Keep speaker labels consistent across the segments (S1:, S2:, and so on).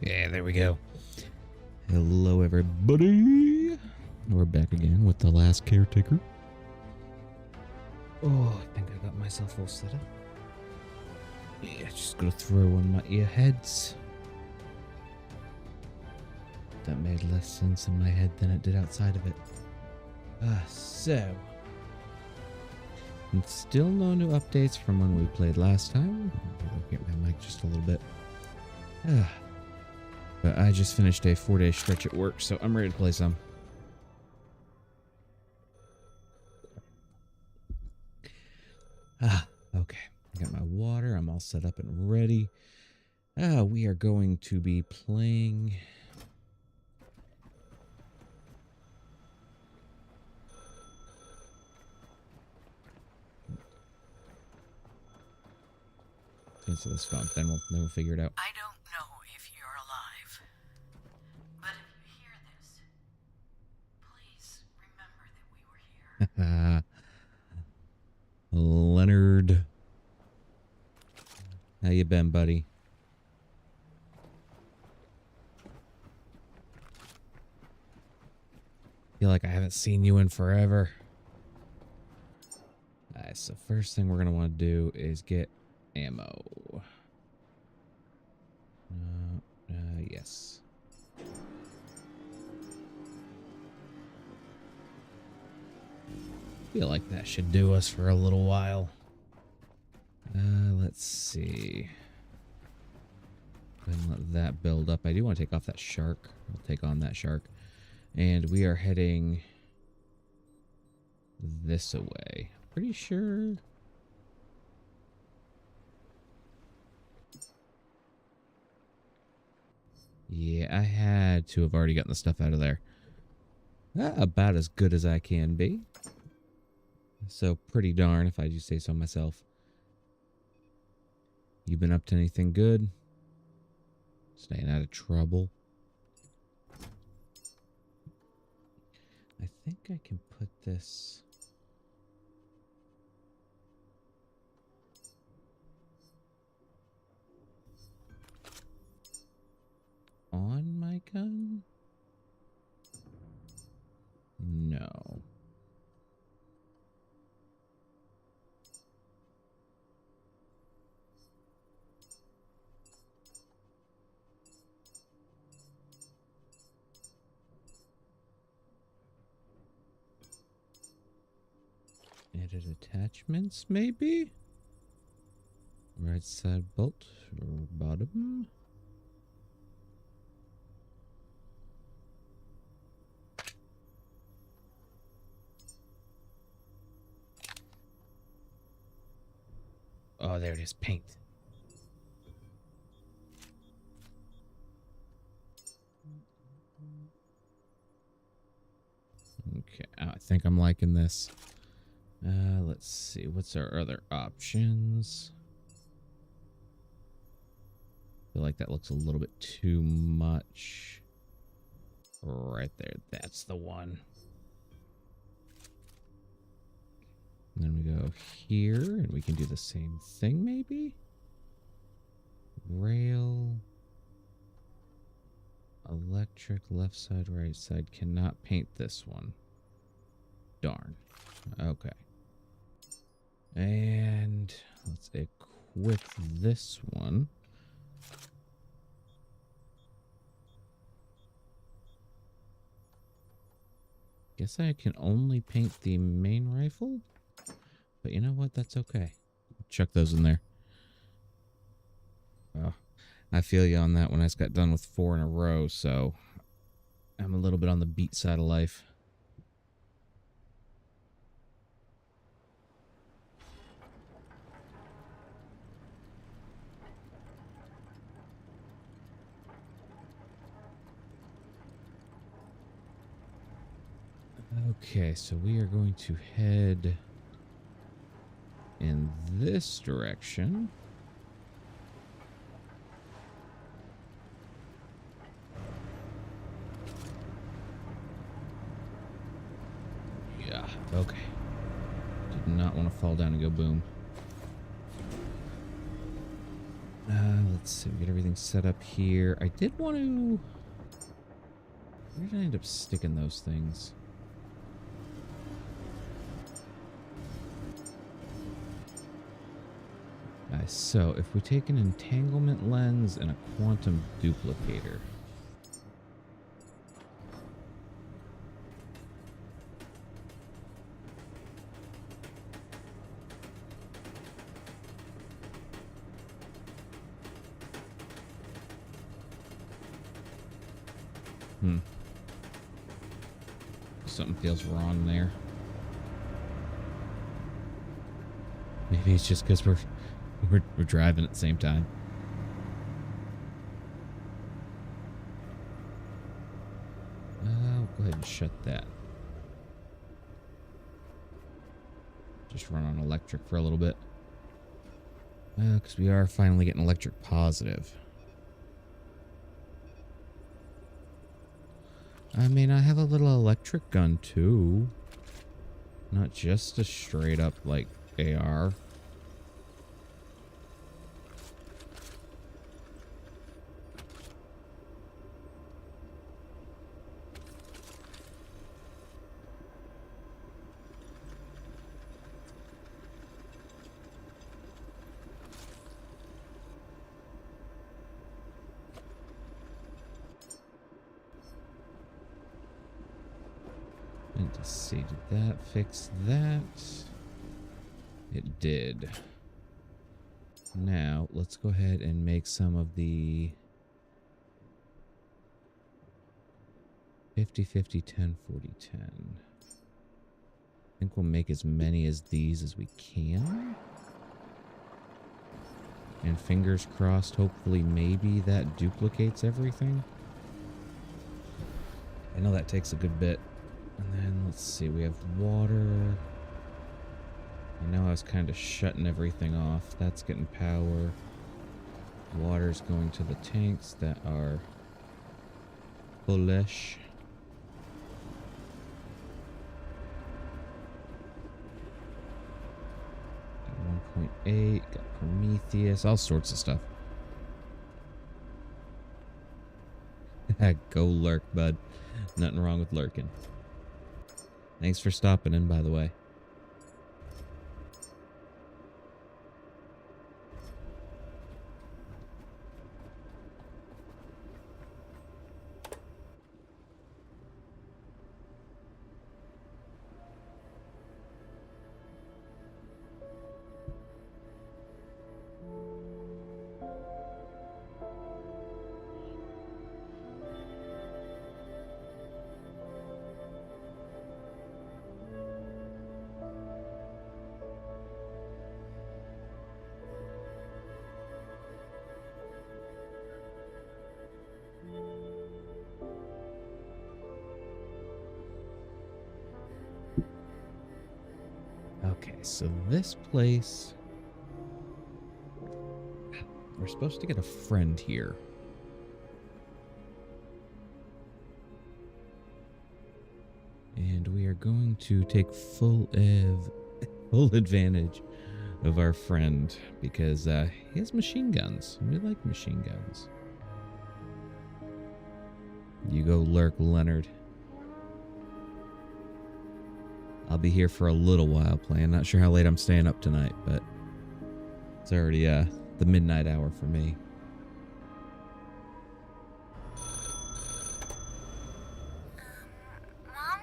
S1: Yeah, there we go. Hello, everybody. We're back again with the last Caretaker. Oh, I think I got myself all set up. Yeah, just gonna throw on my ear heads. That made less sense in my head than it did outside of it. And still no new updates from when we played last time. I'll get my mic just a little bit. But I just finished a 4-day stretch at work, so I'm ready to play some. Okay. I got my water. I'm all set up and ready. We are going to be playing... Answer this phone, then we'll figure it out.
S2: I don't know if you're alive, but if you hear this, please remember that we were here.
S1: Leonard. How you been, buddy? Feel like I haven't seen you in forever. Alright, so first thing we're going to want to do is get ammo. Yes. Feel like that should do us for a little while. Let's see. Go ahead and let that build up. I do want to take off that shark. I'll take on that shark. And we are heading this away. Pretty sure. Yeah, I had to have already gotten the stuff out of there. About as good as I can be. So pretty darn, if I do say so myself. You been up to anything good? Staying out of trouble? I think I can put this... on my gun? No. Edit attachments, maybe? Right side bolt or bottom? Oh, there it is. Paint. Okay, I think I'm liking this. Let's see. What's our other options? I feel like that looks a little bit too much. Right there. That's the one. And then we go here, and we can do the same thing, maybe? Rail. Electric, left side, right side. Cannot paint this one. Darn. Okay. And let's equip this one. Guess I can only paint the main rifle? But you know what? That's okay. Chuck those in there. Oh, I feel you on that one. I just got done with 4 in a row, so I'm a little bit on the beat side of life. Okay, so we are going to head in this direction. Yeah, okay. Did not want to fall down and go boom. Let's see. We get everything set up here. I did want to... Where did I end up sticking those things? So, if we take an entanglement lens and a quantum duplicator... Something feels wrong there. Maybe it's just because we're driving at the same time. I'll go ahead and shut that. Just run on electric for a little bit. Because we are finally getting electric positive. I mean, I have a little electric gun too. Not just a straight up, like, AR. And to see, did that fix that? It did. Now, let's go ahead and make some of the 50, 50, 10, 40, 10. I think we'll make as many as these as we can. And fingers crossed, hopefully maybe that duplicates everything. I know that takes a good bit. And then, let's see, we have water. I know I was kind of shutting everything off. That's getting power. Water's going to the tanks that are bullish. Got 1.8, got Prometheus, all sorts of stuff. Go lurk, bud. Nothing wrong with lurking. Thanks for stopping in, by the way. Okay, so this place... We're supposed to get a friend here. And we are going to take full advantage of our friend because he has machine guns. We like machine guns. You go lurk, Leonard. I'll be here for a little while playing. Not sure how late I'm staying up tonight, but it's already the midnight hour for me.
S3: Mom?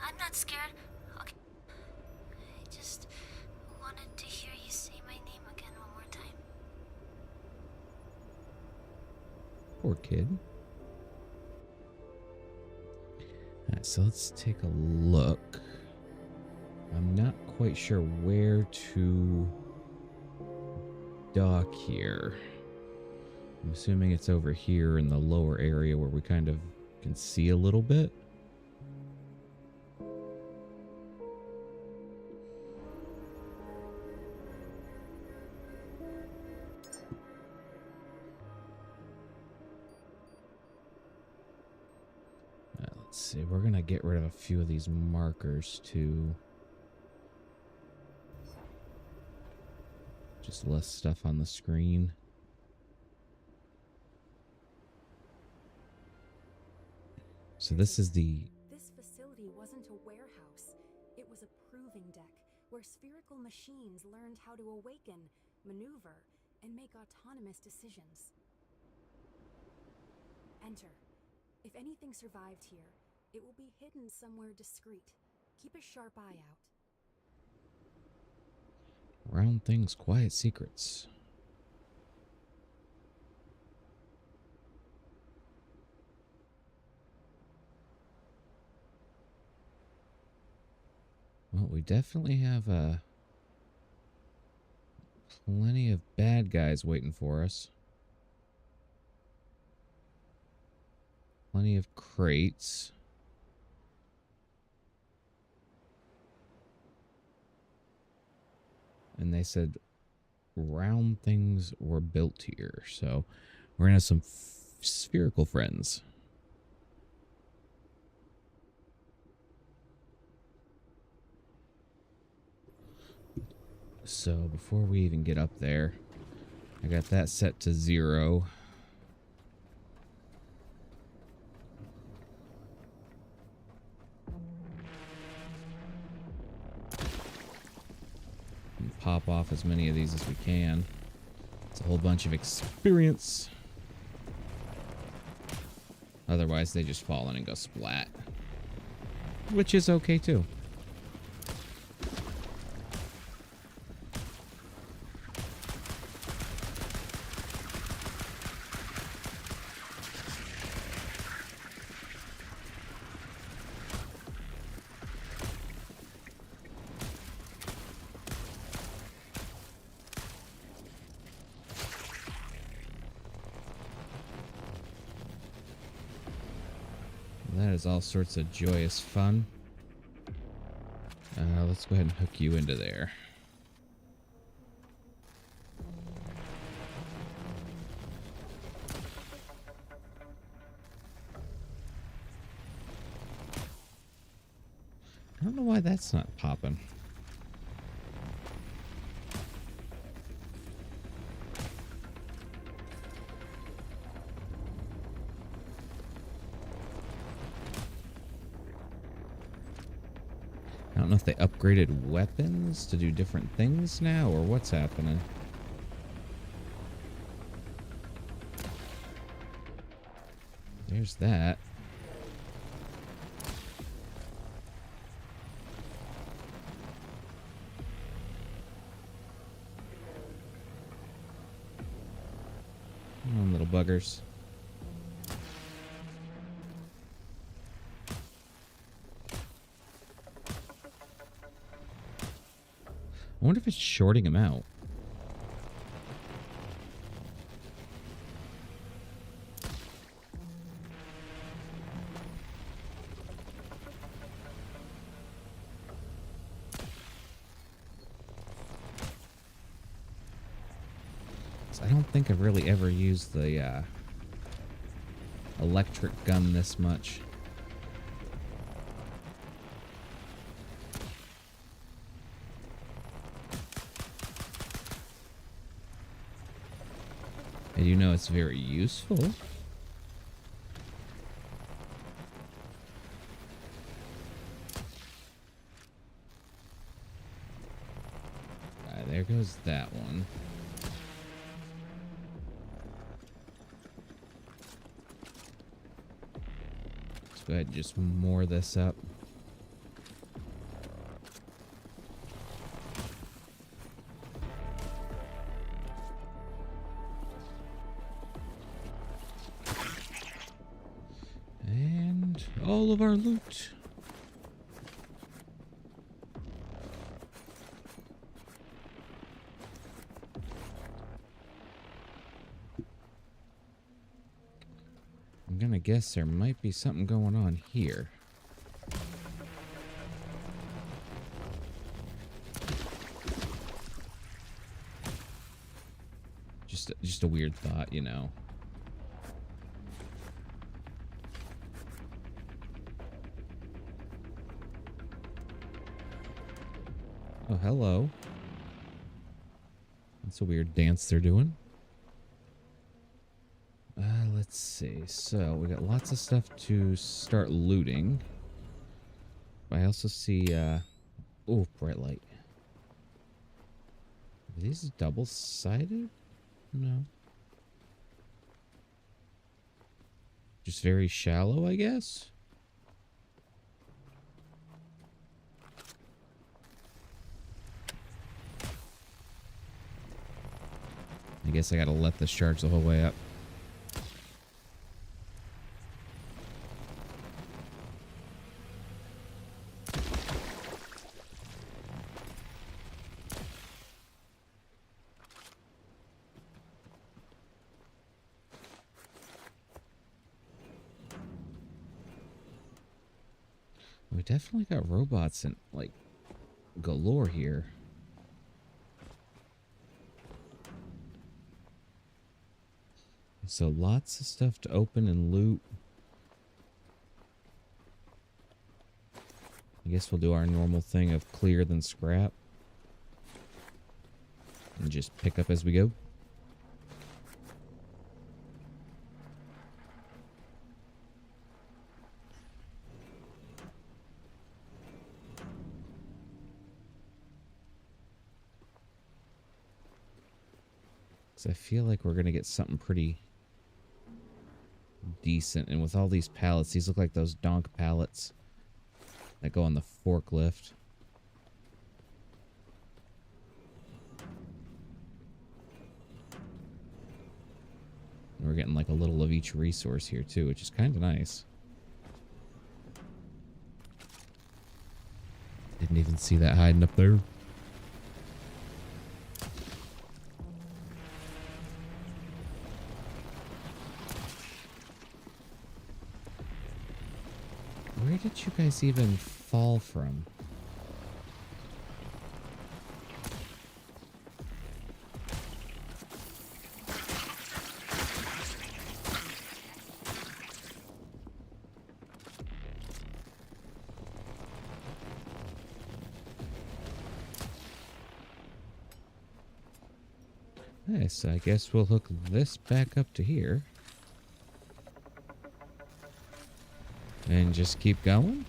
S3: I'm not scared. Okay. I just wanted to hear you say my name again one more time.
S1: Poor kid. Alright, so let's take a look. I'm not quite sure where to dock here. I'm assuming it's over here in the lower area where we kind of can see a little bit. Let's see, we're gonna get rid of a few of these markers too. Just less stuff on the screen. So this is the...
S4: This facility wasn't a warehouse. It was a proving deck where spherical machines learned how to awaken, maneuver, and make autonomous decisions. Enter. If anything survived here, it will be hidden somewhere discreet. Keep a sharp eye out.
S1: Round things, quiet secrets. Well, we definitely have plenty of bad guys waiting for us. Plenty of crates. And they said round things were built here. So we're going to have some spherical friends. So before we even get up there, I got that set to 0. And pop off as many of these as we can. It's a whole bunch of experience. Otherwise, they just fall in and go splat. Which is okay, too. That is all sorts of joyous fun. Let's go ahead and hook you into there. I don't know why that's not popping. I don't know if they upgraded weapons to do different things now, or what's happening. There's that. Come on, little buggers. I wonder if it's shorting him out. I don't think I've really ever used the electric gun this much. I do know it's very useful. There goes that one. Let's go ahead and just moor this up. And all of our loot. I'm gonna guess there might be something going on here. Just a weird thought, you know. Oh, hello. That's a weird dance they're doing. Let's see. So, we got lots of stuff to start looting. I also see, oh, bright light. Are these double-sided? No. Just very shallow, I guess? I guess I gotta let this charge the whole way up. We definitely got robots and like galore here. So lots of stuff to open and loot. I guess we'll do our normal thing of clear then scrap. And just pick up as we go. Because I feel like we're going to get something pretty decent. And with all these pallets, these look like those donk pallets that go on the forklift. And we're getting like a little of each resource here too, which is kind of nice. Didn't even see that hiding up there. Where did you guys even fall from? Nice, I guess we'll hook this back up to here. And just keep going?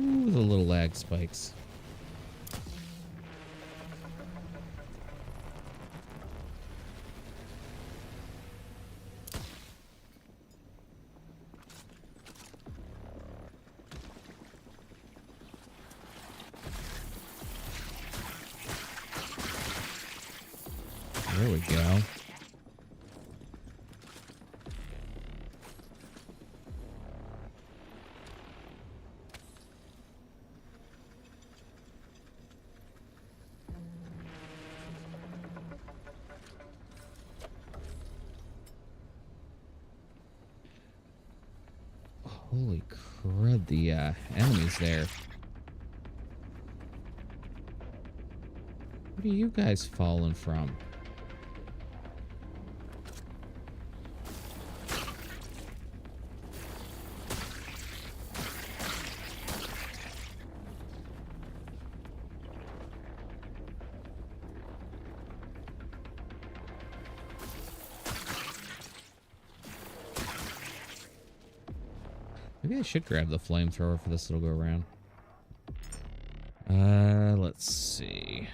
S1: Ooh, the little lag spikes. There we go. Holy crud, the enemies there. What are you guys falling from? Maybe I should grab the flamethrower for this little go around. Let's see.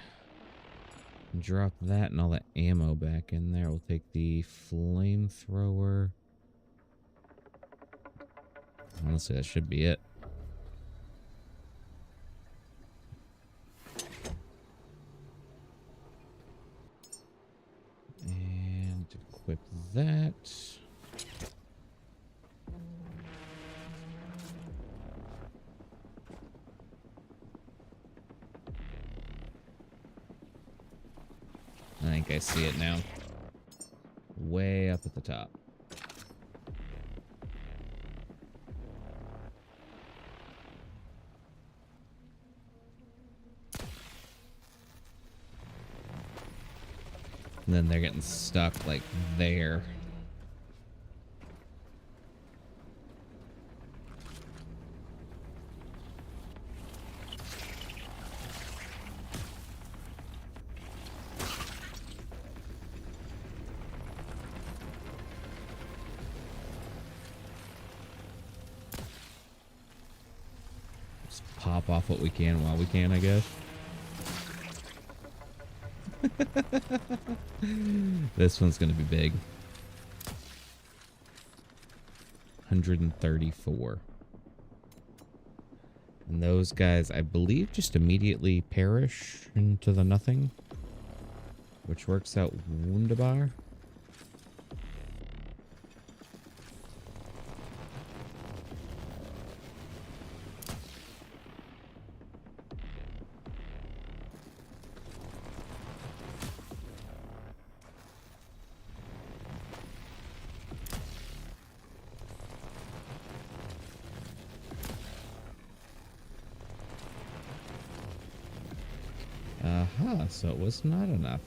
S1: Drop that and all that ammo back in there. We'll take the flamethrower. Honestly, that should be it. And equip that. I think I see it now. Way up at the top. And then they're getting stuck like there. Just pop off what we can while we can, I guess. This one's gonna be big. 134. And those guys, I believe, just immediately perish into the nothing, which works out wunderbar. Aha, so it was not enough.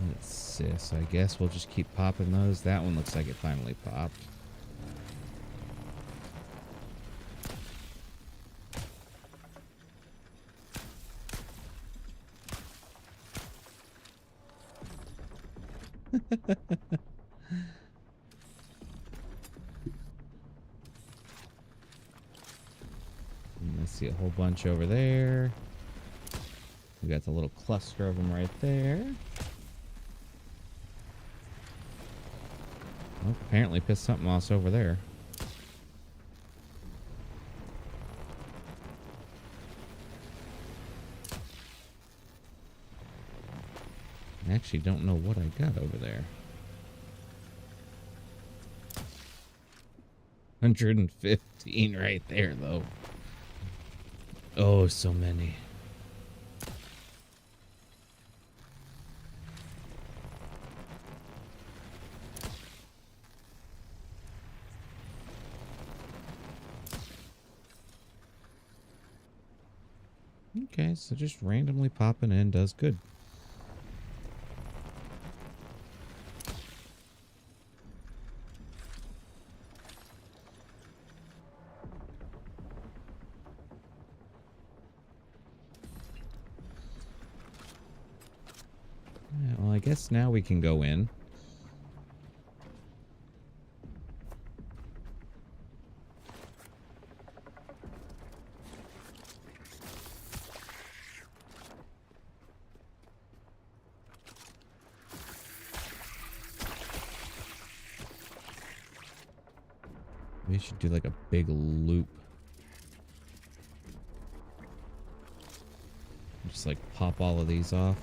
S1: Let's see, so I guess we'll just keep popping those. That one looks like it finally popped. And I see a whole bunch over there. We got the little cluster of them right there. Oh, apparently pissed something else over there. I actually don't know what I got over there. 115 right there, though. Oh, so many. Okay, so just randomly popping in does good. Yeah, well, I guess now we can go in. We should do like a big loop. Just like pop all of these off.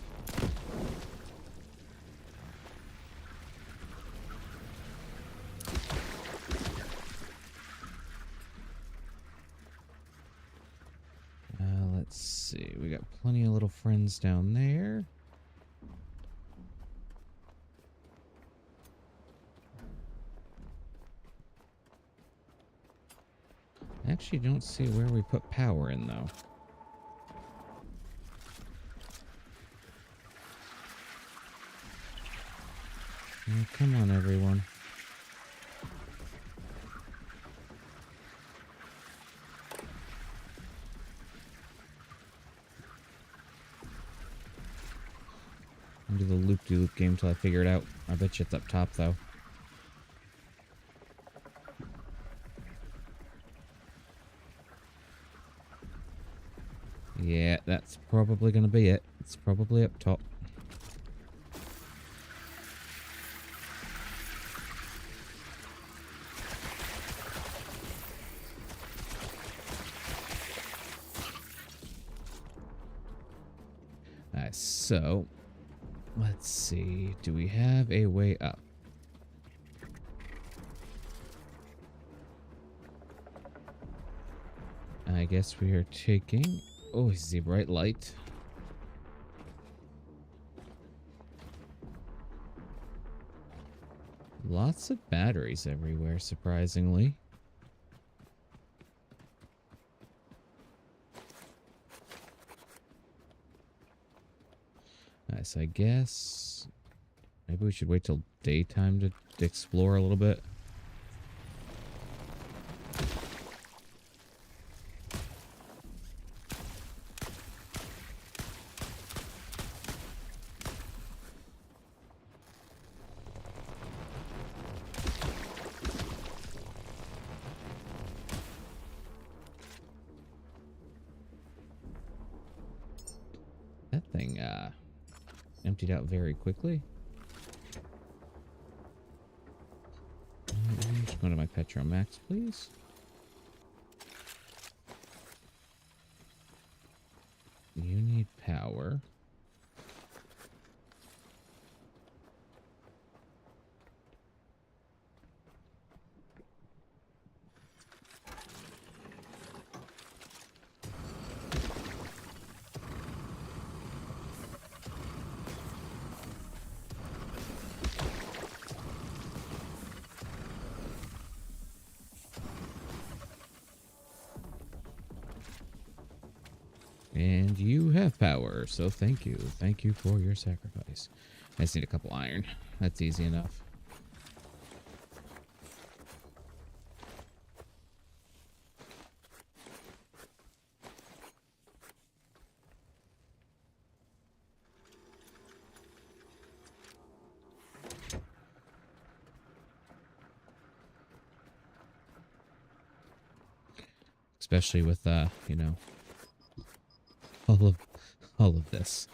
S1: Let's see. We got plenty of little friends down there. I actually don't see where we put power in, though. Oh, come on, everyone. I'll do the loop-de-loop game until I figure it out. I bet you it's up top, though. Yeah, that's probably going to be it. It's probably up top. Alright, so let's see. Do we have a way up? I guess we are taking... Oh, I see bright light. Lots of batteries everywhere, surprisingly. Nice, I guess maybe we should wait till daytime to explore a little bit. That thing emptied out very quickly. Just go to my Petro Max, please. You need power. And you have power, so thank you. Thank you for your sacrifice. I just need a couple iron. That's easy enough. Especially with, you know, all of this.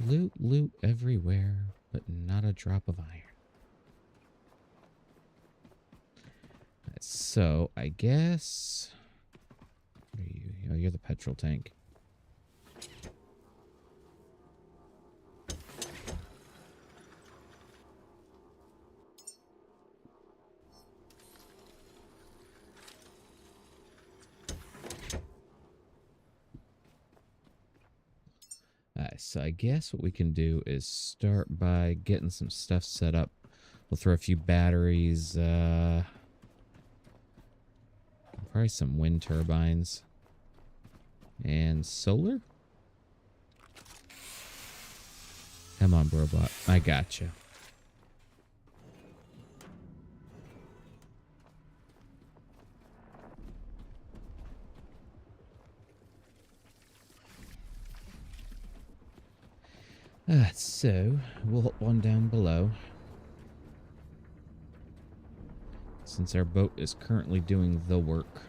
S1: Loot everywhere, but not a drop of iron. So, I guess... What are you? Oh, you're the petrol tank. Alright, so I guess what we can do is start by getting some stuff set up. We'll throw a few batteries, probably some wind turbines. And solar? Come on, Brobot. I gotcha. So, we'll hop one down below. Since our boat is currently doing the work.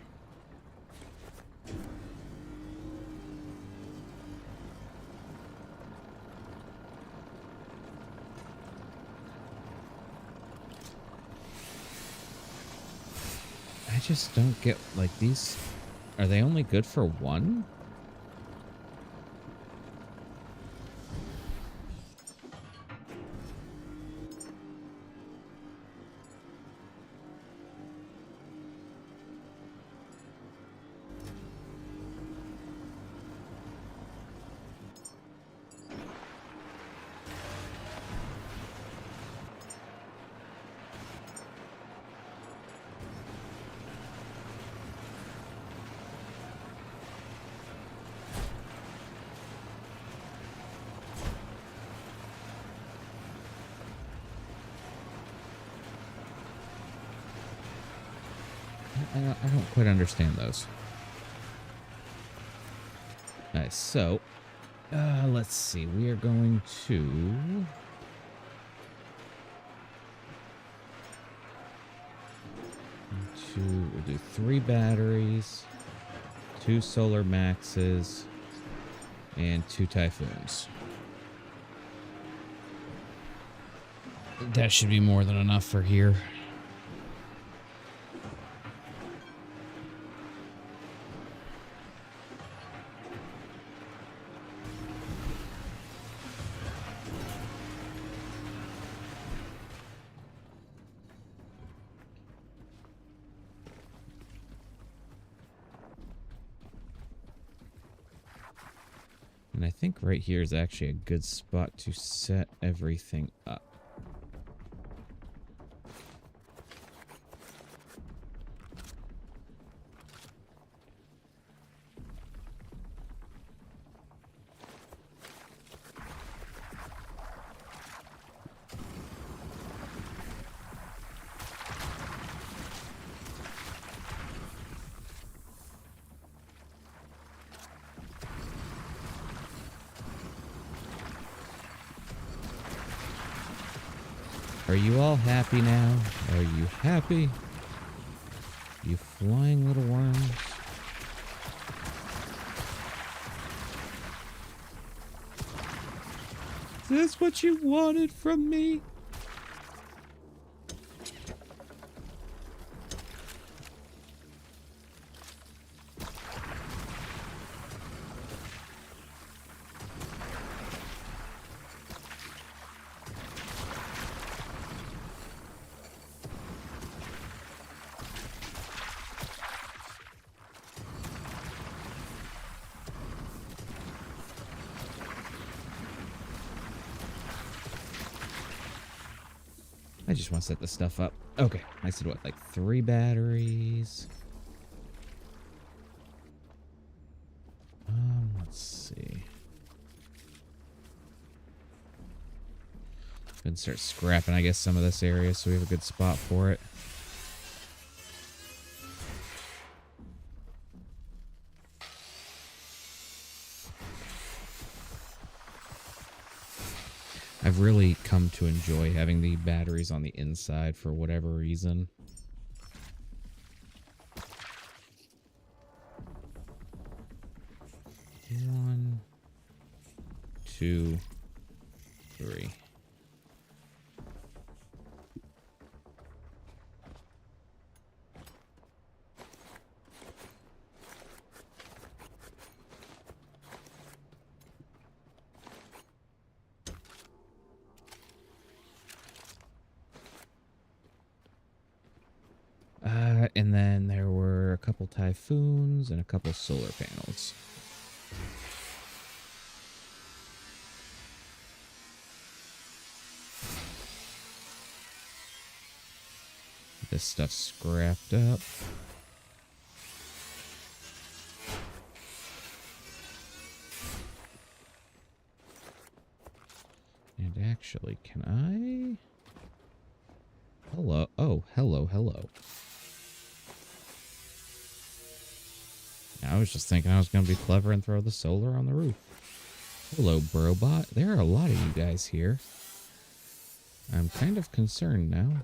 S1: I just don't get, like, these... Are they only good for one? I don't quite understand those. Alright, so let's see. We are going to we'll do 3 batteries, 2 solar maxes, and 2 typhoons. That should be more than enough for here. And I think right here is actually a good spot to set everything up. Are you all happy now? Are you happy? You flying little worms? Is this what you wanted from me? I just want to set this stuff up. Okay, I said what, like 3 batteries? Let's see. Go and start scrapping, I guess, some of this area so we have a good spot for it. I've really come to enjoy having the batteries on the inside for whatever reason. One, 2, 3. And then there were a couple typhoons and a couple solar panels. This stuff's scrapped up. And actually, can I? Hello. Oh, hello. I was just thinking I was going to be clever and throw the solar on the roof. Hello, Brobot. There are a lot of you guys here. I'm kind of concerned now.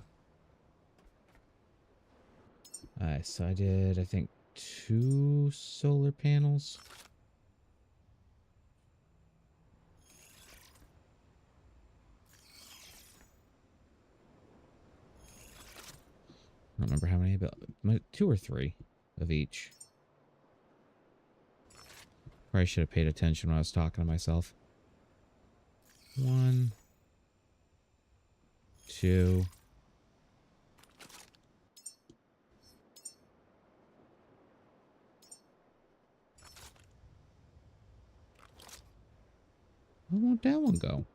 S1: So I did, I think, 2 solar panels. I don't remember how many, but 2 or 3 of each. Probably should have paid attention when I was talking to myself. 1, 2. Where won't that one go?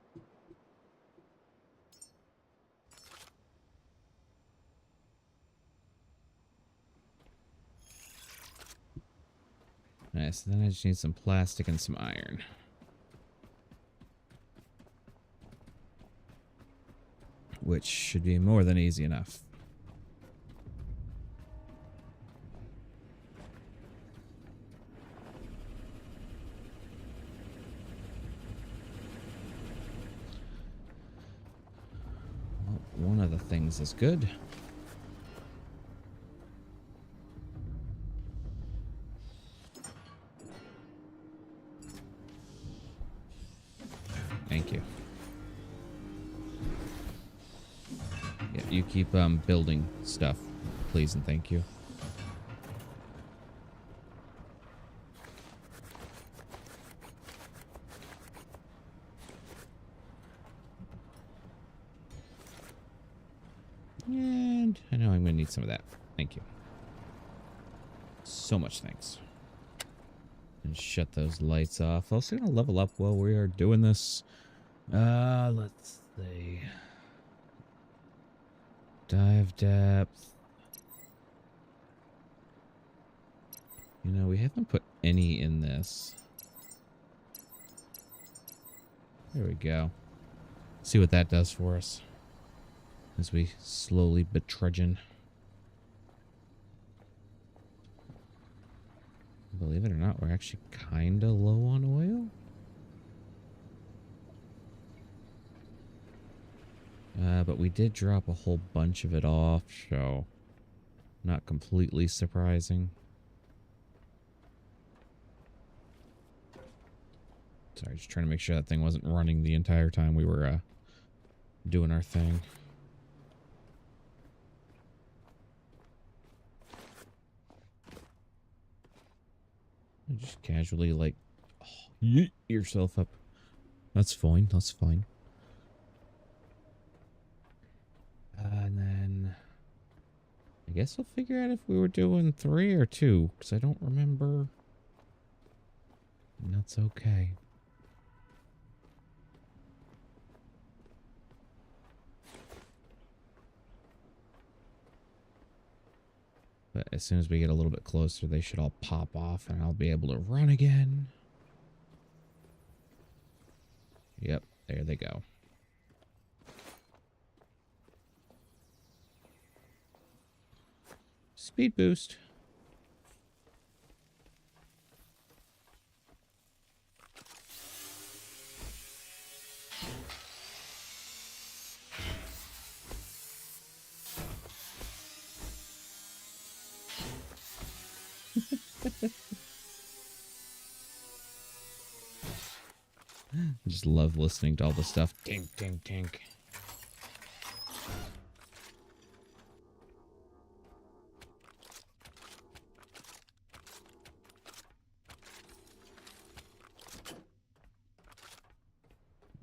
S1: Nice, then I just need some plastic and some iron. Which should be more than easy enough. Well, one of the things is good. Thank you. Yeah, you keep building stuff, please and thank you. And I know I'm going to need some of that. Thank you. So much thanks. And shut those lights off. Also gonna level up while we are doing this. Let's see. Dive depth. You know, we haven't put any in this. There we go. See what that does for us. As we slowly but trudging. Believe it or not, we're actually kind of low on oil. But we did drop a whole bunch of it off, so not completely surprising. Sorry, just trying to make sure that thing wasn't running the entire time we were doing our thing. Just casually, like, yeet yourself up. That's fine. That's fine. And then I guess we'll figure out if we were doing 3 or 2, because I don't remember. And that's okay. But as soon as we get a little bit closer, they should all pop off and I'll be able to run again. Yep, there they go. Speed boost. I just love listening to all the stuff. Tink, tink, tink.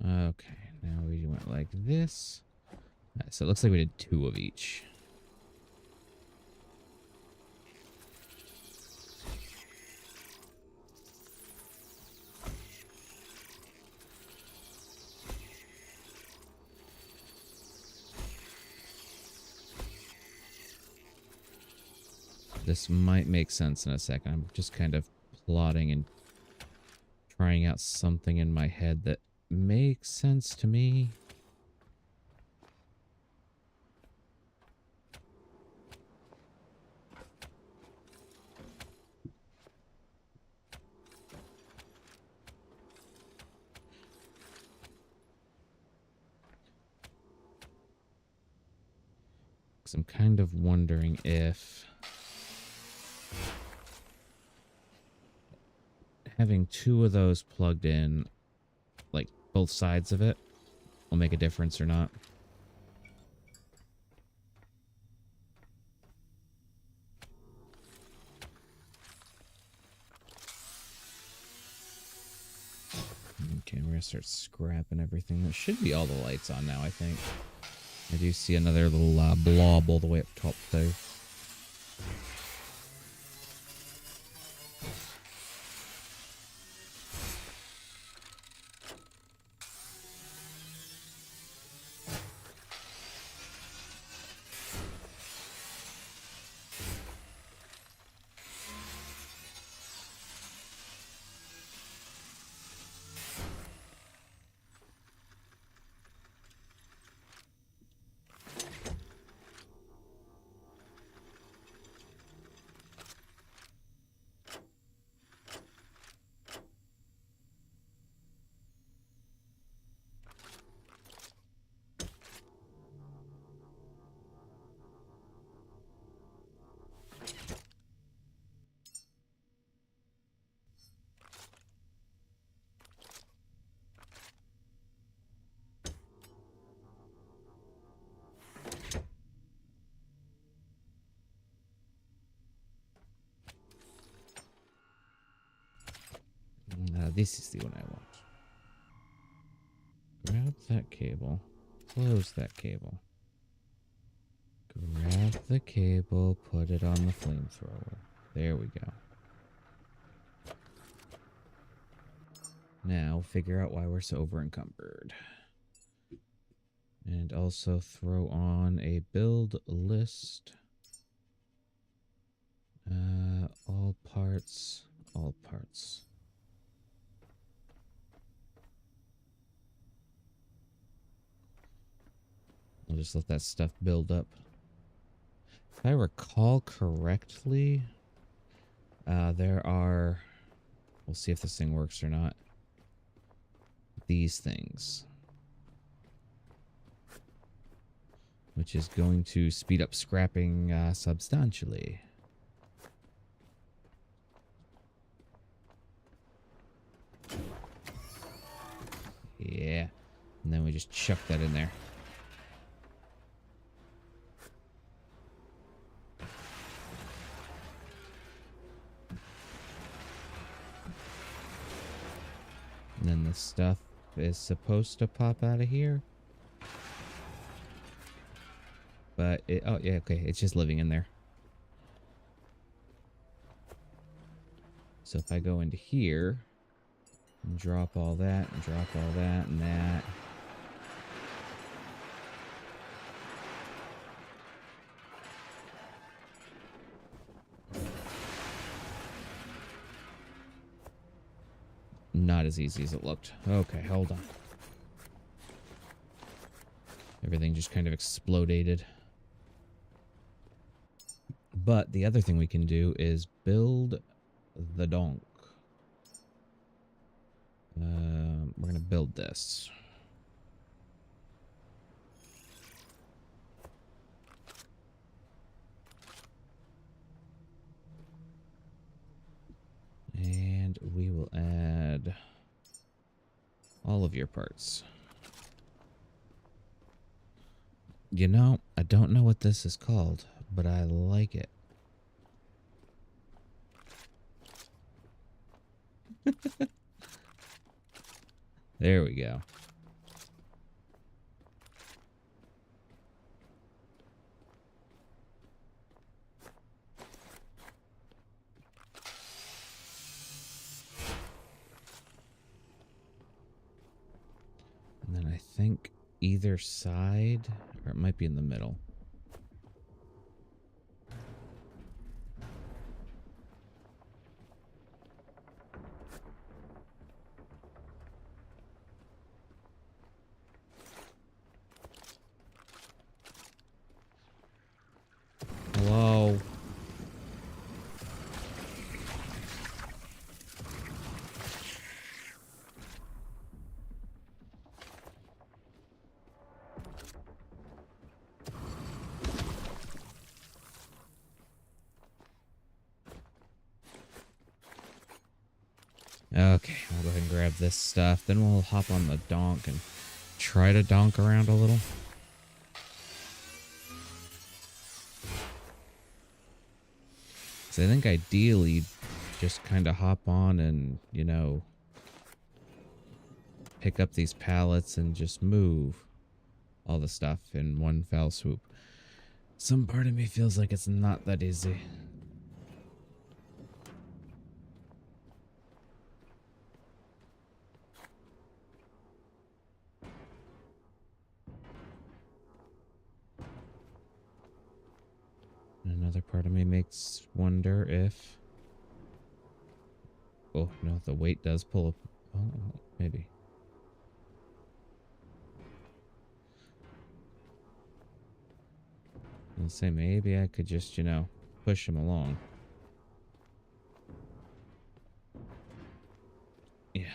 S1: Okay, now we went like this. So it looks like we did 2 of each. This might make sense in a second. I'm just kind of plotting and trying out something in my head that makes sense to me. Because I'm kind of wondering if having 2 of those plugged in, like both sides of it, will make a difference or not. Okay, we're gonna start scrapping everything. There should be all the lights on now, I think. I do see another little blob all the way up top, though. This is the one I want. Grab that cable. Close that cable. Grab the cable, put it on the flamethrower. There we go. Now, figure out why we're so over encumbered. And also throw on a build list. All parts, all parts. I'll just let that stuff build up. If I recall correctly, there are... We'll see if this thing works or not. These things. Which is going to speed up scrapping substantially. Yeah. And then we just chuck that in there. And then the stuff is supposed to pop out of here. But it, oh yeah, okay, it's just living in there. So if I go into here and drop all that and drop all that and that. Not as easy as it looked. Okay, hold on. Everything just kind of exploded. But the other thing we can do is build the donk. We're going to build this. And we will add all of your parts. You know, I don't know what this is called, but I like it. There we go. And then I think either side, or it might be in the middle. Hello. Okay, I'll go ahead and grab this stuff. Then we'll hop on the donk and try to donk around a little. So I think ideally just kind of hop on and, you know, pick up these pallets and just move all the stuff in one fell swoop. Some part of me feels like it's not that easy. Another part of me makes wonder if... Oh, no, the weight does pull up. Oh, maybe. I'll say maybe I could just, you know, push him along. Yeah.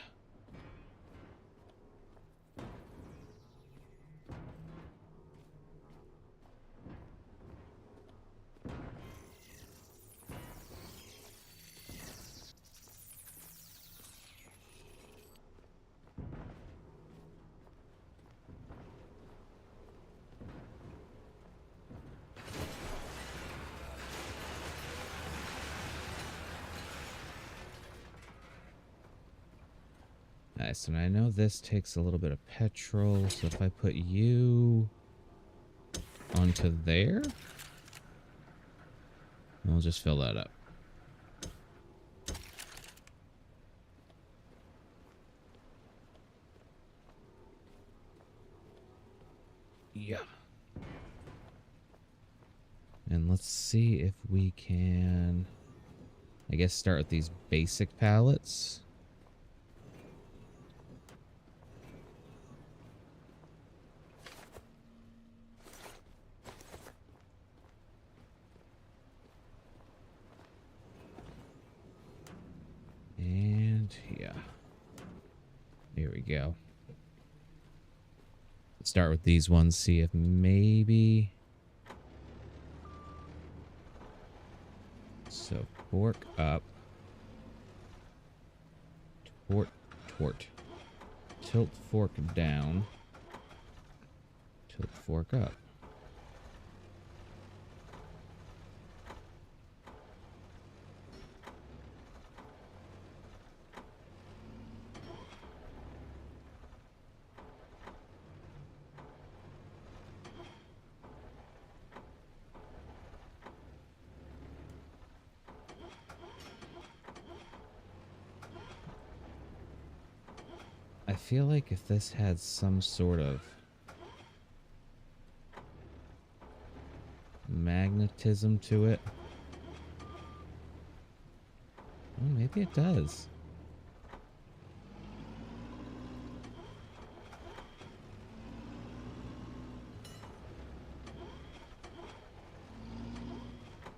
S1: Nice, and I know this takes a little bit of petrol, so if I put you onto there, we'll just fill that up. Yeah. And let's see if we can, I guess, start with these basic pallets. And yeah. Here we go. Let's start with these ones, see if maybe... So, fork up. Tort. Tilt fork down. Tilt fork up. I feel like if this had some sort of magnetism to it. Well, maybe it does.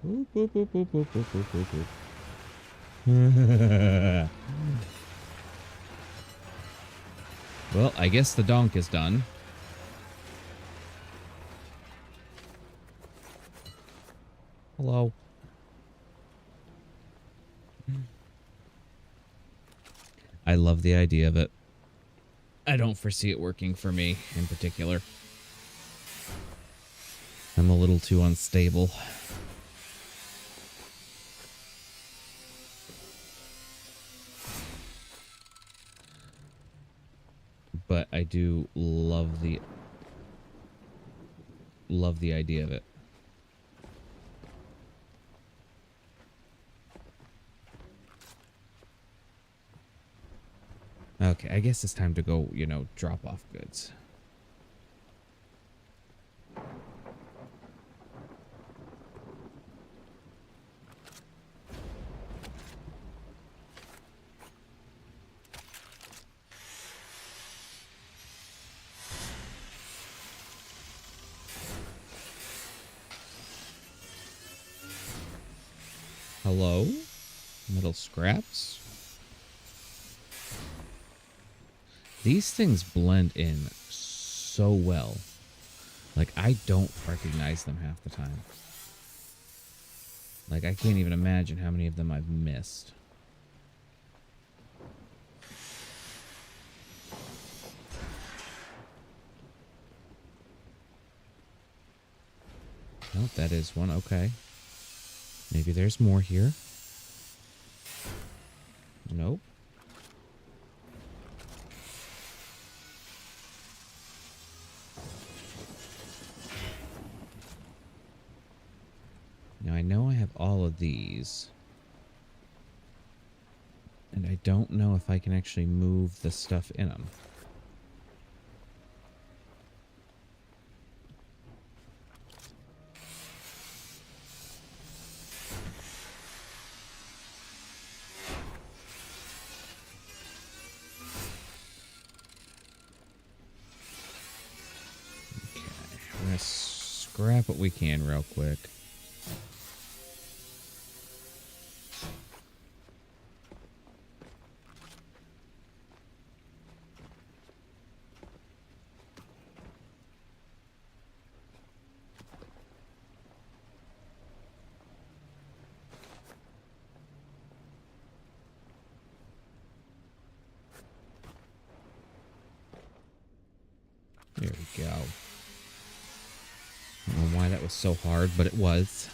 S1: Boop, boop, boop, boop, boop, boop, boop, boop, boop. Well, I guess the donk is done. Hello. I love the idea of it. I don't foresee it working for me in particular. I'm a little too unstable. But I do love the idea of it. Okay, I guess it's time to go, you know, drop off goods. Hello? Metal scraps? These things blend in so well. Like, I don't recognize them half the time. Like, I can't even imagine how many of them I've missed. Oh, that is one. Okay. Maybe there's more here. Nope. Now, I know I have all of these. And I don't know if I can actually move the stuff in them. We're gonna scrap what we can real quick. There we go. I don't know why that was so hard, but it was.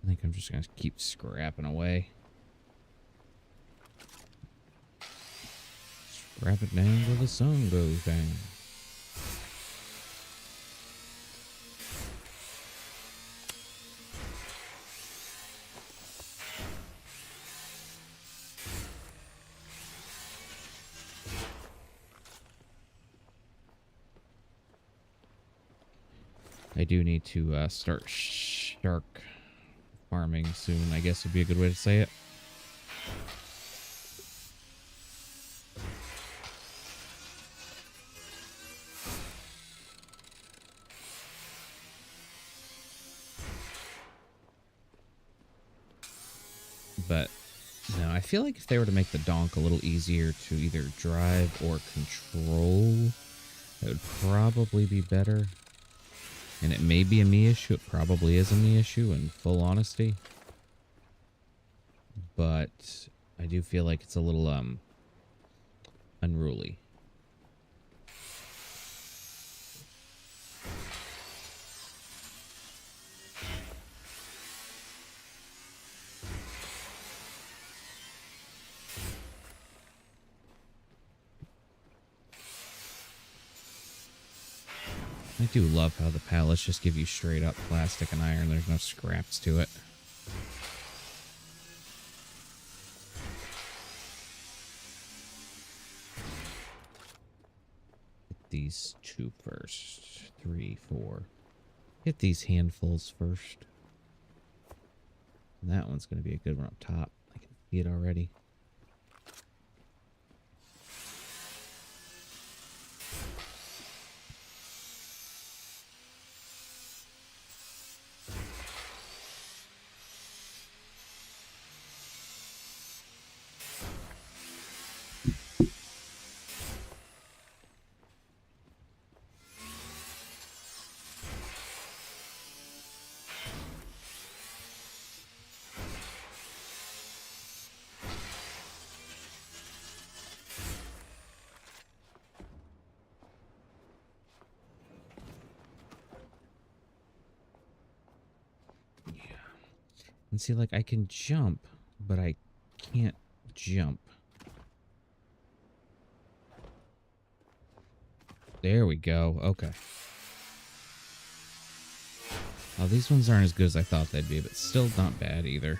S1: I think I'm just going to keep scrapping away. Scrap it down till the sun goes down. I do need to start shark farming soon, I guess would be a good way to say it. But no, I feel like if they were to make the donk a little easier to either drive or control, that would probably be better. And it may be a me issue. It probably is a me issue, in full honesty. But I do feel like it's a little unruly. I do love how the pallets just give you straight up plastic and iron. There's no scraps to it. Get these two first. 3, 4. Get these handfuls first. And that one's going to be a good one up top. I can see it already. And see, like, I can jump, but I can't jump. There we go. Okay. Well, these ones aren't as good as I thought they'd be, but still not bad either.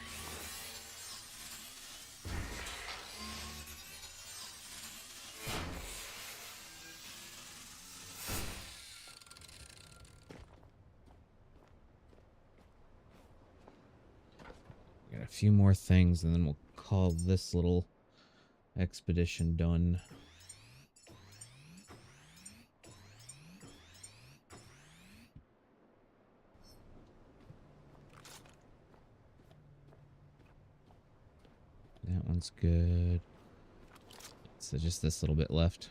S1: Got a few more things, and then we'll call this little expedition done. That one's good. So just this little bit left.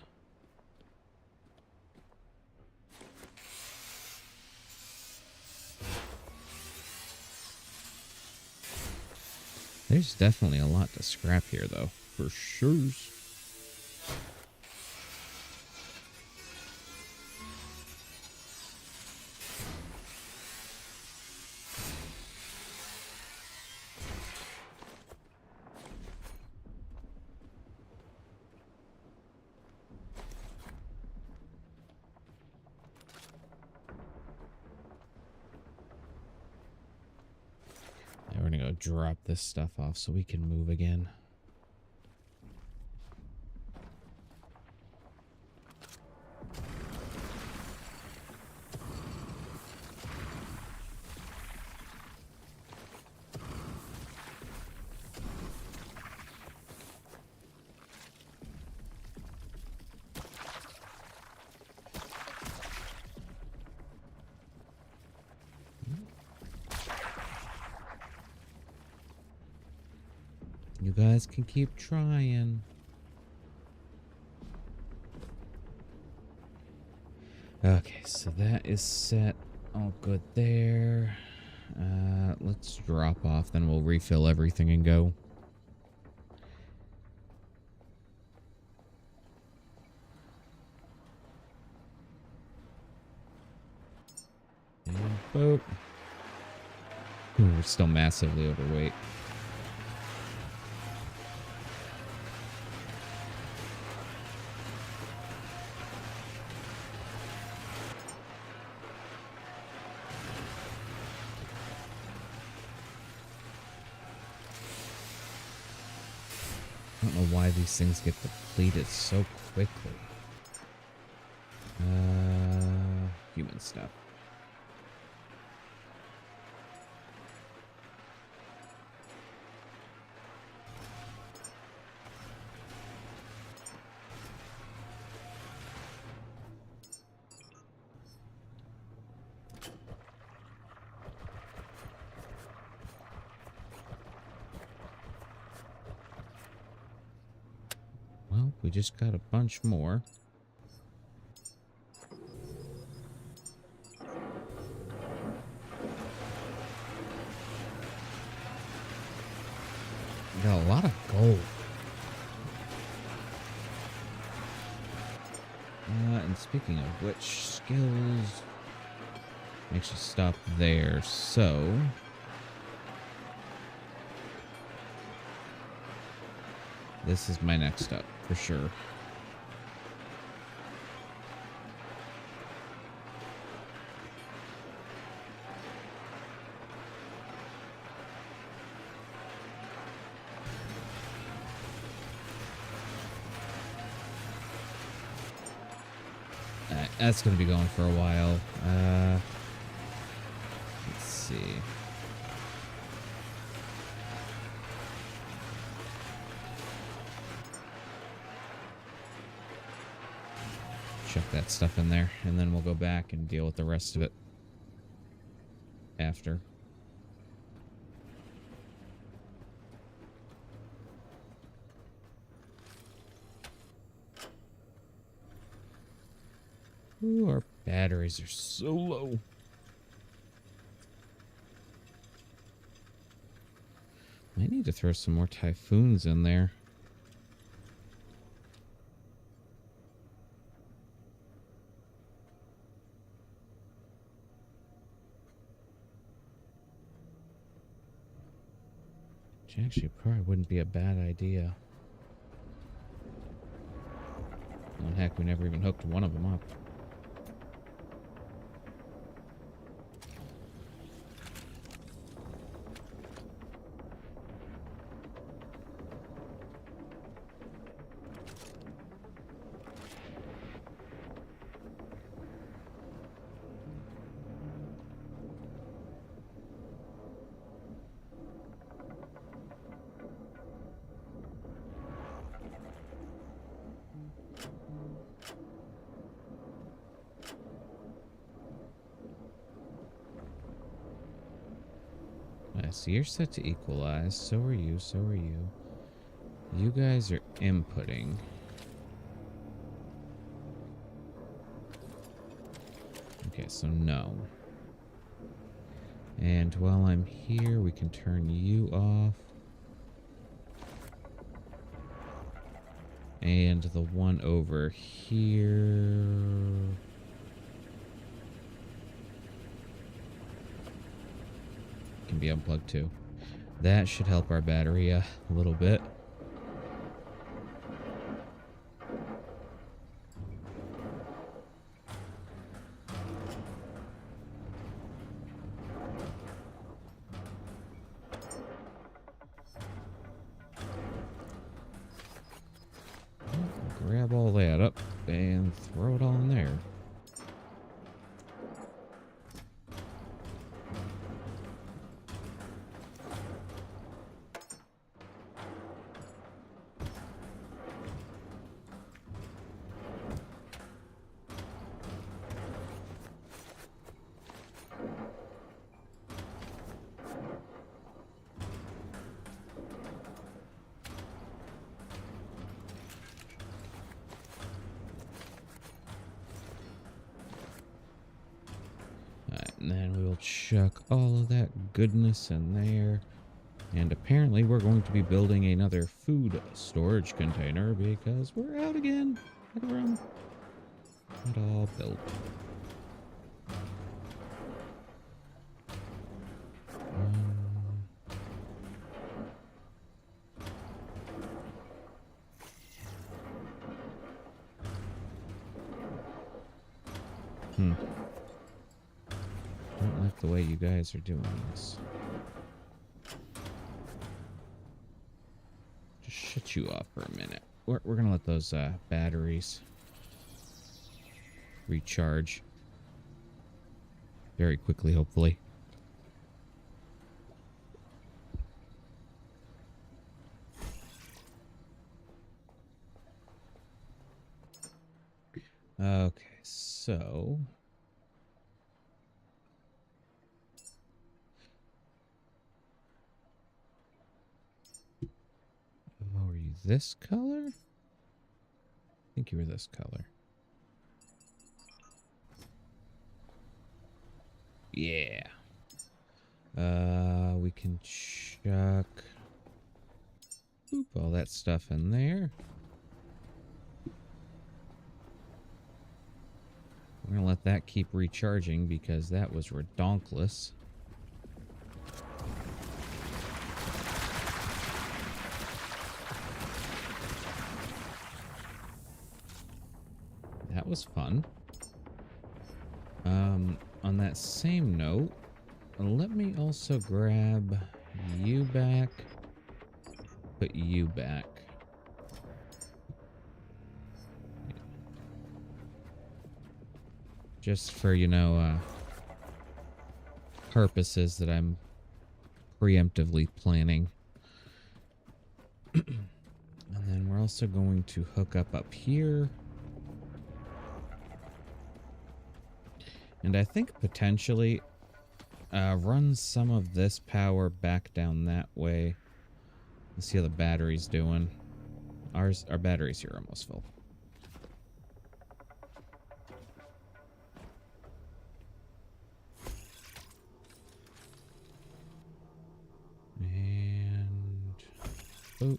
S1: There's definitely a lot to scrap here, though. For sure. We're gonna go drop this stuff off so we can move again. You guys can keep trying. Okay, so that is set. All good there. Let's drop off, then we'll refill everything and go. And boat. Ooh, we're still massively overweight. I don't know why these things get depleted so quickly. Human stuff. We just got a bunch more. We got a lot of gold. And speaking of which, skills... Actually, stop there. So... this is my next up, for sure. That's going to be going for a while. Let's see. Chuck that stuff in there, and then we'll go back and deal with the rest of it after. Ooh, our batteries are so low. Might need to throw some more typhoons in there. Which actually probably wouldn't be a bad idea. Well, heck, we never even hooked one of them up. So you're set to equalize. So are you. So are you. You guys are inputting. Okay, so no. And while I'm here, we can turn you off. And the one over here... can be unplugged too. That should help our battery a little bit. Grab all that up and throw it all in there. And then we will chuck all of that goodness in there. And apparently we're going to be building another food storage container because we're out again. At room. Not all built. Don't like the way you guys are doing this. Just shut you off for a minute. We're gonna let those batteries recharge very quickly, hopefully. Okay, so oh, are you this color? think you were this color. Yeah. We can chuck all that stuff in there. We're gonna let that keep recharging because that was redonkulous. That was fun. On that same note, let me also grab you back, put you back. Just for, you know, purposes that I'm preemptively planning. And then we're also going to hook up here. And I think potentially run some of this power back down that way. Let's see how the battery's doing. Our batteries here are almost full. And oh.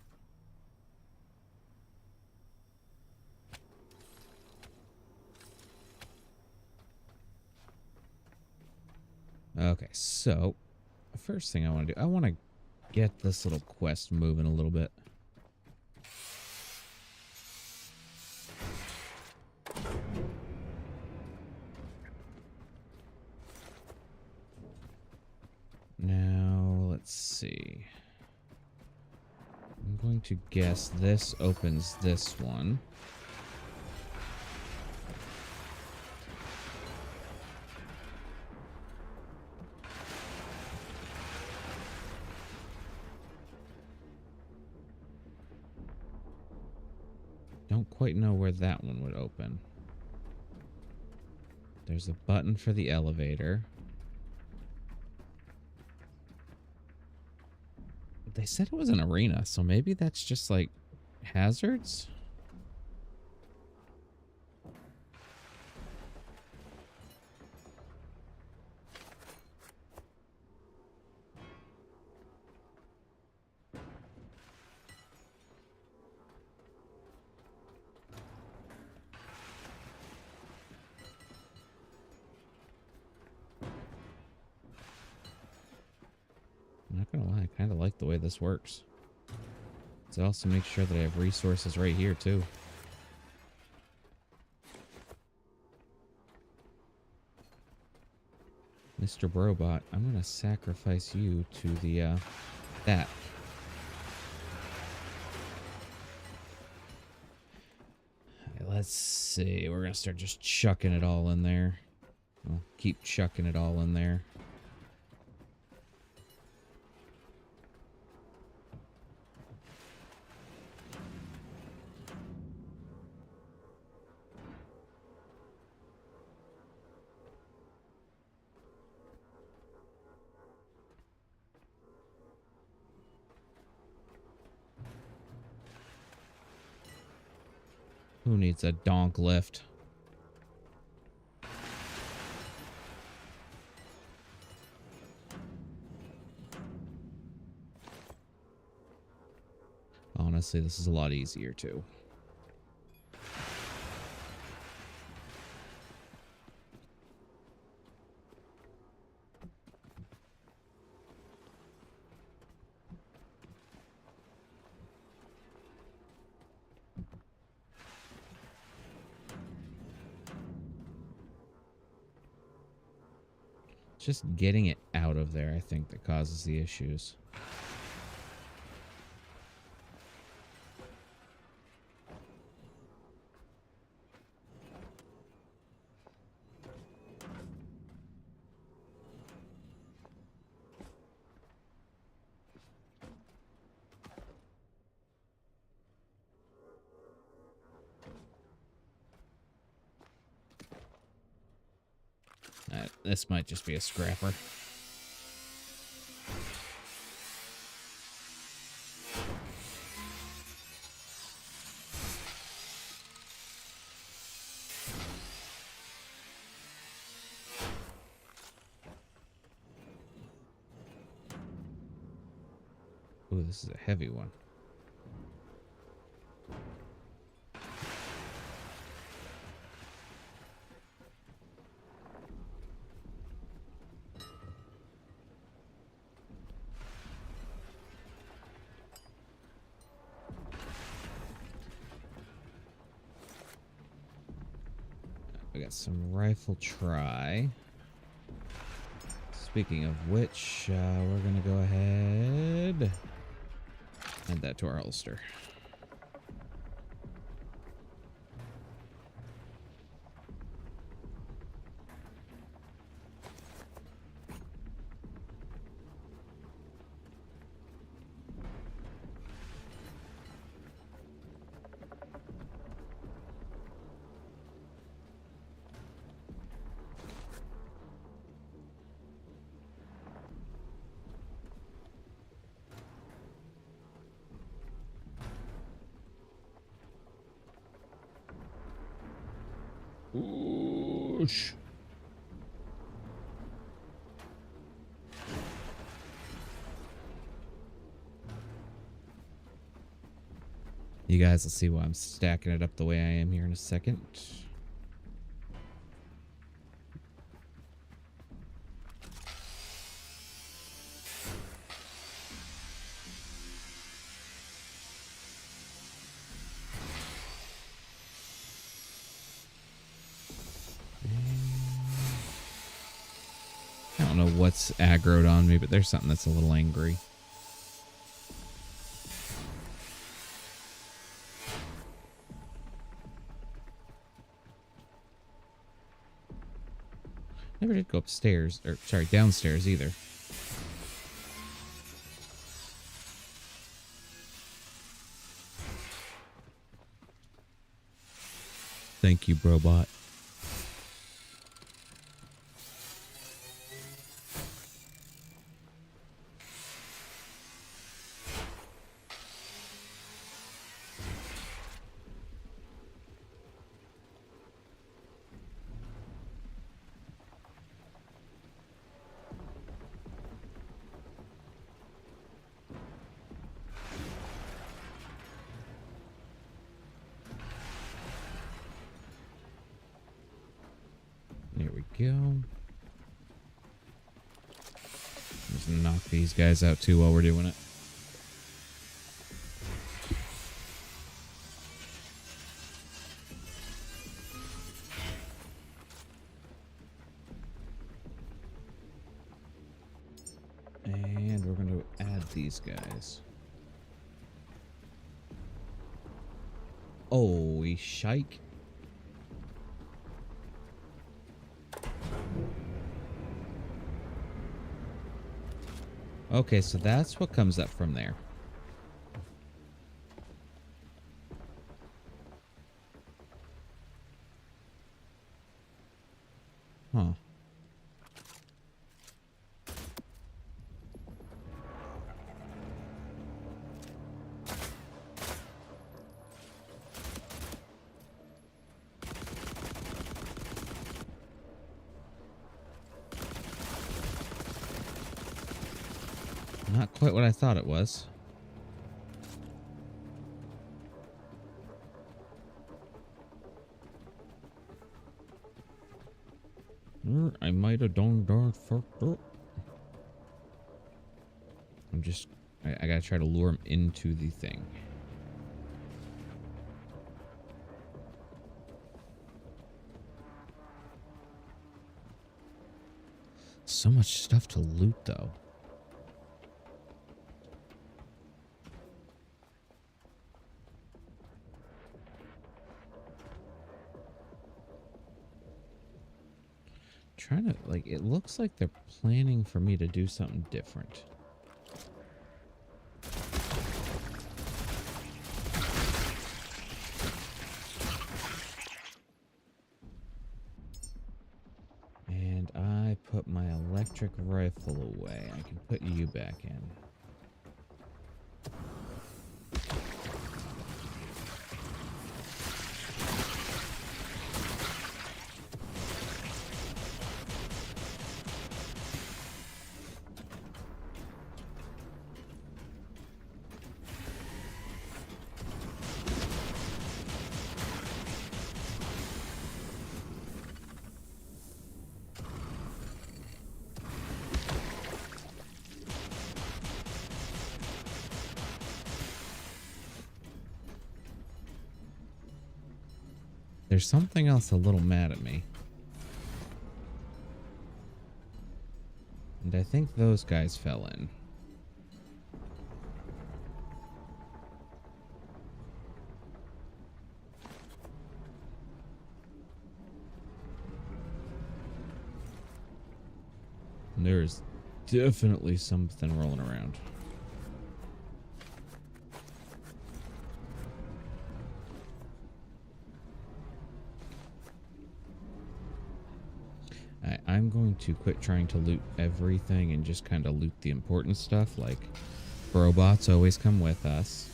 S1: Okay, so the first thing I want to do, I want to get this little quest moving a little bit. Now, let's see. I'm going to guess this opens this one. Don't quite know where that one would open. There's a button for the elevator. They said it was an arena, so maybe that's just like hazards? I'm not gonna lie, I kind of like the way this works. It also makes sure that I have resources right here too. Mr. Brobot, I'm gonna sacrifice you to the that. Right, let's see. We're gonna start just chucking it all in there. We'll keep chucking it all in there. Who needs a donk lift? Honestly, this is a lot easier too. Just getting it out of there, I think, that causes the issues. This might just be a scrapper. Ooh, this is a heavy one. We got some rifle try. Speaking of which, we're gonna go ahead add that to our holster. Oosh. You guys will see why I'm stacking it up the way I am here in a second. I don't know what's aggroed on me, but there's something that's a little angry. Never did go upstairs, or sorry, downstairs either. Thank you, Brobot. There we go. Just knock these guys out too while we're doing it. And we're going to add these guys. Oh, shike. Okay, so that's what comes up from there. Huh. Not quite what I thought it was. I might have darn fucked up. I gotta try to lure him into the thing. So much stuff to loot, though. Trying to, like, it looks like they're planning for me to do something different. And I put my electric rifle away. I can put you back in. There's something else a little mad at me. And I think those guys fell in. There's definitely something rolling around. I'm going to quit trying to loot everything and just kind of loot the important stuff, like robots always come with us.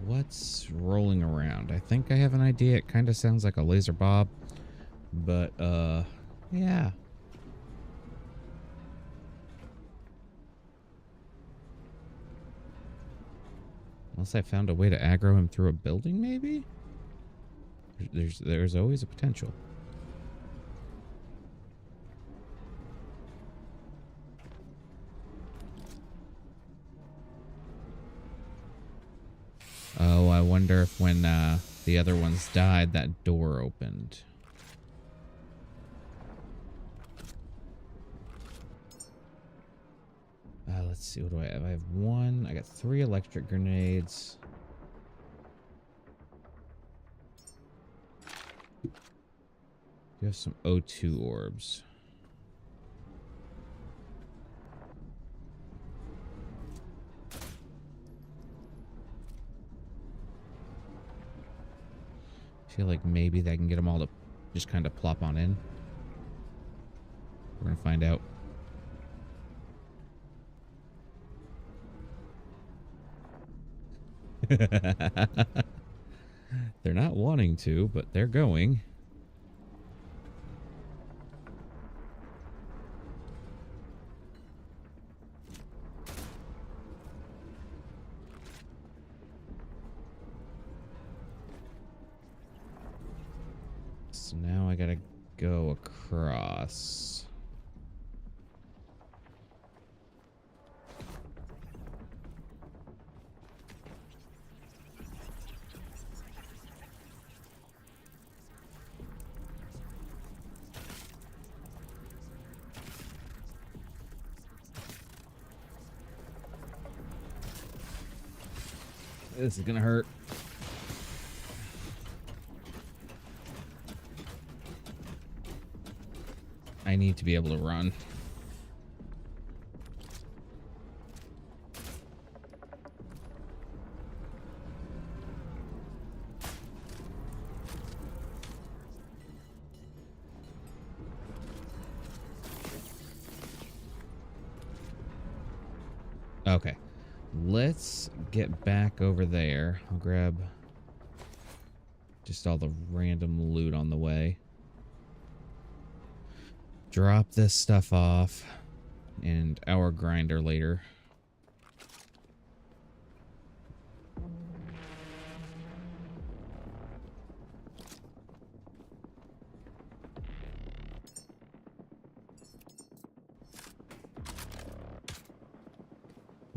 S1: What's rolling around? I think I have an idea. It kind of sounds like a laser bob, but yeah. Unless I found a way to aggro him through a building, maybe? There's always a potential. Oh, I wonder if when the other ones died, that door opened. Let's see. What do I have? I have one. I got 3 electric grenades. You have some O2 orbs. I feel like maybe that can get them all to just kind of plop on in. We're gonna find out. They're not wanting to, but they're going. So now I gotta go across. This is gonna hurt. I need to be able to run. Okay. Let's get back over there. I'll grab just all the random loot on the way. Drop this stuff off. And our grinder later.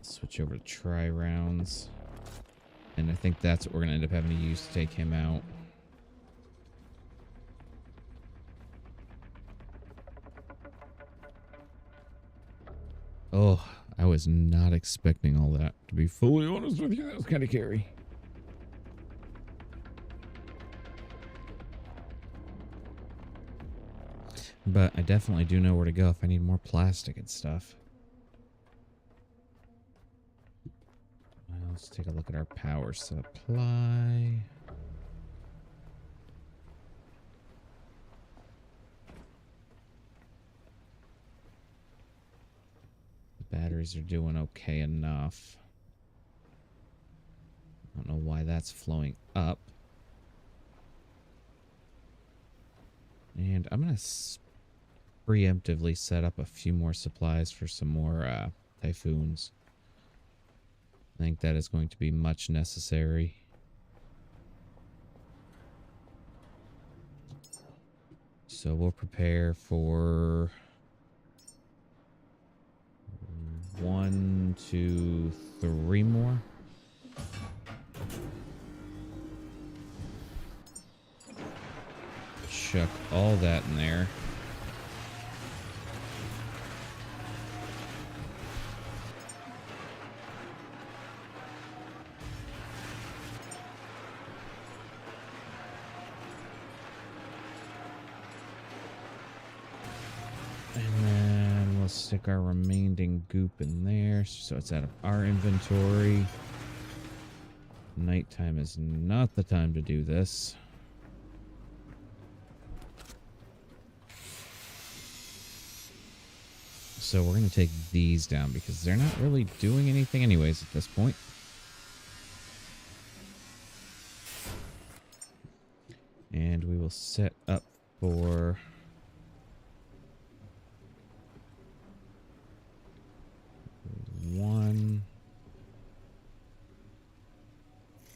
S1: Switch over to tri-rounds. And I think that's what we're going to end up having to use to take him out. Oh, I was not expecting all that. To be fully honest with you, that was kind of scary. But I definitely do know where to go if I need more plastic and stuff. Let's take a look at our power supply. The batteries are doing okay enough. I don't know why that's flowing up. And I'm going to preemptively set up a few more supplies for some more typhoons. I think that is going to be much necessary. So we'll prepare for 1, 2, 3 more. Chuck all that in there. And then we'll stick our remaining goop in there so it's out of our inventory. Nighttime is not the time to do this. So we're going to take these down because they're not really doing anything anyways at this point. And we will set up for... one,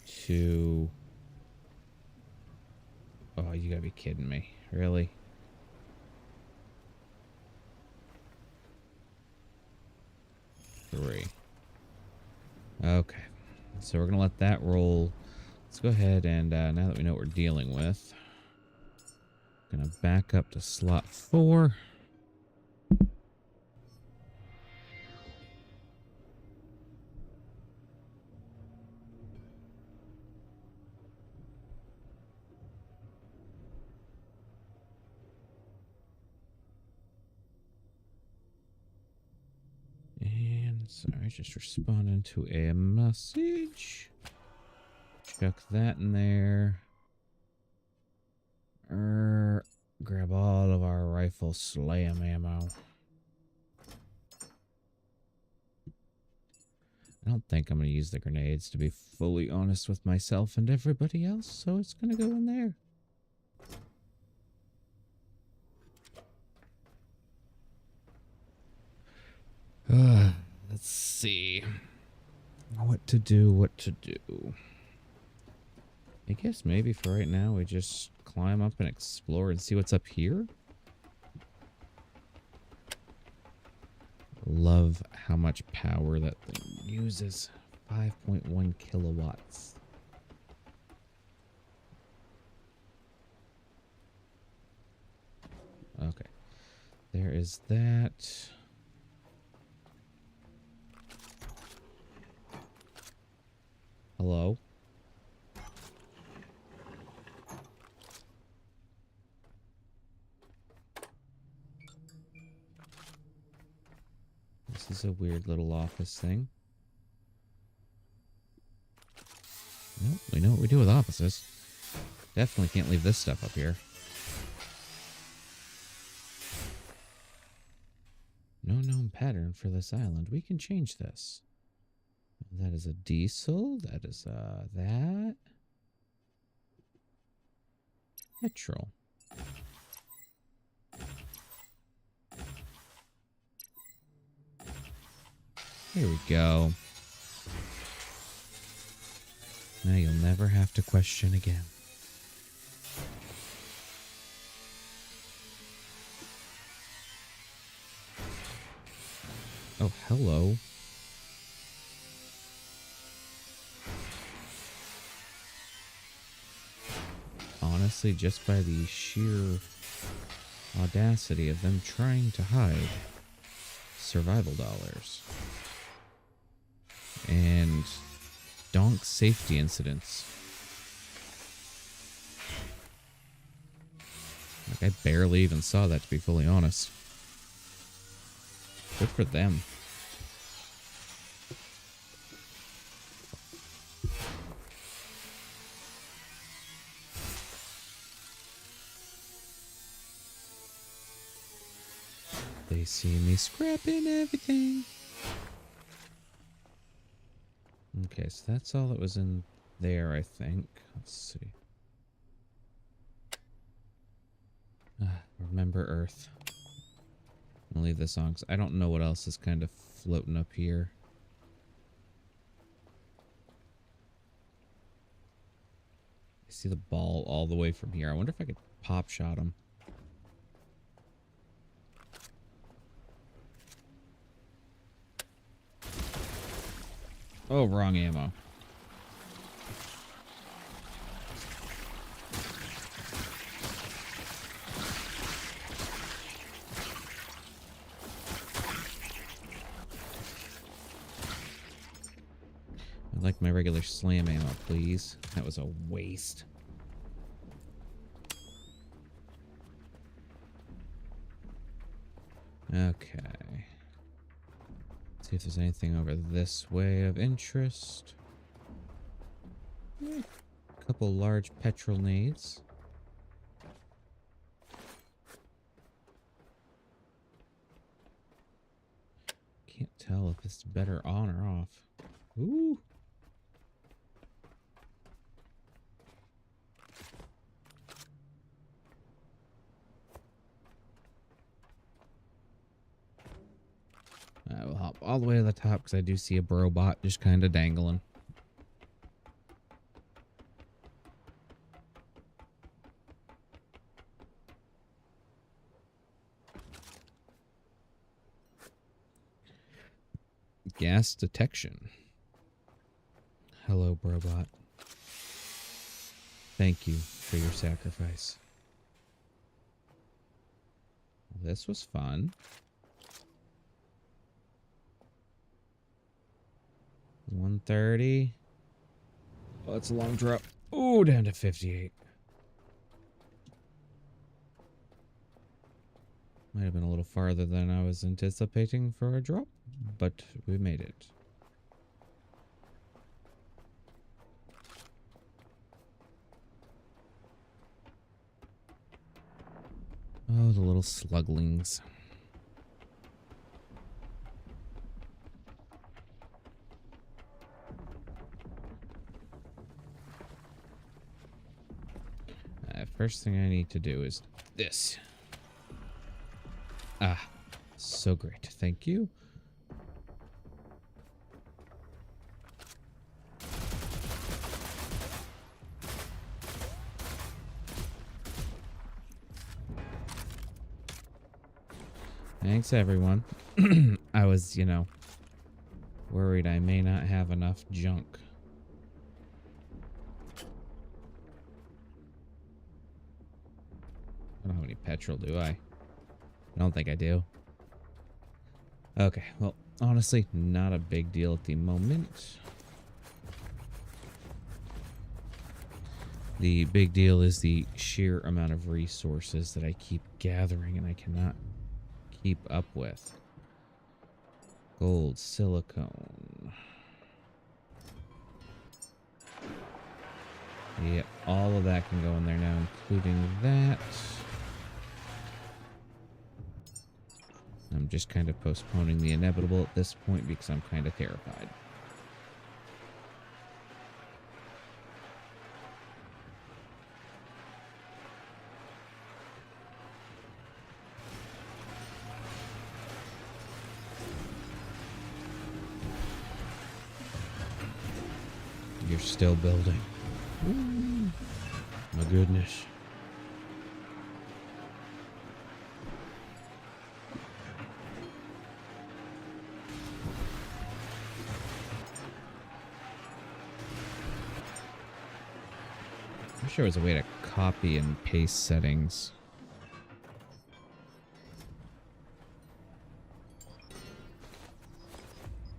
S1: two. Oh, you gotta be kidding me. Really? Three. Okay. So we're gonna let that roll. Let's go ahead and now that we know what we're dealing with, gonna back up to slot 4. And sorry, just responding to a message. Chuck that in there. Grab all of our rifle slam ammo. I don't think I'm going to use the grenades, to be fully honest with myself and everybody else, so it's going to go in there. Let's see. What to do. I guess maybe for right now we just climb up and explore and see what's up here. Love how much power that thing uses. 5.1 kilowatts. Okay. There is that. Hello? This is a weird little office thing. Nope, we know what we do with offices. Definitely can't leave this stuff up here. No known pattern for this island. We can change this. That is a diesel. That is that. Petrol. Here we go. Now you'll never have to question again. Oh, hello. Honestly, just by the sheer audacity of them trying to hide survival dollars and donk safety incidents. Like, I barely even saw that, to be fully honest. Good for them. They see me scrapping everything. Okay, so that's all that was in there, I think. Let's see. Remember Earth. I'll leave this on because I don't know what else is kind of floating up here. I see the ball all the way from here. I wonder if I could pop shot him. Oh, wrong ammo. I'd like my regular slam ammo, please. That was a waste. Okay. See if there's anything over this way of interest. A couple large petrol nades. Can't tell if it's better on or off. Ooh. I will hop all the way to the top because I do see a brobot just kind of dangling. Gas detection. Hello, brobot. Thank you for your sacrifice. This was fun. 130. Oh, it's a long drop. Oh, down to 58. Might have been a little farther than I was anticipating for a drop, but we made it. Oh, the little sluglings. First thing I need to do is this. Ah, so great. Thank you. Thanks, everyone. I was, worried I may not have enough junk. I don't have any petrol, do I? I don't think I do. Okay, well, honestly, not a big deal at the moment. The big deal is the sheer amount of resources that I keep gathering and I cannot keep up with. Gold, silicone. Yeah, all of that can go in there now, including that. I'm just kind of postponing the inevitable at this point because I'm kind of terrified. You're still building. Ooh, my goodness. I wish there was a way to copy and paste settings.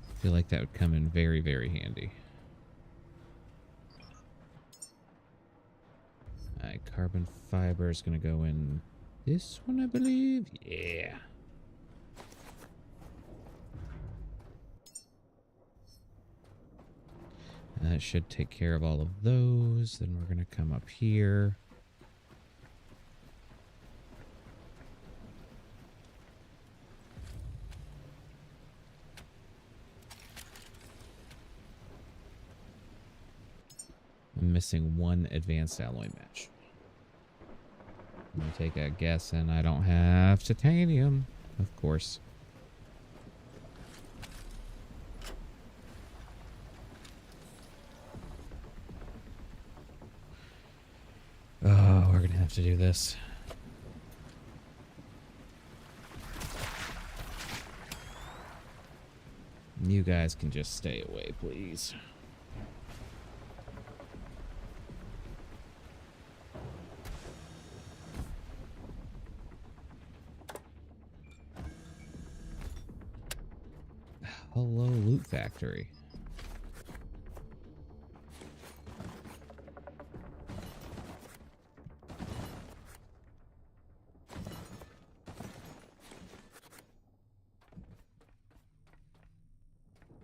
S1: I feel like that would come in very, very handy. Alright, carbon fiber is going to go in this one, I believe. Yeah. That should take care of all of those. Then we're going to come up here. I'm missing one advanced alloy match. I'm going to take a guess, and I don't have titanium. Of course. Oh, we're gonna have to do this. You guys can just stay away, please. Hello, Loot Factory.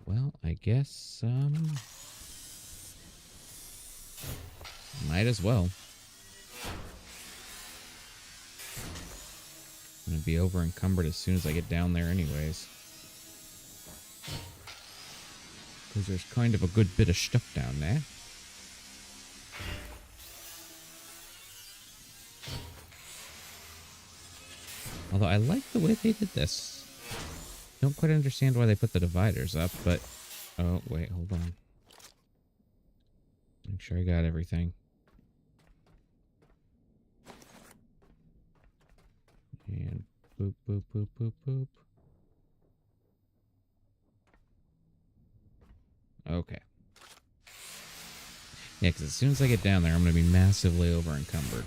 S1: Well, I guess, might as well. I'm gonna be over encumbered as soon as I get down there anyways. Because there's kind of a good bit of stuff down there. Although I like the way they did this. Don't quite understand why they put the dividers up, but... Oh, wait, hold on. Make sure I got everything. And boop, boop, boop, boop, boop. Okay. Yeah, because as soon as I get down there, I'm going to be massively over encumbered.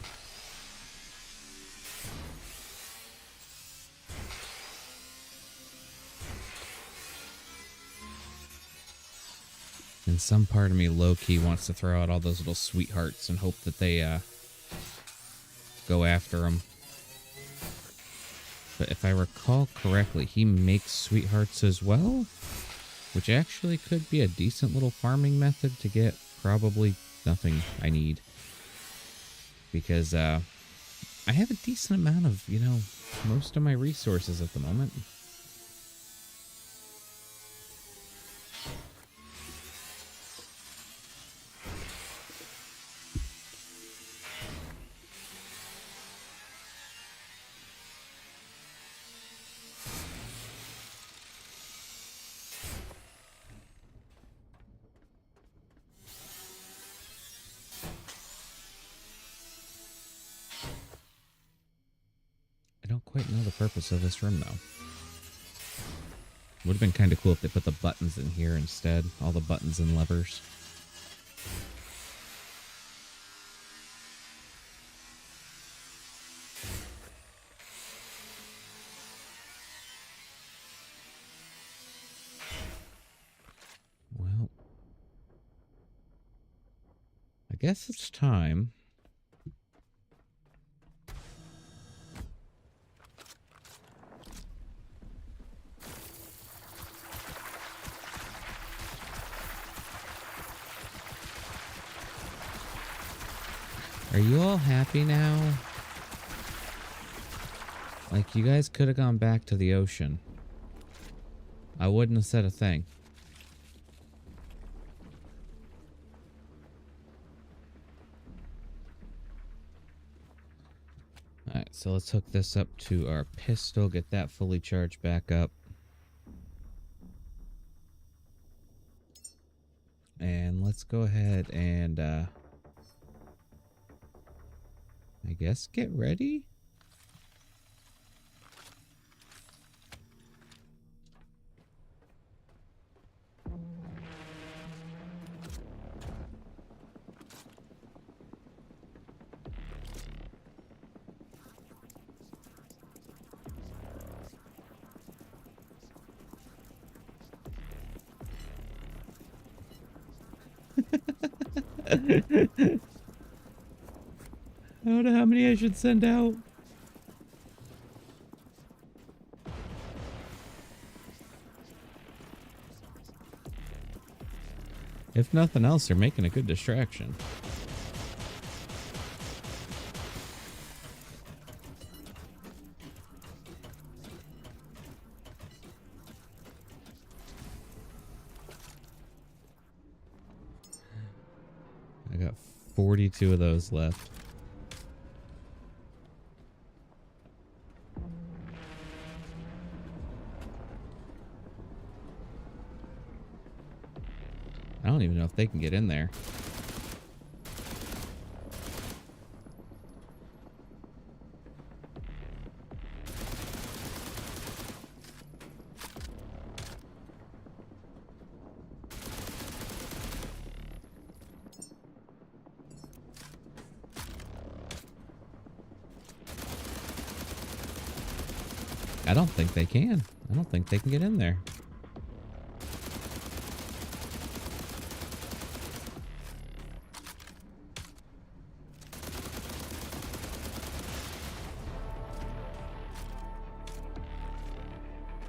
S1: And some part of me low-key wants to throw out all those little sweethearts and hope that they go after them. But if I recall correctly, he makes sweethearts as well, which actually could be a decent little farming method to get probably nothing I need. Because I have a decent amount of, you know, most of my resources at the moment. I don't quite know the purpose of this room, though. Would have been kind of cool if they put the buttons in here instead. All the buttons and levers. Well, I guess it's time. Are you all happy now? Like, you guys could have gone back to the ocean. I wouldn't have said a thing. Alright, so let's hook this up to our pistol, get that fully charged back up. And let's go ahead and, I guess get ready? I don't know how many I should send out. If nothing else, they're making a good distraction. I got 42 of those left. don't even know if they can get in there. I don't think they can. I don't think they can get in there.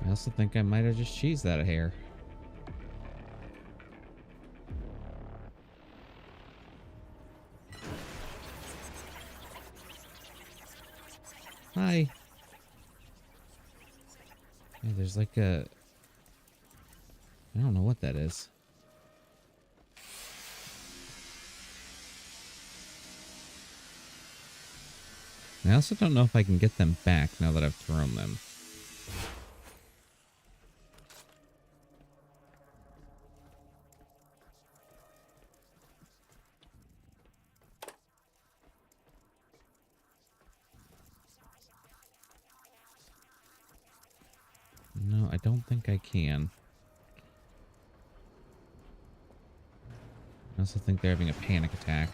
S1: I also think I might have just cheesed that a hair. Hi. Yeah, there's like a... I don't know what that is. I also don't know if I can get them back now that I've thrown them. No, I don't think I can. I also think they're having a panic attack.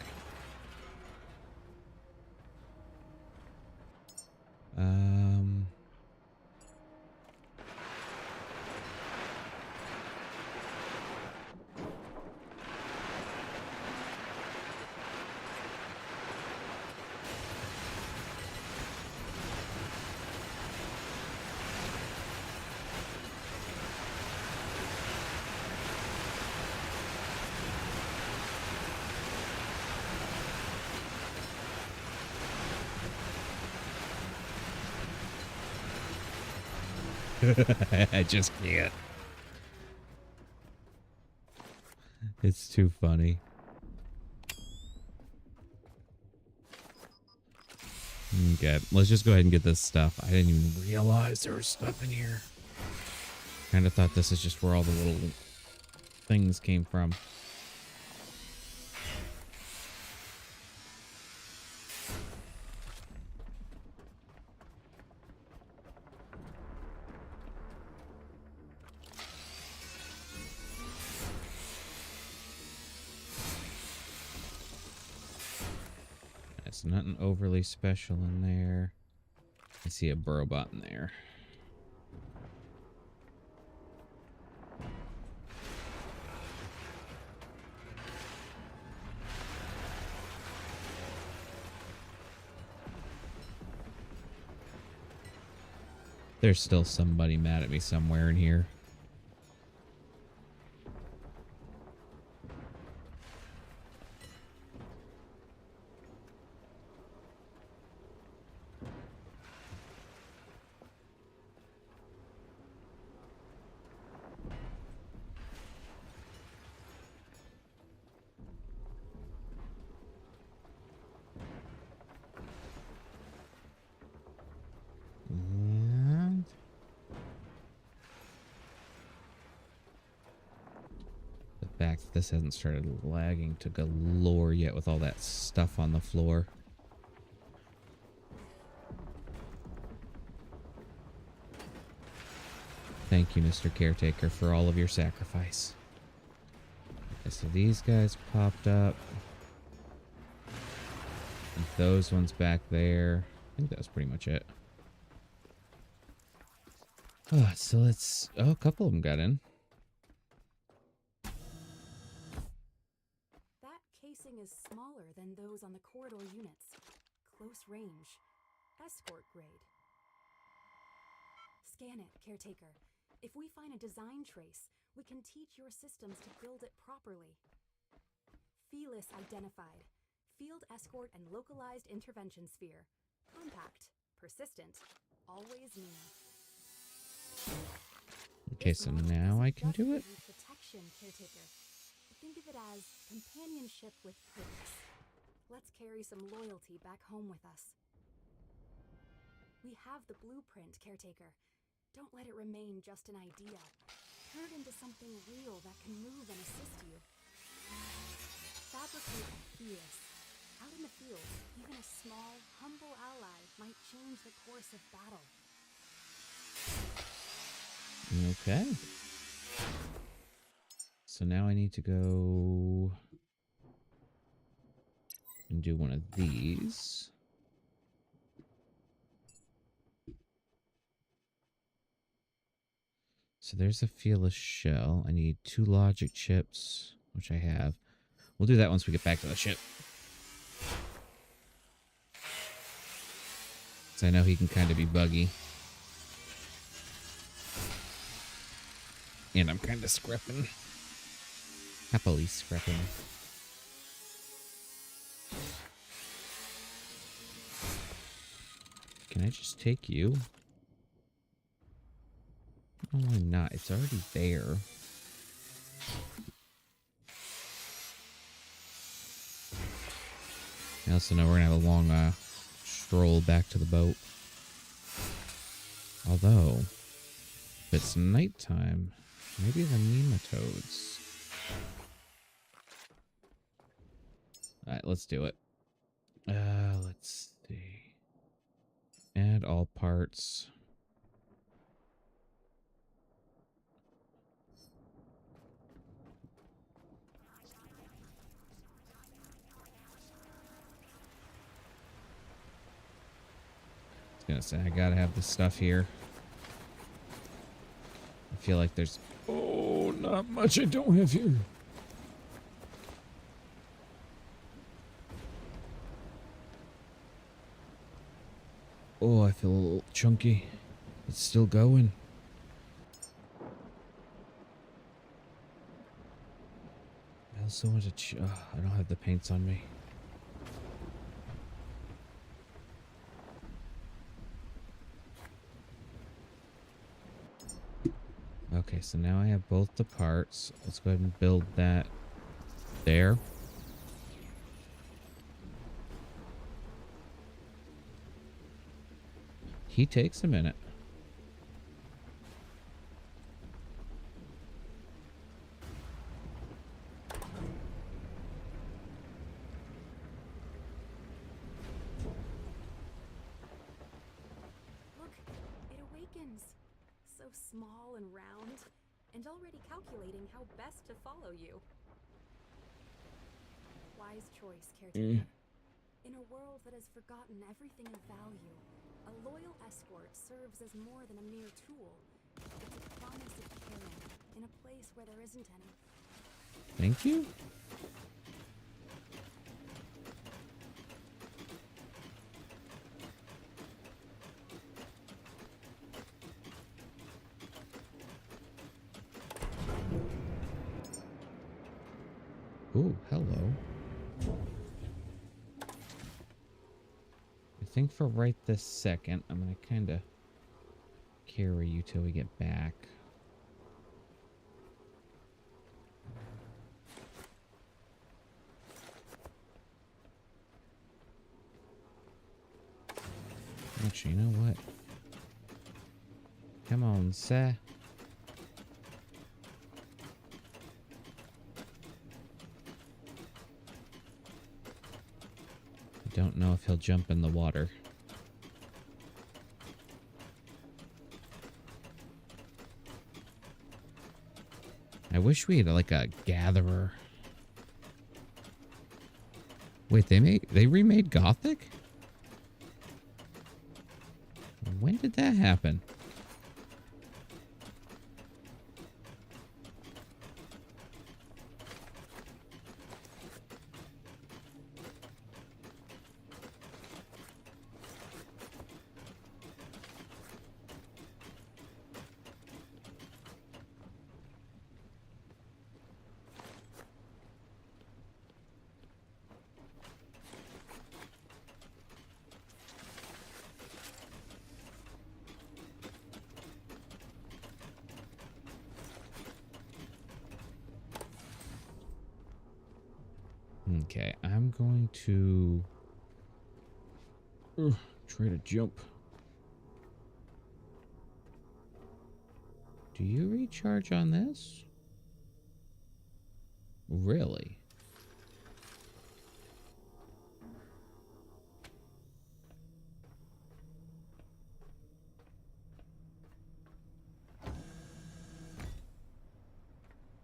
S1: I just can't. It's too funny. Okay, let's just go ahead and get this stuff. I didn't even realize there was stuff in here. Kind of thought this is just where all the little things came from. It's nothing overly special in there. I see a burrowbot in there. There's still somebody mad at me somewhere in here. And the fact that this hasn't started lagging to galore yet with all that stuff on the floor. Thank you, Mr. Caretaker, for all of your sacrifice. Okay, so these guys popped up. And those ones back there. I think that was pretty much it. Oh, so let's... Oh, a couple of them got in.
S4: That casing is smaller than those on the corridor units. Close range. Escort grade. Scan it, Caretaker. If we find a design trace, we can teach your systems to build it properly. Felis identified. Field escort and localized intervention sphere. Compact. Persistent. Always near.
S1: Okay, so now I can do it.
S4: Protection, Caretaker. Think of it as companionship with purpose. Let's carry some loyalty back home with us. We have the blueprint, Caretaker. Don't let it remain just an idea. Turn it into something real that can move and assist you. Fabricate a Felis. Out in the field, even a small, humble ally might change the course of battle.
S1: Okay. So now I need to go and do one of these. So there's a Felis shell. I need 2 logic chips, which I have. We'll do that once we get back to the ship. So I know he can kind of be buggy. And I'm kind of scrapping. Happily scrapping. Can I just take you? No, why not? It's already there. I also know we're going to have a long stroll back to the boat. Although, if it's nighttime, maybe the nematodes. Alright, let's do it. Let's see. Add all parts. I was gonna say, I gotta have this stuff here. I feel like there's... Oh, not much I don't have here. Oh, I feel a little chunky. It's still going. I also want to... I don't have the paints on me. Okay, so now I have both the parts. Let's go ahead and build that there. He takes a minute.
S4: Look, it awakens. So small and round, and already calculating how best to follow you. Wise choice, Caretaker. In a world that has forgotten everything of value, a loyal escort serves as more than a mere tool. It's a promise of caring in a place where there isn't any.
S1: Thank you. Ooh, hello. I think for right this second, I'm going to kind of carry you till we get back. Actually, you know what? Come on, sir. I don't know if he'll jump in the water. I wish we had like a gatherer. Wait, they remade Gothic? When did that happen? Okay, I'm going to try to jump. Do you recharge on this? Really?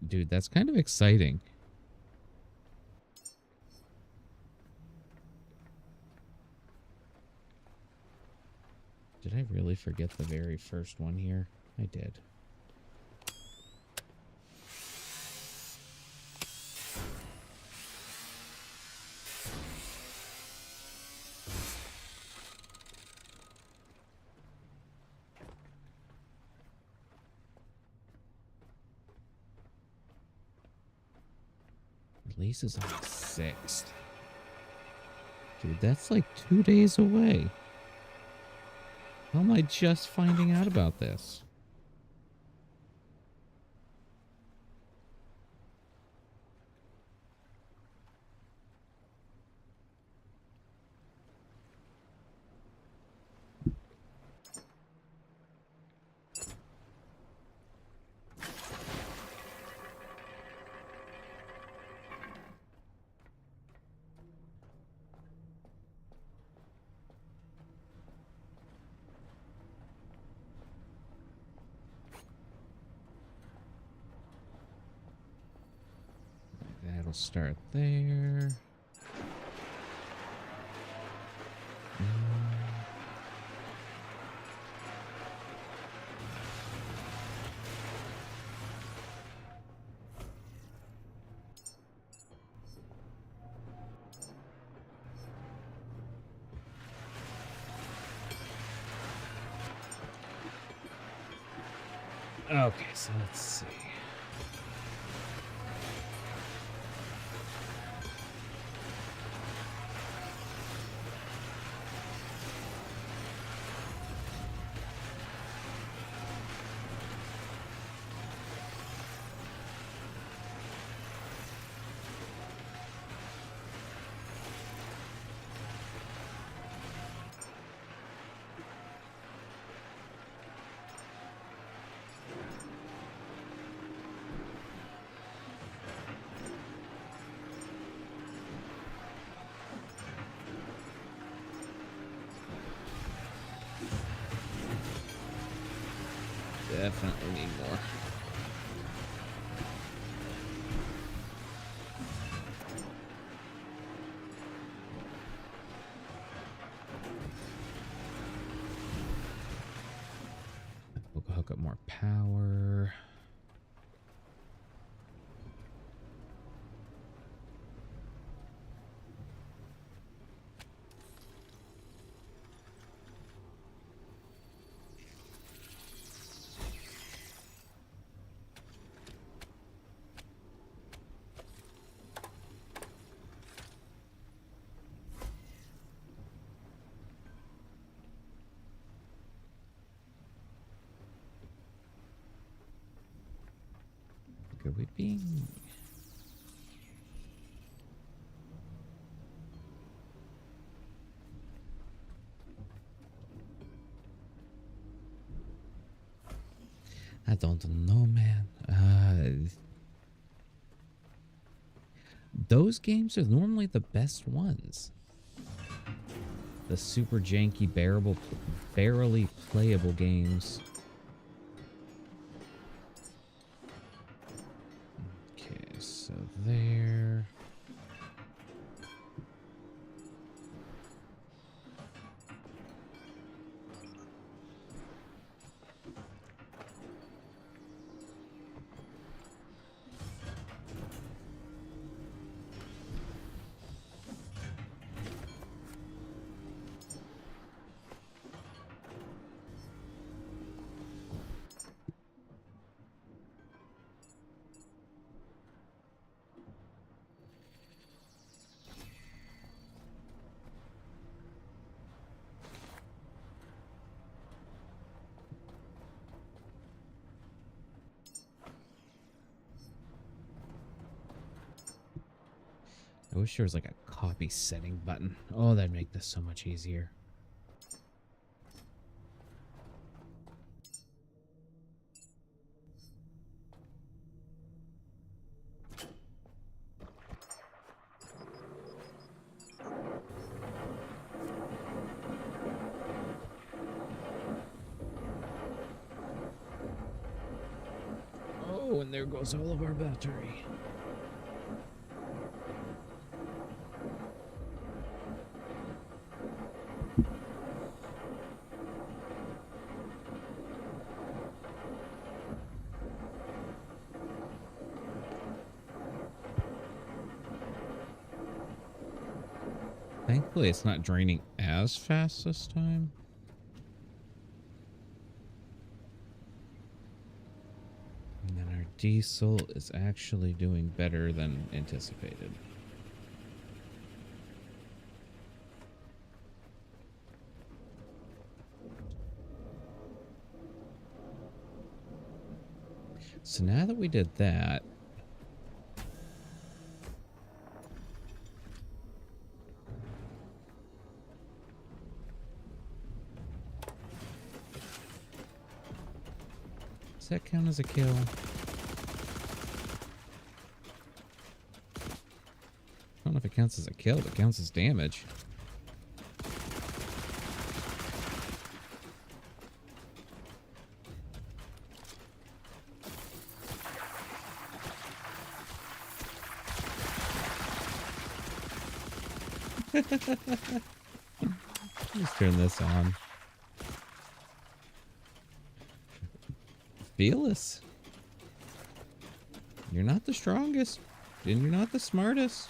S1: Dude, that's kind of exciting. Did I really forget the very first one here? I did. Release is on the 6th. Dude, that's like 2 days away. How am I just finding out about this? That'll start there. Okay, so let's see. Definitely need more. We'll go hook up more power. Are we being... I don't know, man. Those games are normally the best ones. The super janky, barely playable games. Okay, so there. I wish there was like a copy setting button. Oh, that'd make this so much easier. there goes all of our battery. Thankfully, it's not draining as fast this time. And then our diesel is actually doing better than anticipated. So now that we did that, does that count as a kill? I don't know if it counts as a kill, but it counts as damage. Just turn this on. Felis. You're not the strongest, and you're not the smartest.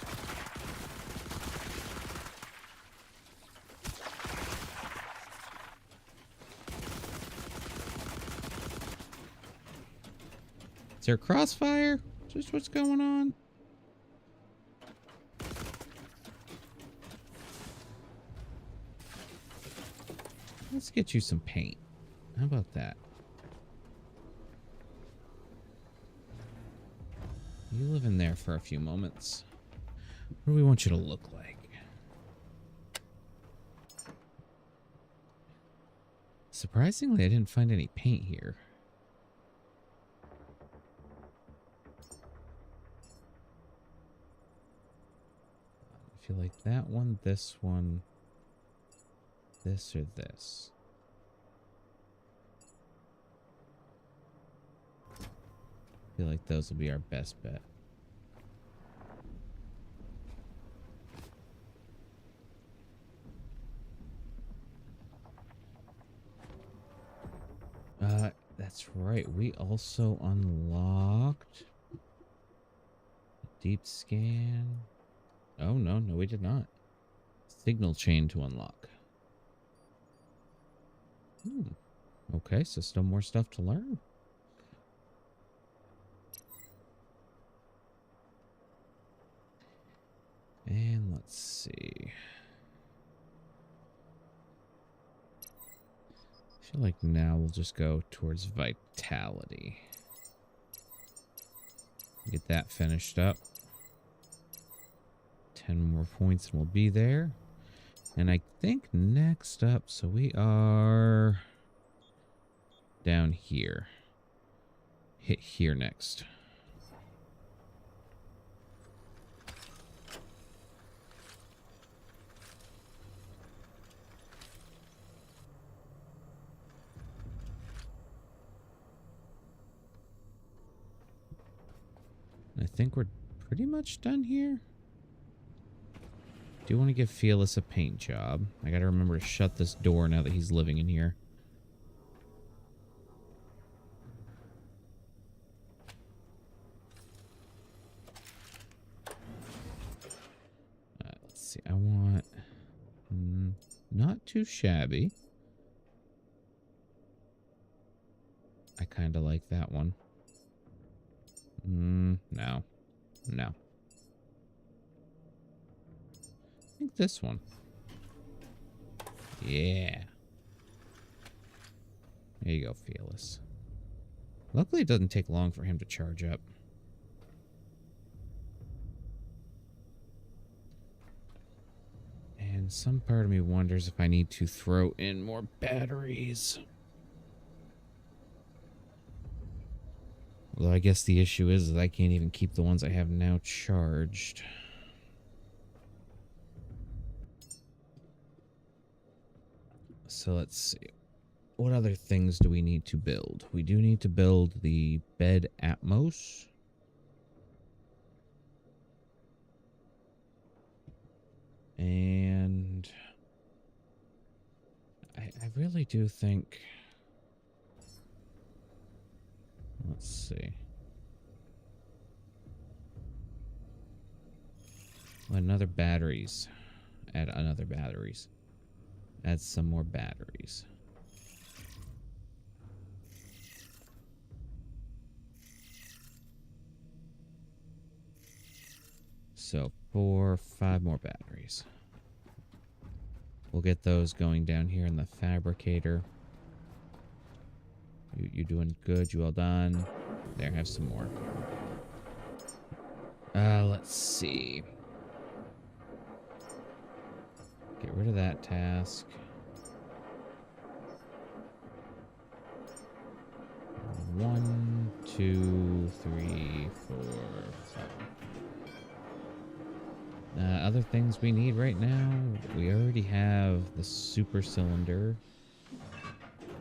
S1: Is there crossfire? Just what's going on? Let's get you some paint. How about that? You live in there for a few moments. What do we want you to look like? Surprisingly, I didn't find any paint here. I feel like that one, this one, this or this. I feel like those will be our best bet. That's right. We also unlocked deep scan. Oh, no, we did not. Signal chain to unlock. Okay, so still more stuff to learn. And let's see. I feel like now we'll just go towards vitality. Get that finished up. 10 more points and we'll be there. And I think next up, so we are down here. Hit here next. I think we're pretty much done here. Do want to give Felis a paint job. I gotta remember to shut this door now that he's living in here. Let's see. I want... not too shabby. I kind of like that one. No. No. I think this one. Yeah. There you go, Felis. Luckily, it doesn't take long for him to charge up. And some part of me wonders if I need to throw in more batteries. Although I guess the issue is that I can't even keep the ones I have now charged. So let's see. what other things do we need to build? We do need to build the bed Atmos. And I really do think... Let's see. Another batteries. Add another batteries. Add some more batteries. So 5 more batteries. We'll get those going down here in the fabricator. You doing good. You all done. There, have some more. Let's see. Get rid of that task. 1, 2, 3, 4, 5. Other things we need right now, we already have the super cylinder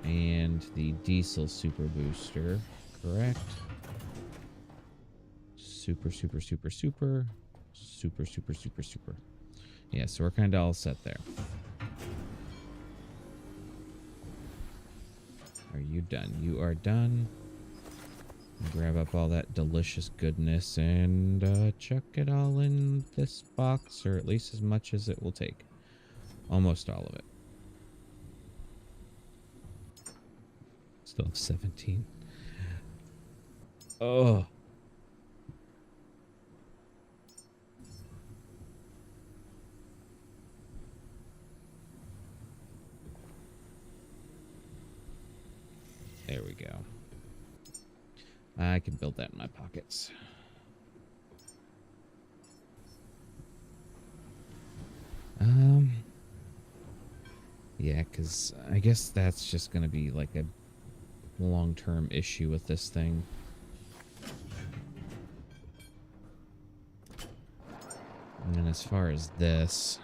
S1: and the diesel super booster, correct? Super. Yeah, so we're kind of all set there. Are you done? You are done. Grab up all that delicious goodness and chuck it all in this box, or at least as much as it will take. Almost all of it. Still have 17. Oh. There we go. I can build that in my pockets. Yeah, because I guess that's just going to be like a long-term issue with this thing. And then as far as this...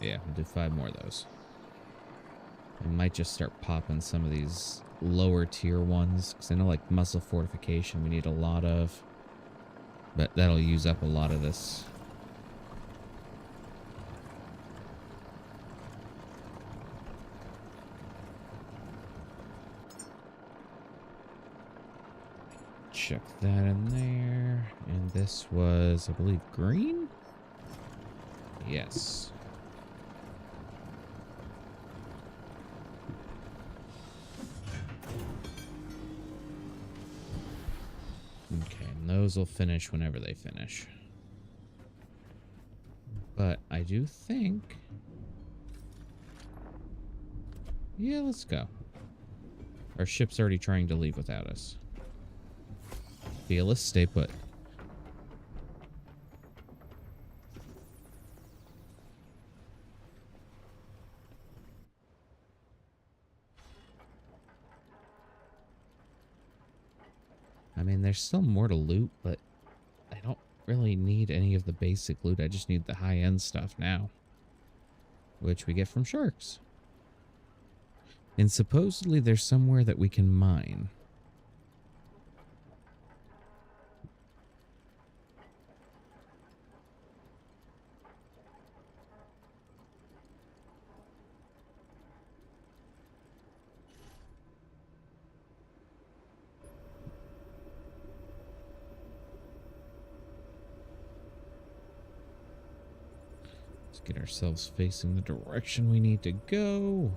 S1: Yeah, we'll do 5 more of those. I might just start popping some of these lower tier ones, because I know like muscle fortification we need a lot of, but that'll use up a lot of this. Chuck that in there. And this was, I believe, green? Yes. Okay, and those will finish whenever they finish. But I do think... Yeah, let's go. Our ship's already trying to leave without us. Felis, stay put. I mean, there's still more to loot, but I don't really need any of the basic loot. I just need the high-end stuff now, which we get from sharks. And supposedly there's somewhere that we can mine. Get ourselves facing the direction we need to go.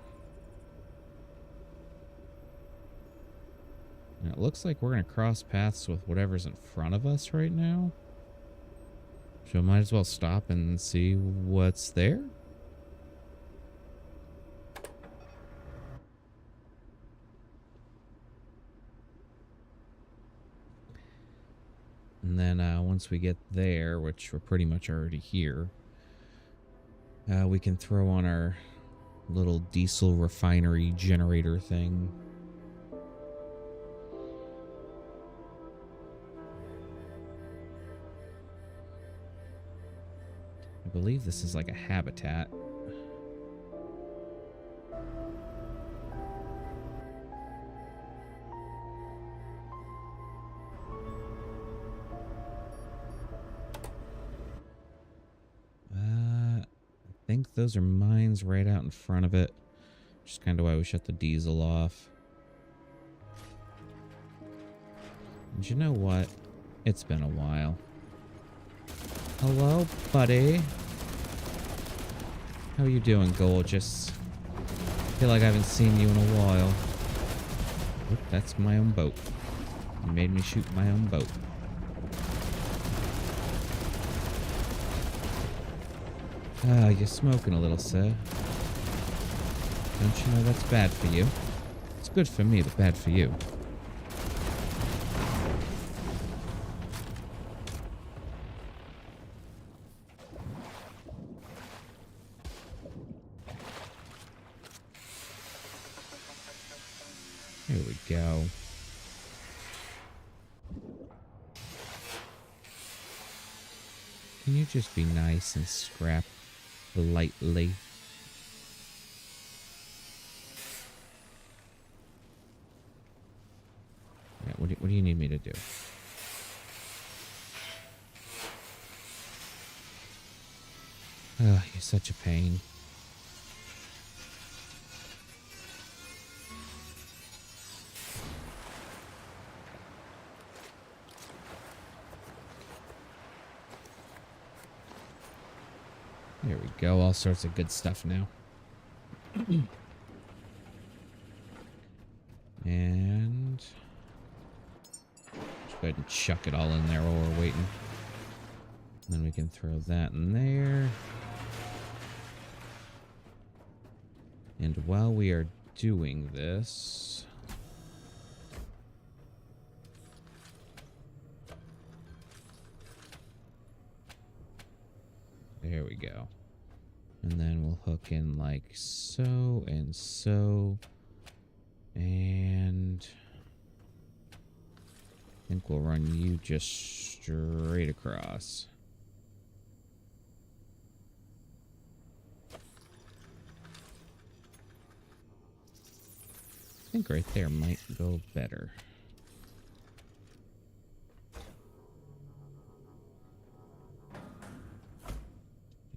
S1: Now, it looks like we're going to cross paths with whatever's in front of us right now. So I might as well stop and see what's there. And then once we get there, which we're pretty much already here, we can throw on our little diesel refinery generator thing. believe this is like a habitat. I think those are mines right out in front of it. Which is kind of why we shut the diesel off. And you know what? It's been a while. Hello, buddy. How you doing, gorgeous? Feel like I haven't seen you in a while. Oop, that's my own boat. You made me shoot my own boat. Ah, you're smoking a little, sir. Don't you know that's bad for you? It's good for me, but bad for you. Here we go. Can you just be nice and scrap lightly? Yeah, what do you need me to do? Oh, you're such a pain. There we go. All sorts of good stuff now. And just go ahead and chuck it all in there while we're waiting. And then we can throw that in there. And while we are doing this, there we go. And then we'll hook in like so and so. And I think we'll run you just straight across. I think right there might go better.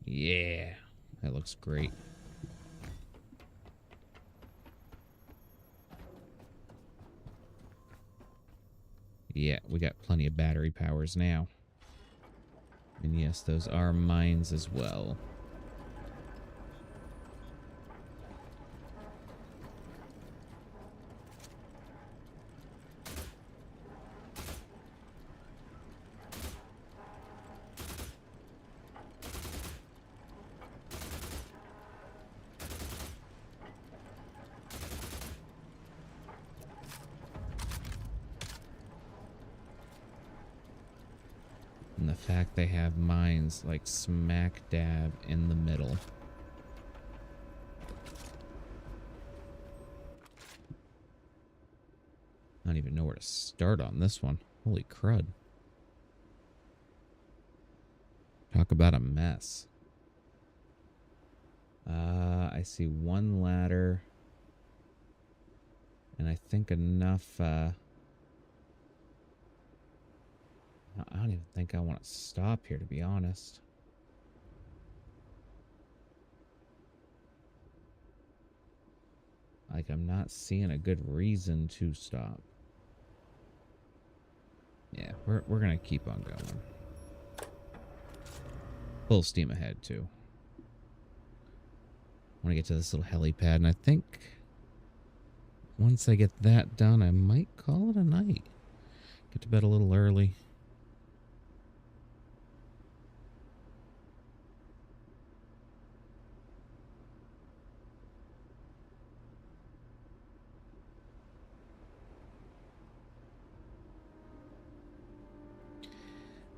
S1: Yeah, that looks great. Yeah, we got plenty of battery powers now. And yes, those are mines as well. And the fact they have mines like smack dab in the middle. I don't even know where to start on this one. Holy crud. Talk about a mess. I see one ladder. And I think enough, I don't even think I want to stop here, to be honest. Like, I'm not seeing a good reason to stop. Yeah, we're gonna keep on going. Full steam ahead, too. I want to get to this little helipad, and I think once I get that done, I might call it a night. Get to bed a little early.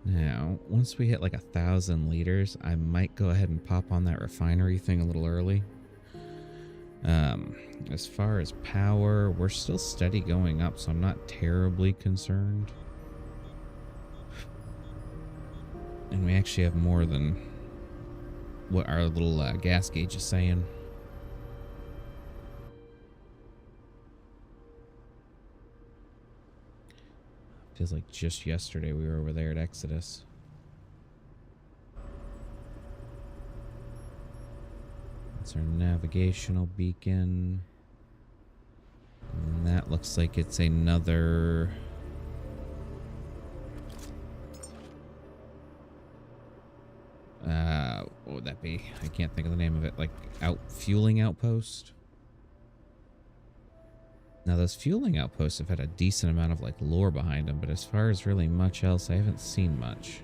S1: Now, once we hit like 1,000 liters, I might go ahead and pop on that refinery thing a little early. As far as power, we're still steady going up, so I'm not terribly concerned. And we actually have more than what our little gas gauge is saying. Feels like just yesterday we were over there at Exodus. That's our navigational beacon. And that looks like it's another... what would that be? I can't think of the name of it. Like, fueling outpost? Now, those fueling outposts have had a decent amount of, like, lore behind them, but as far as really much else, I haven't seen much.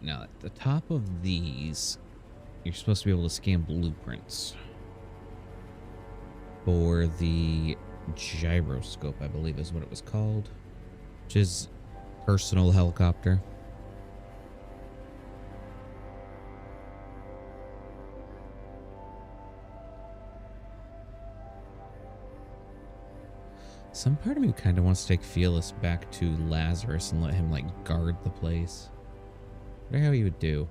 S1: Now, at the top of these, you're supposed to be able to scan blueprints for the gyroscope, I believe is what it was called, which is personal helicopter. Some part of me kind of wants to take Felis back to Lazarus and let him, like, guard the place. I wonder how he would do.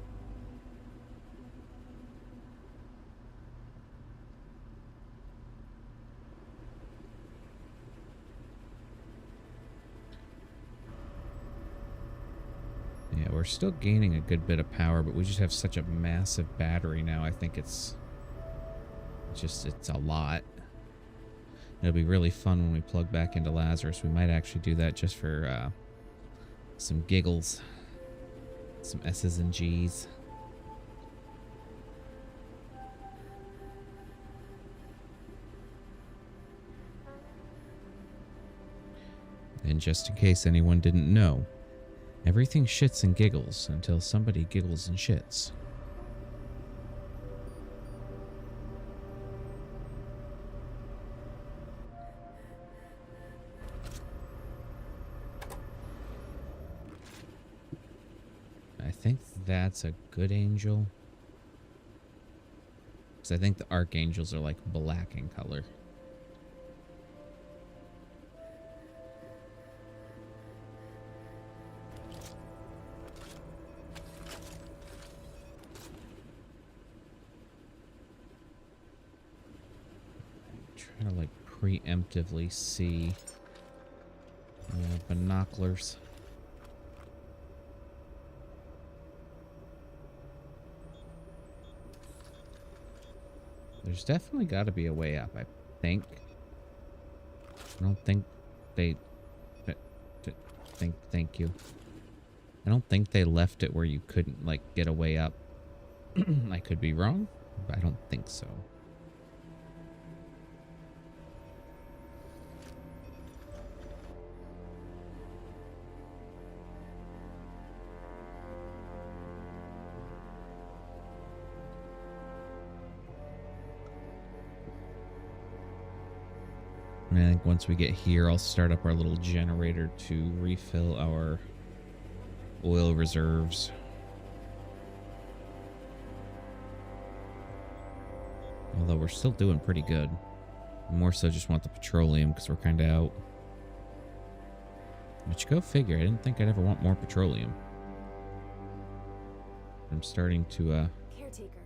S1: Yeah, we're still gaining a good bit of power, but we just have such a massive battery now. I think it's a lot. It'll be really fun when we plug back into Lazarus. We might actually do that just for some giggles. Some S's and G's. And just in case anyone didn't know, everything shits and giggles until somebody giggles and shits. I think that's a good angel. Because I think the archangels are like black in color. I'm trying to like preemptively see binoculars. There's definitely got to be a way up, I think. I don't think they... Thank you. I don't think they left it where you couldn't, like, get a way up. I could be wrong, but I don't think so. And I think once we get here, I'll start up our little generator to refill our oil reserves. Although we're still doing pretty good. More so just want the petroleum because we're kind of out. Which, go figure, I didn't think I'd ever want more petroleum. I'm starting to,
S4: Caretaker,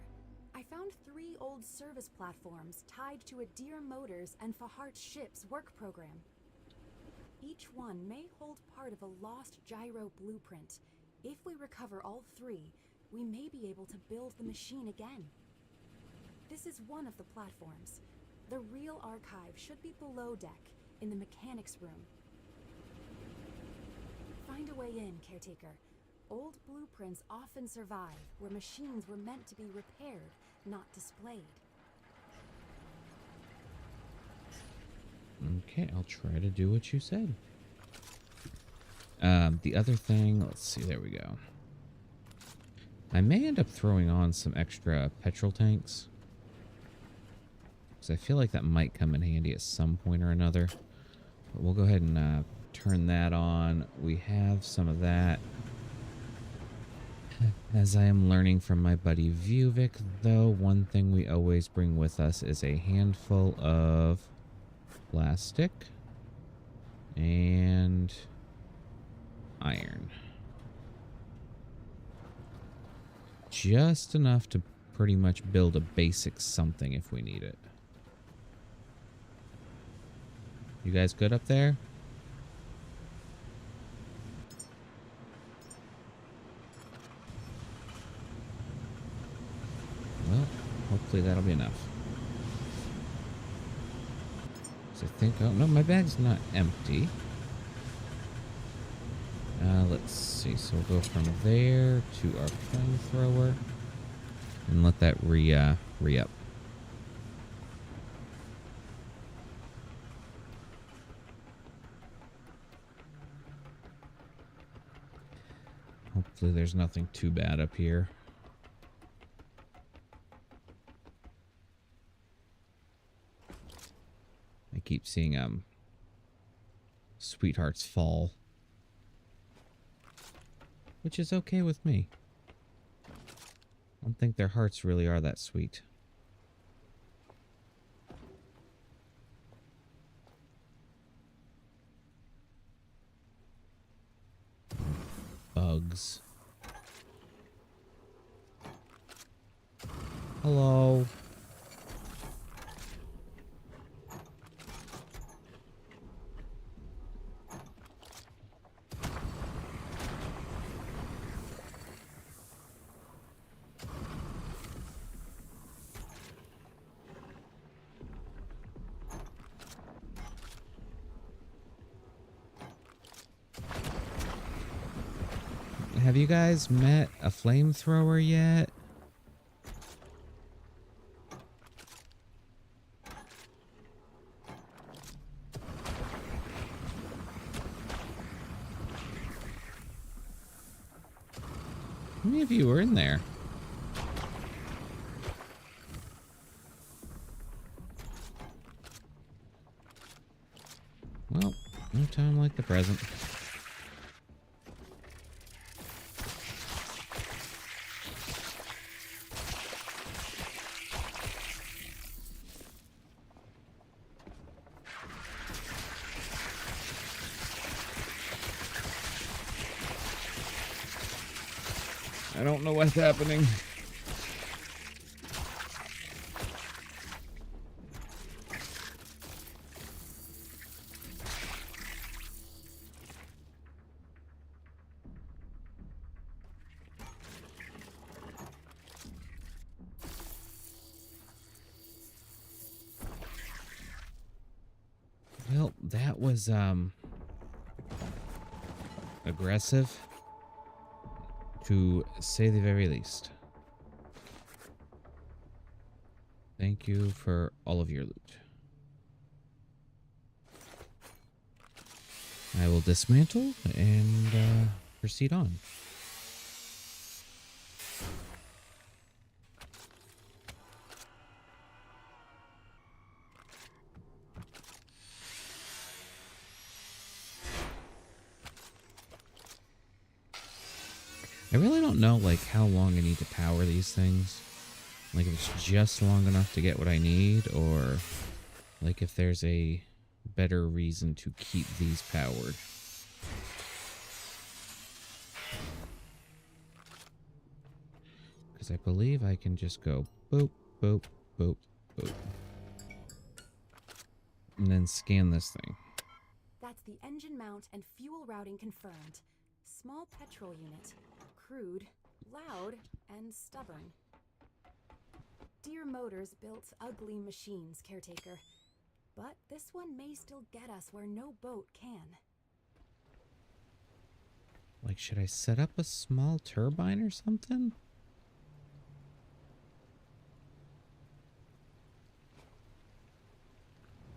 S4: I found 3 old service platforms tied to a Deer Motors and Fahart ship's work program. Each one may hold part of a lost gyro blueprint. If we recover all 3, we may be able to build the machine again. This is one of the platforms. The real archive should be below deck, in the mechanics room. Find a way in, Caretaker. Old blueprints often survive where machines were meant to be repaired, not displayed.
S1: okay, I'll try to do what you said. The other thing, let's see, there we go. I may end up throwing on some extra petrol tanks. Because I feel like that might come in handy at some point or another. But we'll go ahead and turn that on. We have some of that. As I am learning from my buddy Vuvik, though, one thing we always bring with us is a handful of plastic and iron. Just enough to pretty much build a basic something if we need it. You guys good up there? Well, hopefully that'll be enough. So I think, oh no, my bag's not empty. Let's see, so we'll go from there to our flamethrower and let that re-up. Hopefully there's nothing too bad up here. I keep seeing sweethearts fall, which is okay with me. I don't think their hearts really are that sweet. Bugs. Hello. Have you guys met a flamethrower yet? How many of you were in there? Well, no time like the present. I don't know what's happening. Well, that was aggressive, to say the very least. Thank you for all of your loot. I will dismantle and proceed on. I really don't know, like, how long I need to power these things. Like, if it's just long enough to get what I need, or, like, if there's a better reason to keep these powered. Because I believe I can just go boop, boop, boop, boop. And then scan this thing.
S4: That's the engine mount and fuel routing confirmed. Small petrol unit. Crude, loud, and stubborn. Dear Motors built ugly machines, Caretaker. But this one may still get us where no boat can.
S1: Like, should I set up a small turbine or something?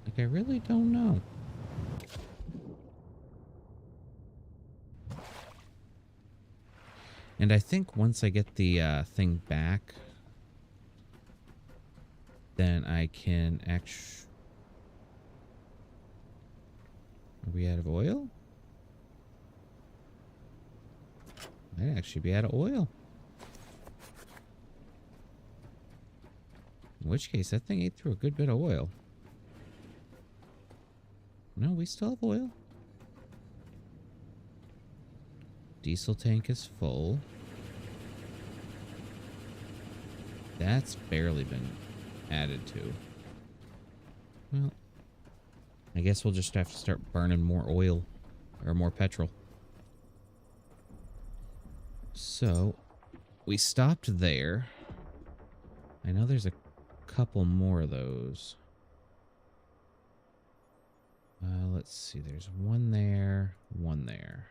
S1: Like, I really don't know. And I think once I get the thing back, then I can Are we out of oil? Might actually be out of oil. In which case, that thing ate through a good bit of oil. No, we still have oil. Diesel tank is full. That's barely been added to. Well, I guess we'll just have to start burning more oil or more petrol. So, we stopped there. I know there's a couple more of those. Let's see. There's one there, one there.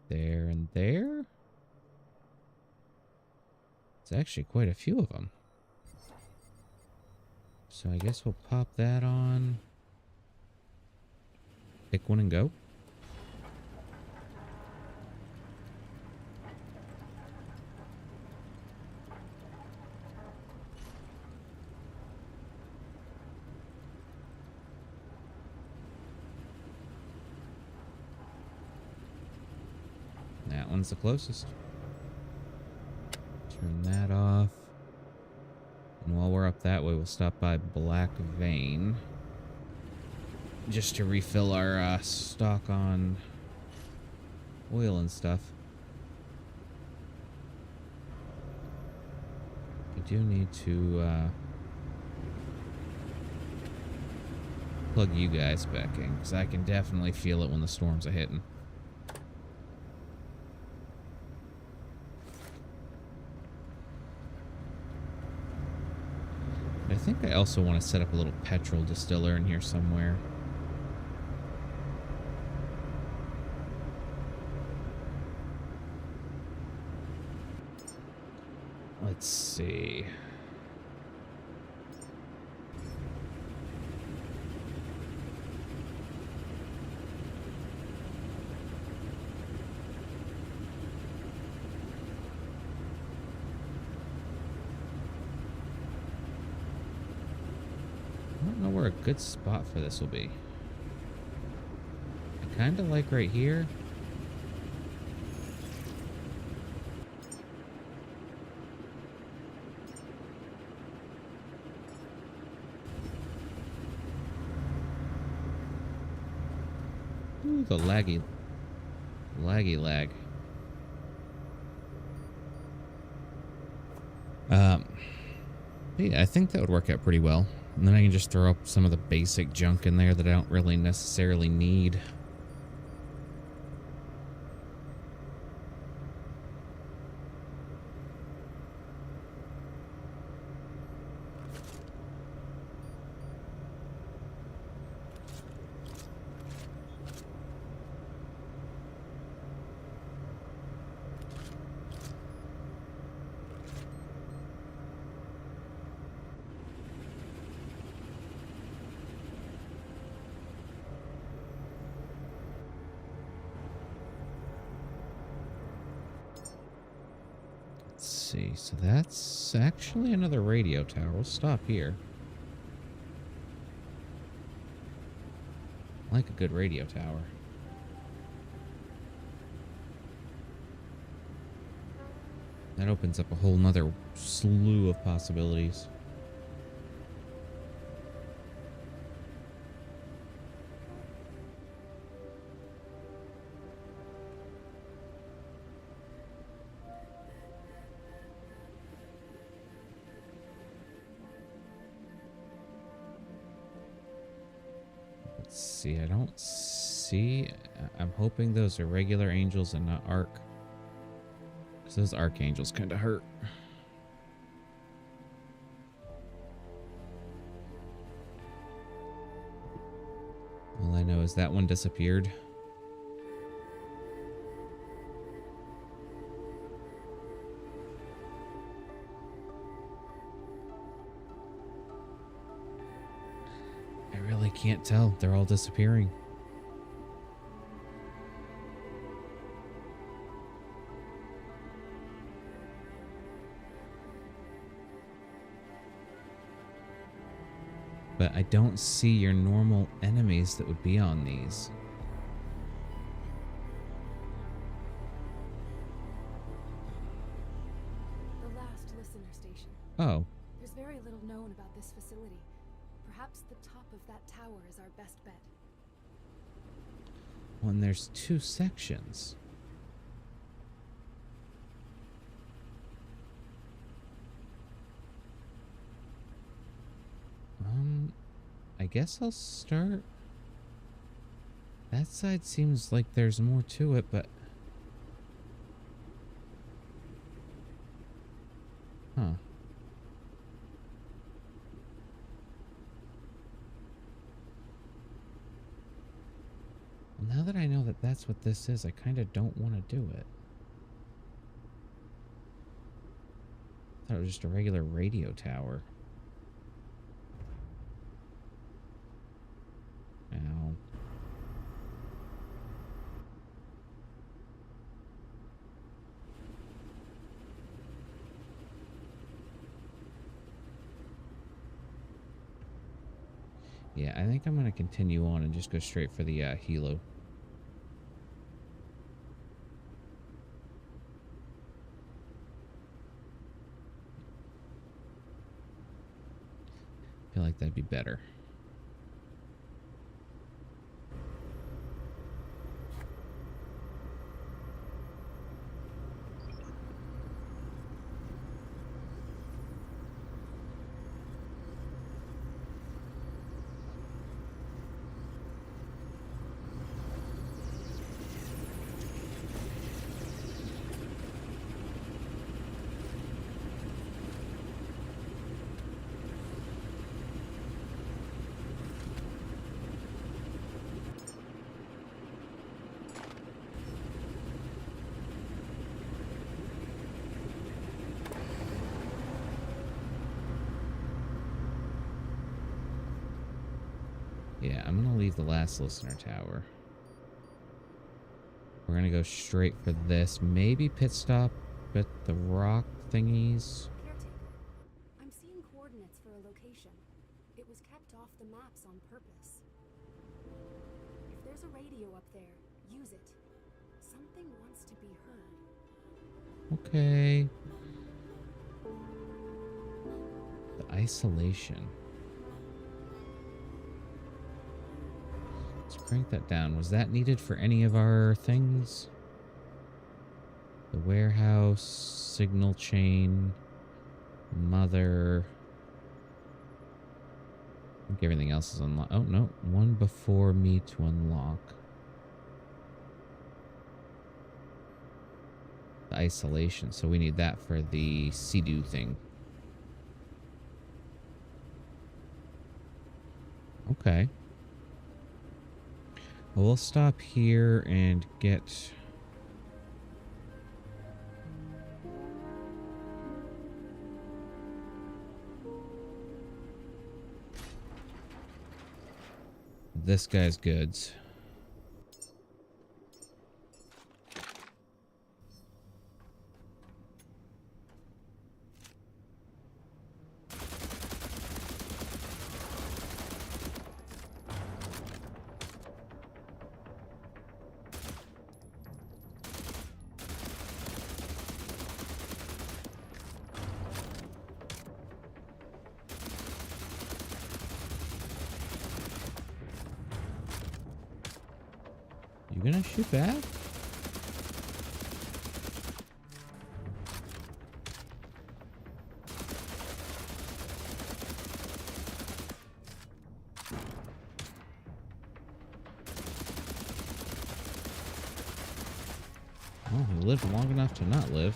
S1: There and there. It's actually quite a few of them. So I guess we'll pop that on. Pick one and go. That one's the closest. Turn that off. And while we're up that way, we'll stop by Black Vein. Just to refill our stock on oil and stuff. We do need to plug you guys back in, because I can definitely feel it when the storms are hitting. I think I also want to set up a little petrol distiller in here somewhere. Let's see. I don't know where a good spot for this will be. I kind of like right here. Ooh, the laggy lag. Yeah, I think that would work out pretty well. And then I can just throw up some of the basic junk in there that I don't really necessarily need. See, so that's actually another radio tower. We'll stop here. I like a good radio tower. That opens up a whole nother slew of possibilities. Let's see, I don't see... I'm hoping those are regular angels and not arc. Because those archangels kind of hurt. All I know is that one disappeared. I really can't tell. They're all disappearing. But I don't see your normal enemies that would be on these.
S4: The last listener station.
S1: Oh.
S4: There's very little known about this facility. Perhaps the top of that tower is our best bet.
S1: Well, and there's 2 sections. I guess I'll start. That side seems like there's more to it, but... Huh. Well, now that I know that that's what this is, I kind of don't want to do it. I thought it was just a regular radio tower. Ow. Yeah, I think I'm going to continue on and just go straight for the helo. I feel like that'd be better. Yeah, I'm going to leave the last listener tower. We're going to go straight for this. Maybe pit stop at the rock thingies.
S4: Caretaker, I'm seeing coordinates for a location. It was kept off the maps on purpose. If there's a radio up there, use it. Something wants to be heard.
S1: Okay. The isolation. Let's crank that down. Was that needed for any of our things? The warehouse, signal chain, mother. I think everything else is unlocked. Oh, no. One before me to unlock. The isolation. So we need that for the Sea-Doo thing. Okay. Well, we'll stop here and get... this guy's goods. You gonna shoot back? Oh, he lived long enough to not live.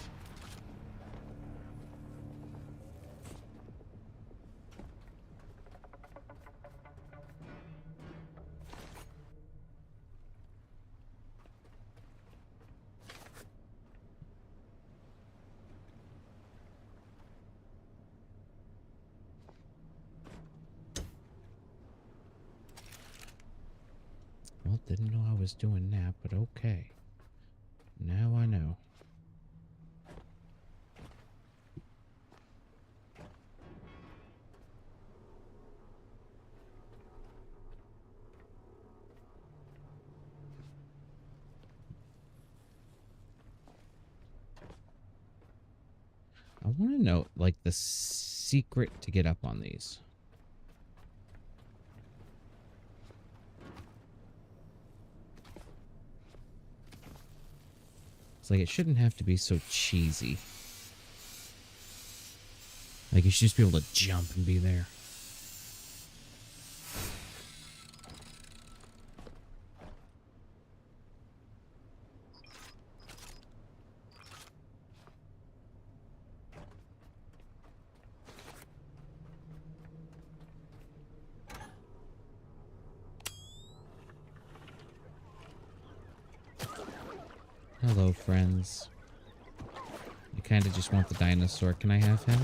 S1: Well, didn't know I was doing that, but okay. Now I know. want to know, like, the secret to get up on these. It's like, it shouldn't have to be so cheesy. Like, you should just be able to jump and be there. Hello, friends. You kind of just want the dinosaur. Can I have him?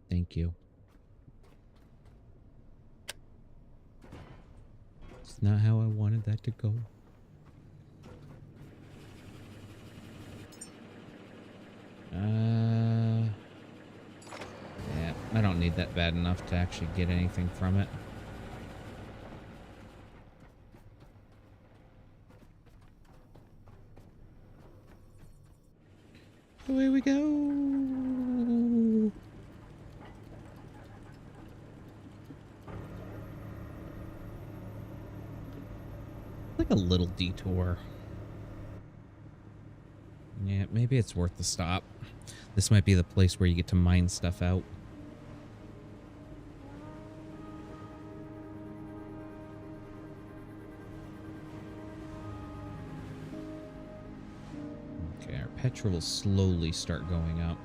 S1: Thank you. It's not how I wanted that to go. Yeah, I don't need that bad enough to actually get anything from it. Away we go. Like a little detour. Yeah, maybe it's worth the stop. This might be the place where you get to mine stuff out. Okay, our petrol will slowly start going up.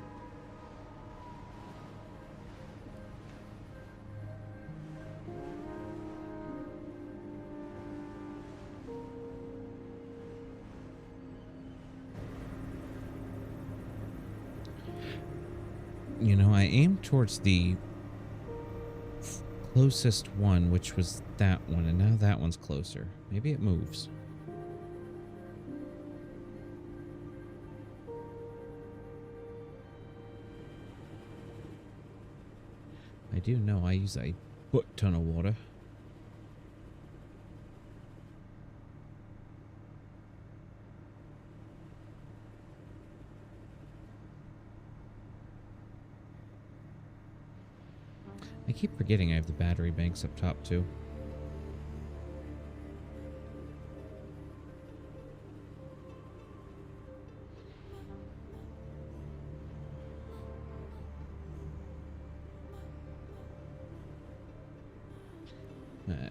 S1: You know, I aimed towards the closest one, which was that one, and now that one's closer. Maybe it moves. I do know I use a butt ton of water. I keep forgetting I have the battery banks up top, too.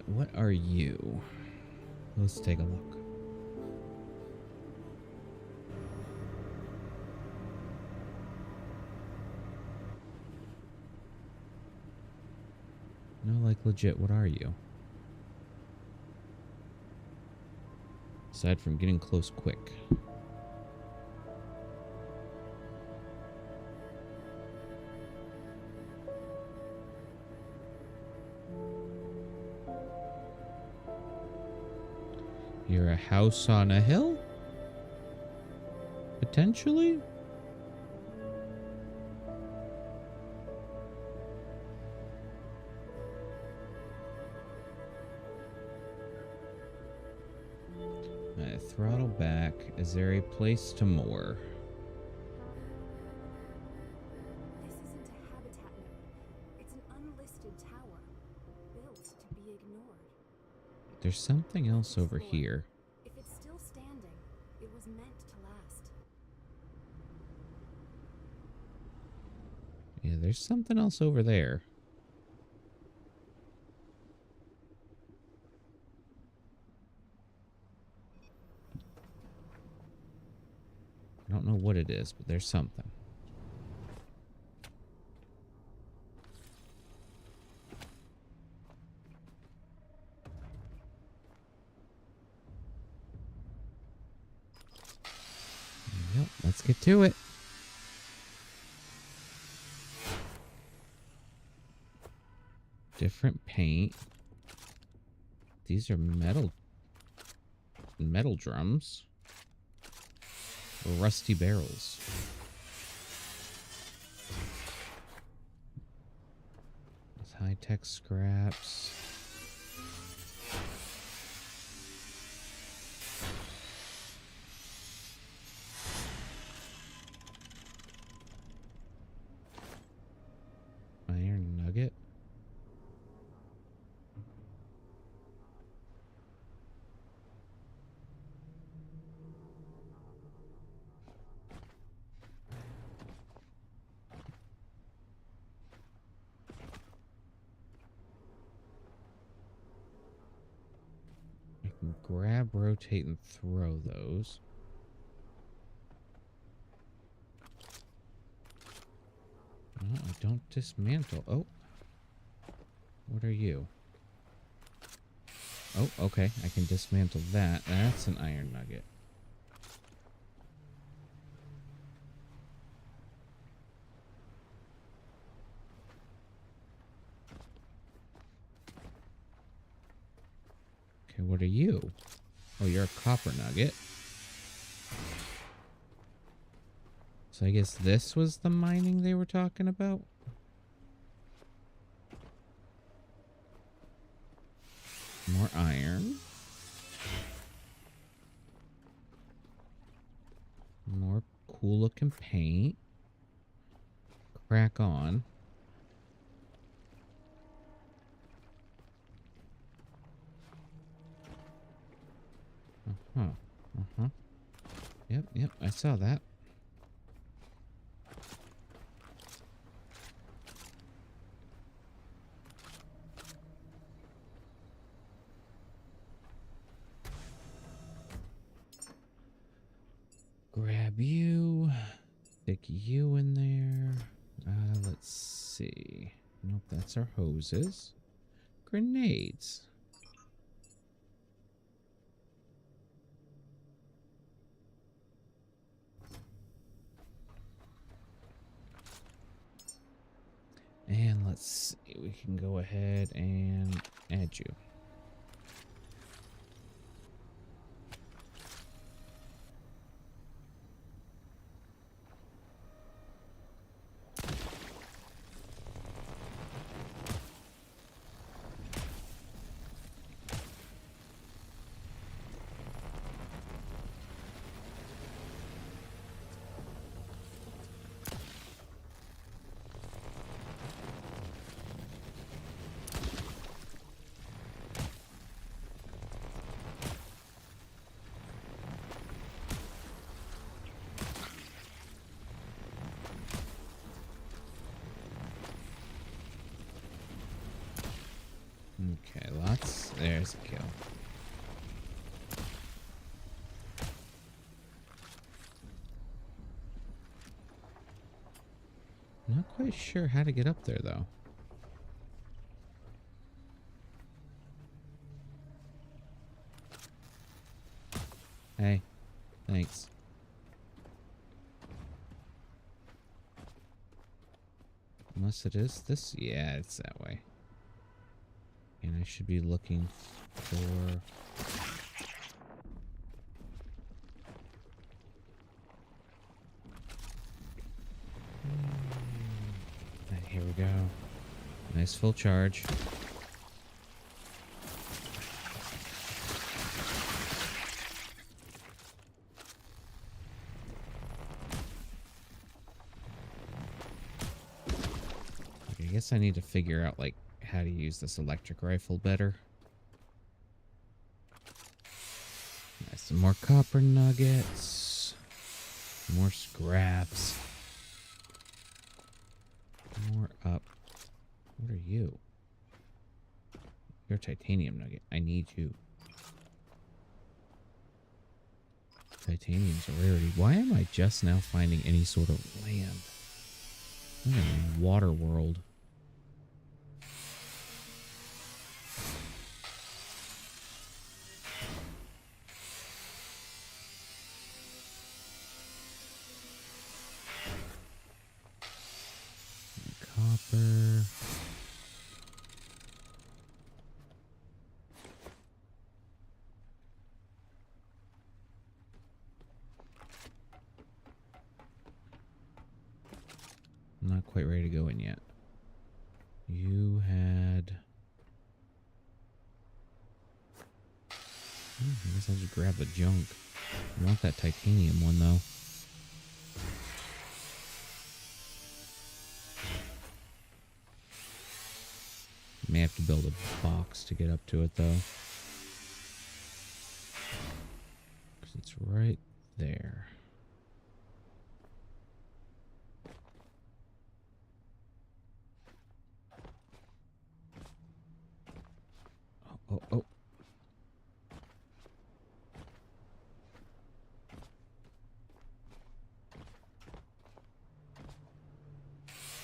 S1: What are you? Let's take a look. No, like, legit, what are you? Aside from getting close quick. You're a house on a hill? Potentially? Throttle back. Is there a place to moor?
S4: This isn't a habitat node. It's an unlisted tower, built to be ignored.
S1: There's something else over here.
S4: If it's still standing, it was meant to last.
S1: Yeah, there's something else over there. I don't know what it is, but there's something. Yep, let's get to it. Different paint. These are metal drums. Or rusty barrels. High-tech scraps. Iron nugget. I can grab, rotate, and throw those. No, I don't dismantle. Oh. What are you? Oh, okay. I can dismantle that. That's an iron nugget. Okay, what are you? Oh, you're a copper nugget. So I guess this was the mining they were talking about? More iron. More cool looking paint. Crack on. Uh-huh. Uh-huh. Yep, I saw that. Grab you. Stick you in there. Let's see. Nope, that's our hoses. Grenades. And let's see. We can go ahead and add you. Okay, lots. There's a kill. Not quite sure how to get up there, though. Hey, thanks. Unless it is this? Yeah, it's that way. And I should be looking for... And here we go. Nice full charge. I guess I need to figure out, like, how to use this electric rifle better. Nice, some more copper nuggets. More scraps. More up. What are you? You're a titanium nugget. I need you. Titanium's a rarity. Why am I just now finding any sort of land? I'm in a water world. Copper. I'm not quite ready to go in yet. You have I guess I'll just grab the junk. I want that titanium one, though. May have to build a box to get up to it, though. Because it's right there. Oh.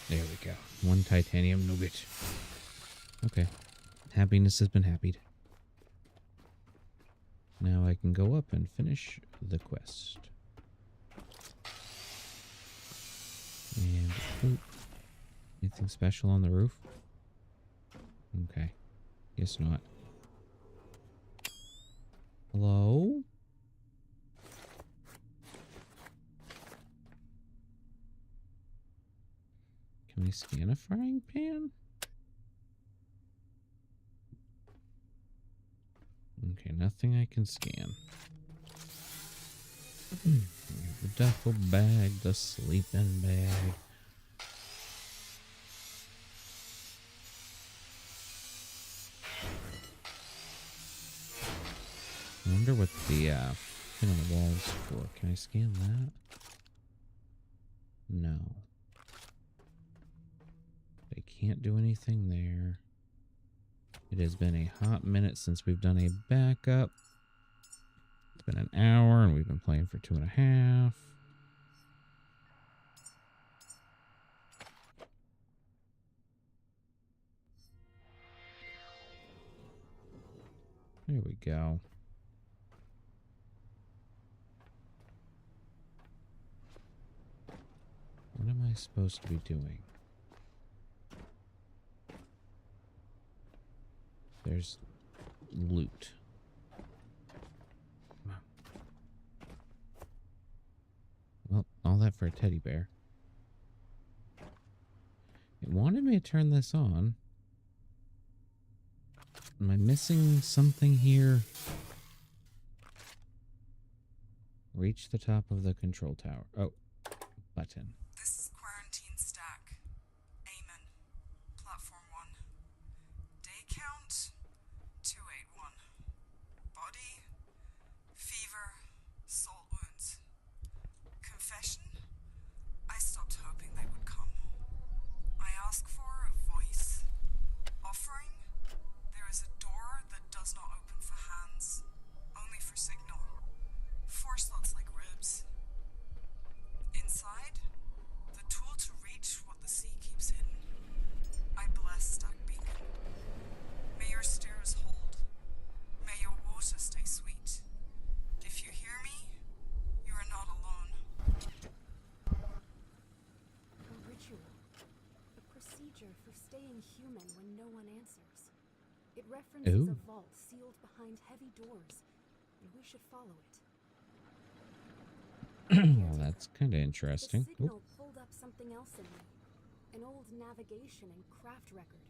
S1: There we go. One titanium nugget. Okay. Happiness has been happied. Now I can go up and finish the quest. And, oh, anything special on the roof? Okay. Guess not. Hello? Can we scan a frying pan? Okay, nothing I can scan. The duffel bag, the sleeping bag. I wonder what the thing on the wall is for. Can I scan that? No. I can't do anything there. It has been a hot minute since we've done a backup. It's been an hour and we've been playing for 2.5. There we go. What am I supposed to be doing? There's loot. Well, all that for a teddy bear. It wanted me to turn this on. Am I missing something here? Reach the top of the control tower. Oh, button.
S5: This is Quarantine Stack. Amen. Platform 1. Day count 281. Body fever, salt wounds. Confession? I stopped hoping they would come. I ask for a voice. Offering? There is a door that does not open for hands, only for signal. 4 slots like ribs. Inside, the tool to reach what the sea keeps hidden. I bless Stack Beacon. May your stairs hold. May your water stay sweet. If you hear me, you are not alone.
S4: A ritual. A procedure for staying human when no one answers. It references a vault sealed behind heavy doors, and we should follow it.
S1: Well, that's kind of interesting.
S4: The signal pulled up something else in me. An old navigation and craft record.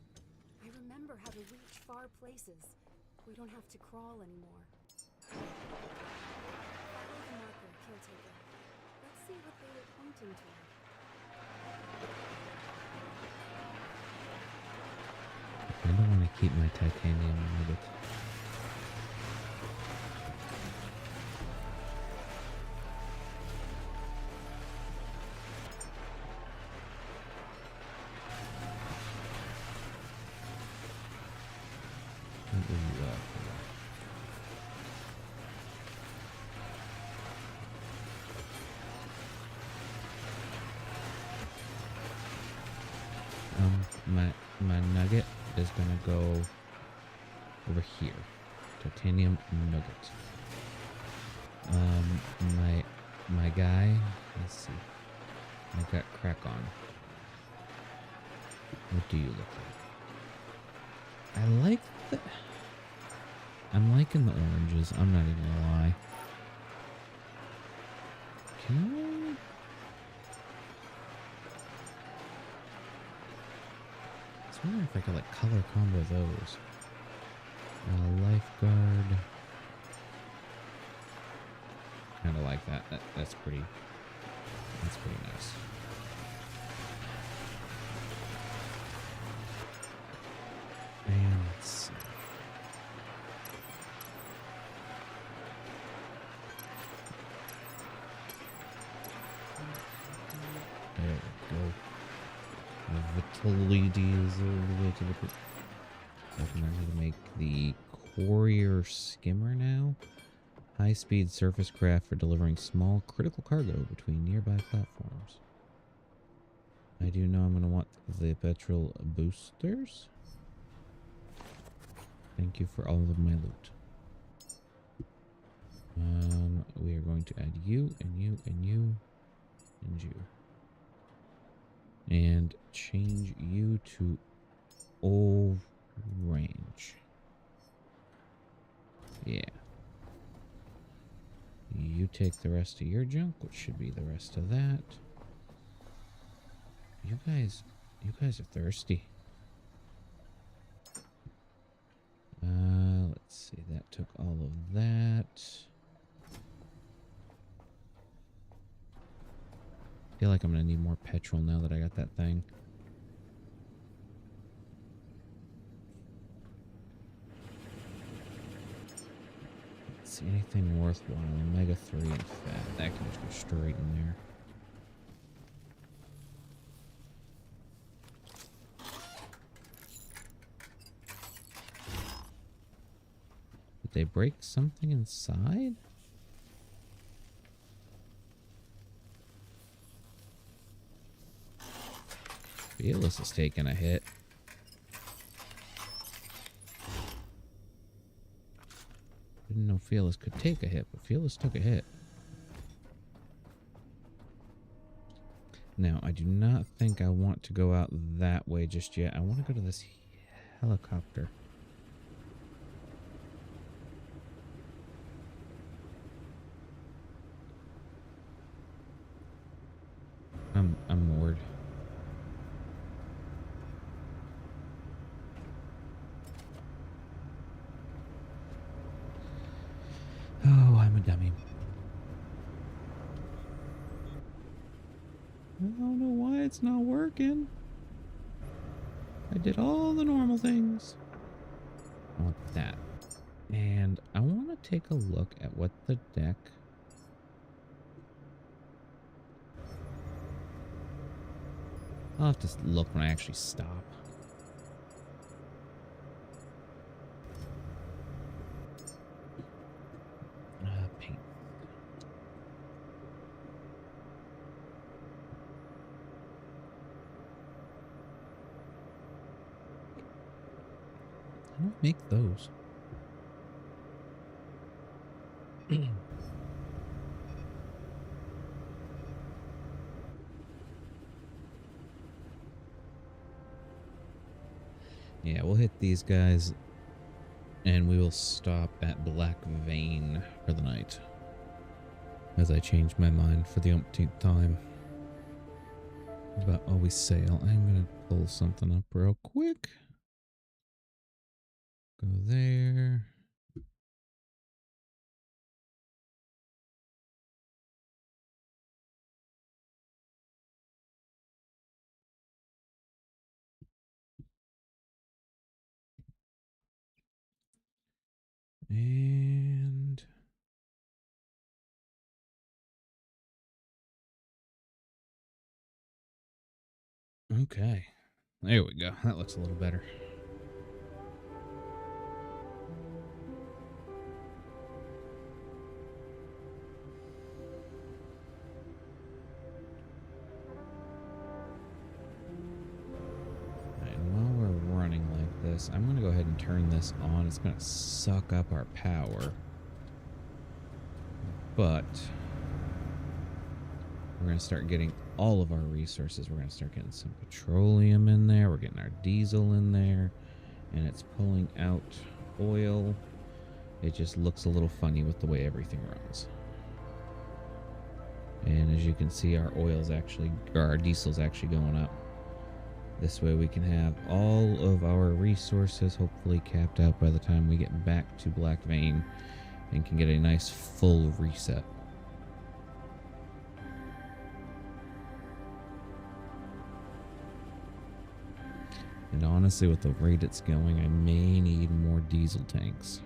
S4: I remember how to reach far places. We don't have to crawl anymore. Follow the marker, Caretaker. Let's see what they were pointing toward.
S1: I don't want to keep my titanium nugget. What was that for? My nugget is gonna go over here. Titanium nugget. My guy, let's see. I got crack on. What do you look like? I like the... I'm liking the oranges, I'm not even gonna lie. Can I... I wonder if I could like color combo those. Lifeguard. Kind of like that. That's pretty nice. And let's see. There we go. Vitality is all the way to the... So I can actually make the courier skimmer now. High-speed surface craft for delivering small critical cargo between nearby platforms. I do know I'm going to want the petrol boosters. Thank you for all of my loot. We are going to add you, and you, and you, and you. And change you to all range. Yeah. You take the rest of your junk, which should be the rest of that. You guys are thirsty. Let's see, that took all of that. I feel like I'm gonna need more petrol now that I got that thing. Let's see, anything worthwhile. Omega-3 and fat. That can just go straight in there. Did they break something inside? Felis is taking a hit. Didn't know Felis could take a hit, but Felis took a hit. Now, I do not think I want to go out that way just yet. I want to go to this helicopter. I'm moored. Oh, I'm a dummy. I don't know why it's not working. I did all the normal things. I want that. And I want to take a look at what the deck... I'll have to look when I actually stop. Paint. How do I make those? Yeah, we'll hit these guys, and we will stop at Black Vein for the night. As I change my mind for the umpteenth time. It's about always sail. I'm going to pull something up real quick. Go there. And okay, there we go. That looks a little better. Alright, and while we're running like this, I'm going to go ahead and turn this on. It's going to suck up our power. But we're going to start getting all of our resources. We're going to start getting some petroleum in there. We're getting our diesel in there. And it's pulling out oil. It just looks a little funny with the way everything runs. And as you can see, our oil's actually, or our diesel's actually going up. This way we can have all of our resources hopefully capped out by the time we get back to Black Vein and can get a nice full reset. And honestly, with the rate it's going, I may need more diesel tanks.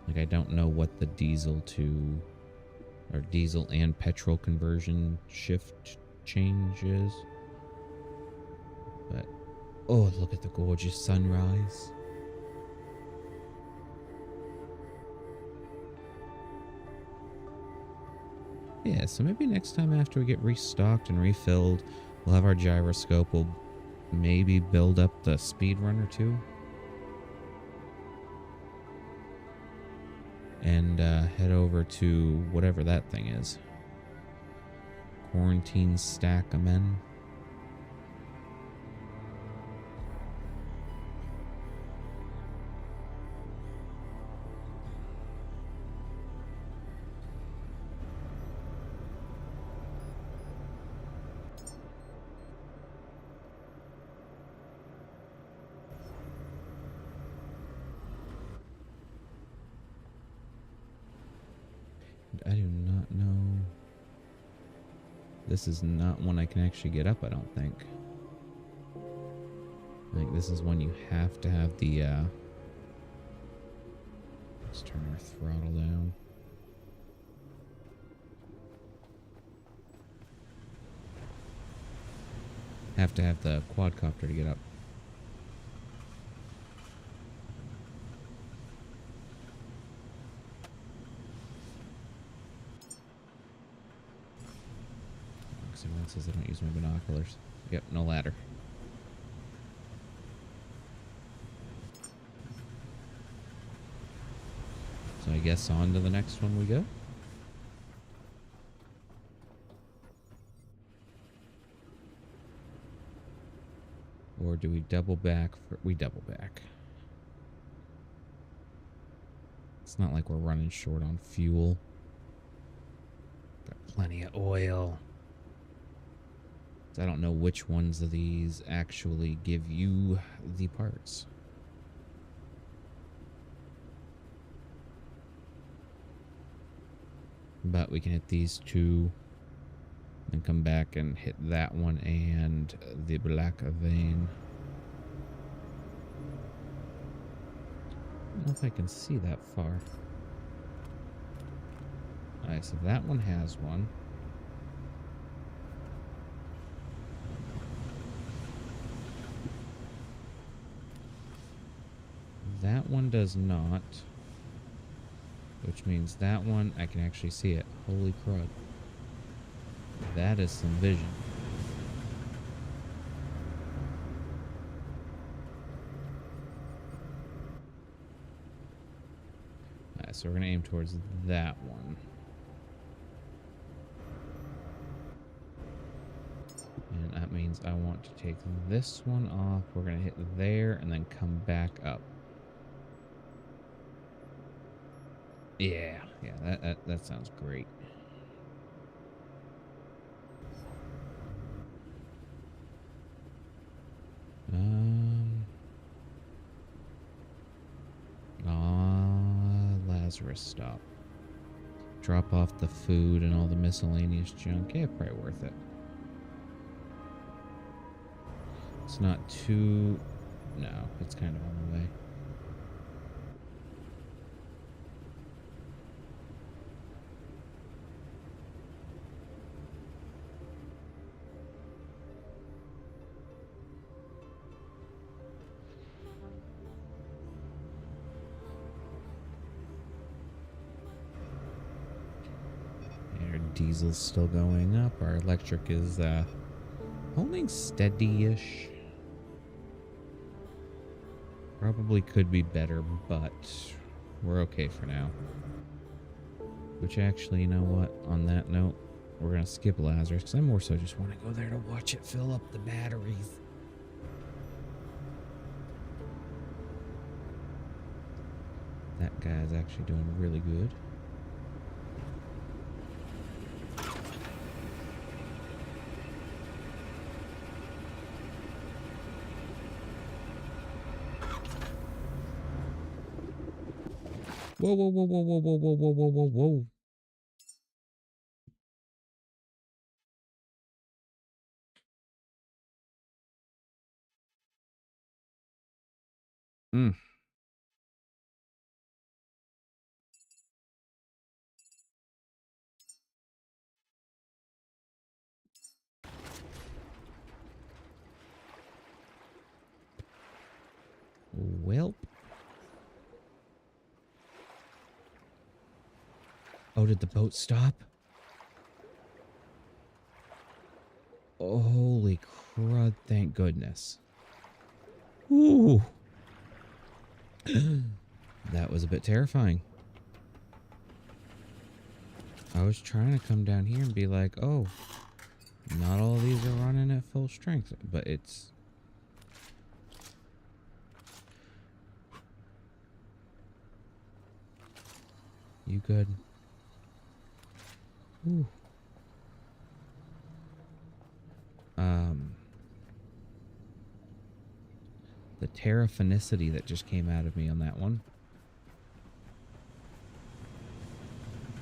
S1: Like, I don't know what the diesel to, or diesel and petrol conversion shift change is. But, oh, look at the gorgeous sunrise. Yeah, so maybe next time after we get restocked and refilled, we'll have our gyroscope. We'll maybe build up the speedrunner too. And head over to whatever that thing is. Quarantine stack amen. I do not know. This is not one I can actually get up, I don't think. I think this is one you have to have the, let's turn our throttle down. Have to have the quadcopter to get up. Everyone says I don't use my binoculars. Yep, no ladder. So I guess on to the next one we go. Or do we double back? We double back. It's not like we're running short on fuel. Got plenty of oil. I don't know which ones of these actually give you the parts. But we can hit these two and come back and hit that one and the black vein. I don't know if I can see that far. Alright, so that one has one. That one does not. Which means that one, I can actually see it. Holy crud. That is some vision. Alright, so we're going to aim towards that one. And that means I want to take this one off. We're going to hit there and then come back up. Yeah, that sounds great. Lazarus stop. Drop off the food and all the miscellaneous junk. Yeah, probably worth it. It's not too... No, it's kind of on the way. Diesel's still going up. Our electric is holding steady-ish. Probably could be better, but we're okay for now. Which actually, you know what? On that note, we're going to skip Lazarus because I more so just want to go there to watch it fill up the batteries. That guy's actually doing really good. Whoa, whoa, whoa, whoa, whoa, whoa, whoa, whoa, whoa, whoa. Mm. Welp. Oh, did the boat stop? Oh, holy crud, thank goodness. Ooh. That was a bit terrifying. I was trying to come down here and be like, oh, not all of these are running at full strength, but it's... You good? Ooh. The terraphenicity that just came out of me on that one.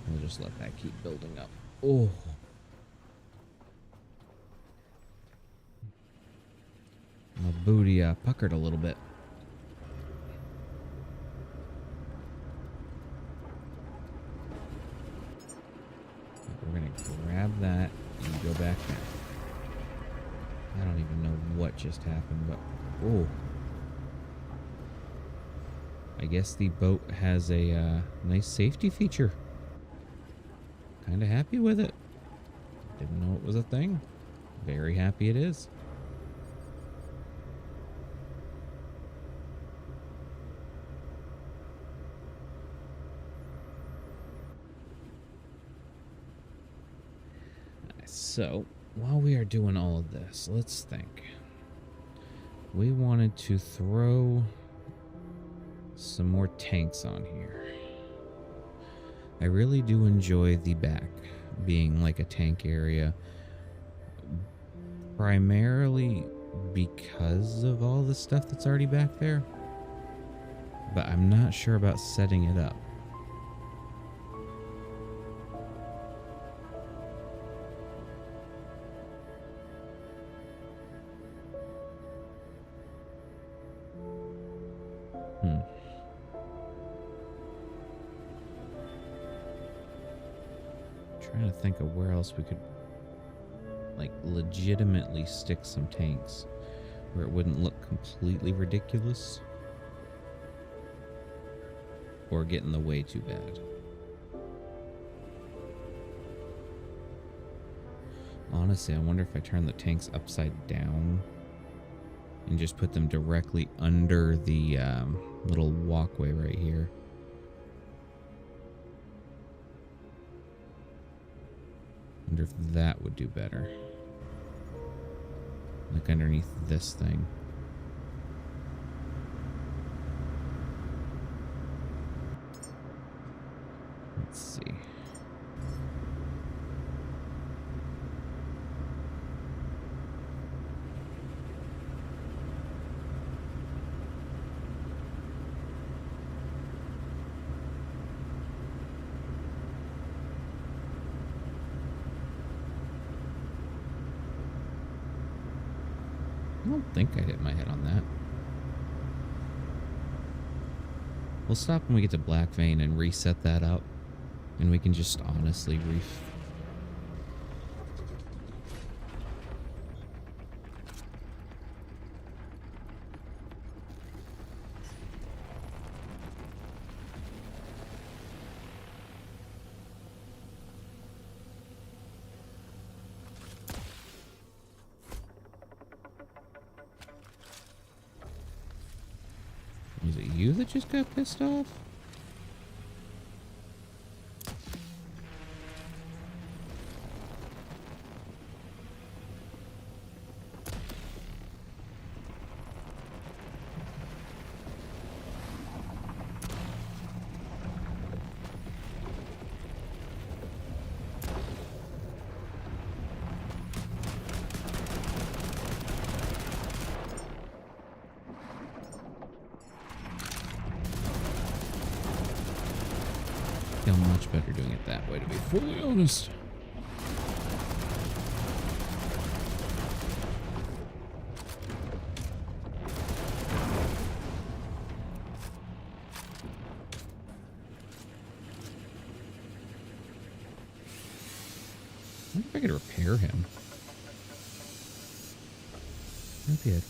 S1: We'll just let that keep building up. Oh. My booty puckered a little bit. We're going to grab that and go back now. I don't even know what just happened, but... Oh. I guess the boat has a nice safety feature. Kind of happy with it. Didn't know it was a thing. Very happy it is. So, while we are doing all of this, let's think. We wanted to throw some more tanks on here. I really do enjoy the back being like a tank area, primarily because of all the stuff that's already back there, but I'm not sure about setting it up. Trying to think of where else we could like legitimately stick some tanks where it wouldn't look completely ridiculous or get in the way too bad. Honestly, I wonder if I turn the tanks upside down and just put them directly under the little walkway right here. Wonder if that would do better. Like underneath this thing. Let's see. I don't think I hit my head on that. We'll stop when we get to Black Vein and reset that up. And we can just honestly Was it you that just got pissed off? Feel much better doing it that way, to be fully honest. could repair him. Oh, good.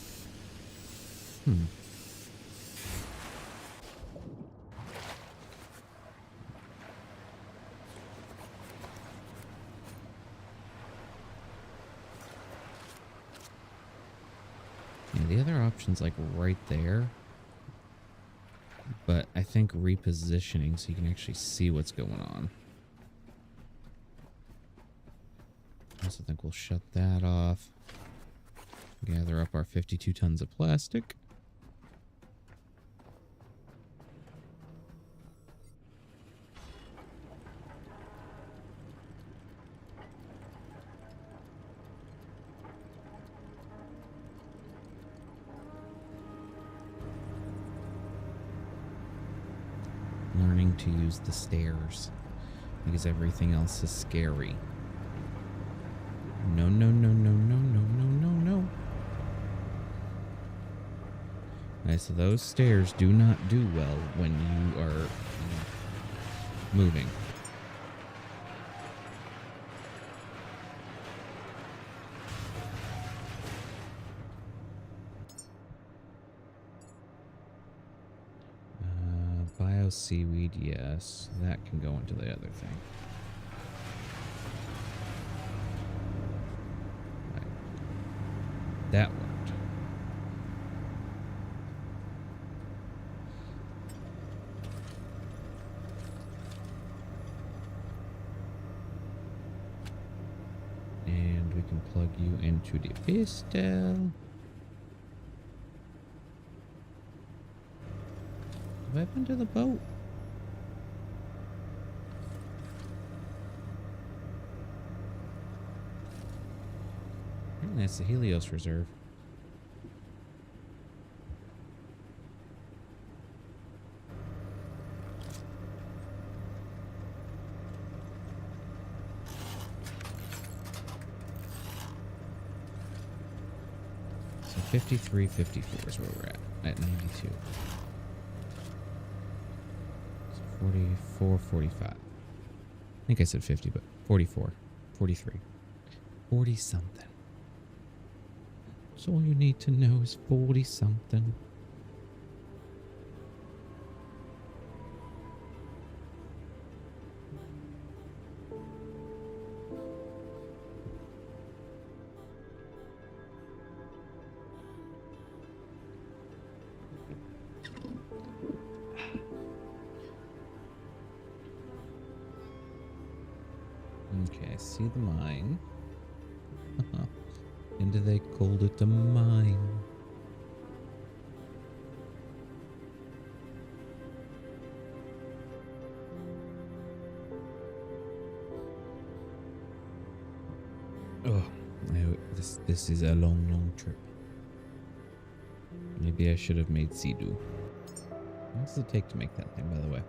S1: Yeah, the other option's like right there. But I think repositioning so you can actually see what's going on. I also think we'll shut that off. Gather up our 52 tons of plastic. Learning to use the stairs because everything else is scary. No, no, no, no, no, no, no, no, no. Alright, so those stairs do not do well when you are moving. Bio seaweed, yes. That can go into the other thing. Right. That worked. And we can plug you into the pistol. What happened to the boat? Apparently that's the Helios Reserve. So 53, 54 is where we're at 92. 44, 45. I think I said 50, but 44, 43, 40 something. So all you need to know is 40 something. Okay, I see the mine. And they called it a mine. Oh, this is a long, long trip. Maybe I should have made Sea-Doo. What does it take to make that thing, by the way?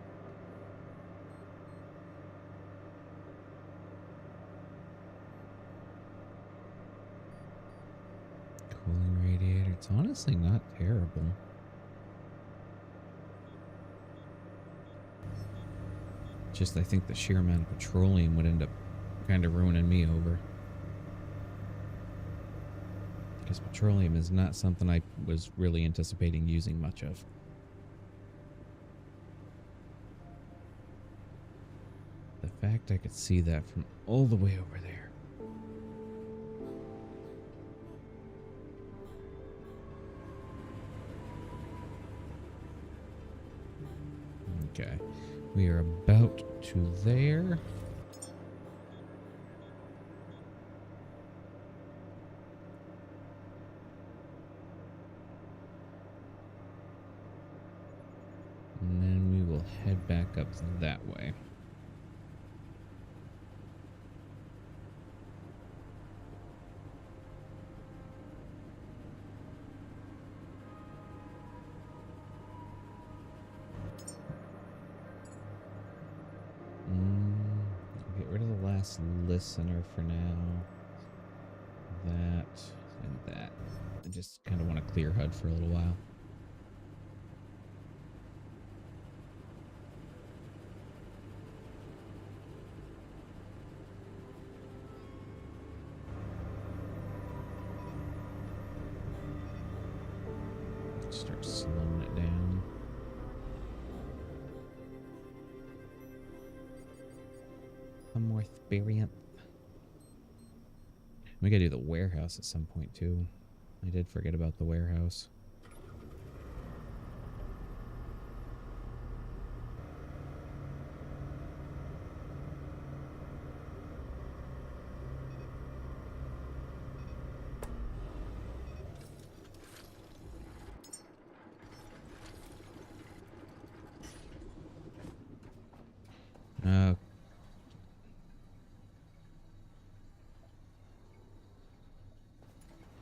S1: Cooling radiator. It's honestly not terrible. Just I think the sheer amount of petroleum would end up kind of ruining me over. Because petroleum is not something I was really anticipating using much of. The fact I could see that from all the way over there. Okay, we are about to there. And then we will head back up that way. Get rid of the last listener for now. That and that. I just kind of want to clear HUD for a little while. Start slowing it down. Some more experience. We gotta do the warehouse at some point too. I did forget about the warehouse.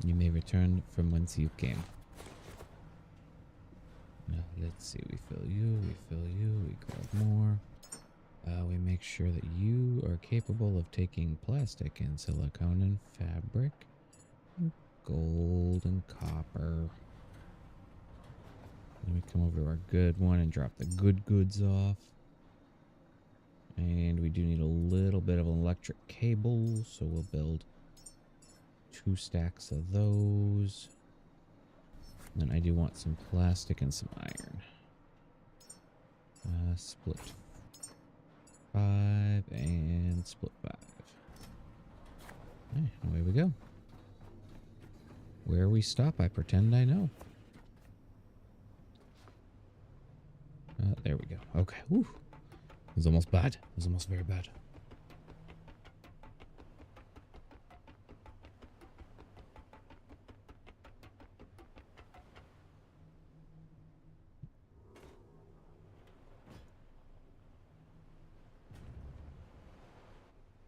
S1: You may return from whence you came. Now, let's see. We fill you, we grab more. We make sure that you are capable of taking plastic and silicone and fabric, and gold and copper. Then we come over to our good one and drop the good goods off. And we do need a little bit of an electric cable, so we'll build 2 stacks of those. Then I do want some plastic and some iron. Split 5 and split 5. Okay, away we go. Where we stop, I pretend I know. There we go. Okay. Whew. It was almost bad. It was almost very bad.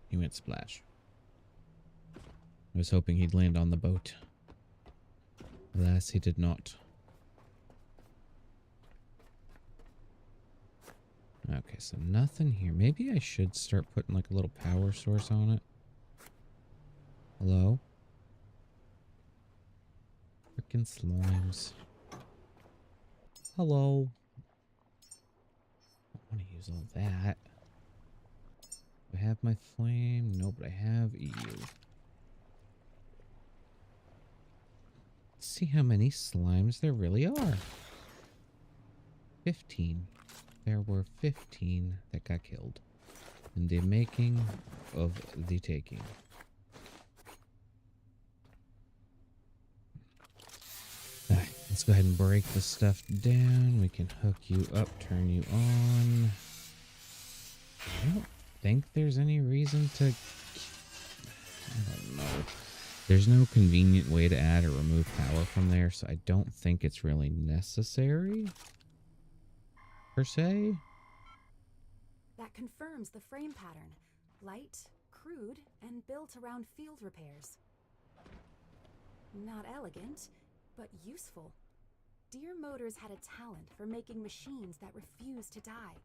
S1: He went splash. I was hoping he'd land on the boat. Alas, he did not. Okay, so nothing here. Maybe I should start putting like a little power source on it. Hello? Frickin' slimes. Hello? I don't want to use all that. Do I have my flame? No, but I have EU. Let's see how many slimes there really are. 15. There were 15 that got killed in the making of the taking. Alright, let's go ahead and break this stuff down. We can hook you up, turn you on. I don't think there's any reason to... I don't know. There's no convenient way to add or remove power from there, so I don't think it's really necessary. Per se?
S4: That confirms the frame pattern. Light, crude, and built around field repairs. Not elegant, but useful. Deer Motors had a talent for making machines that refuse to die.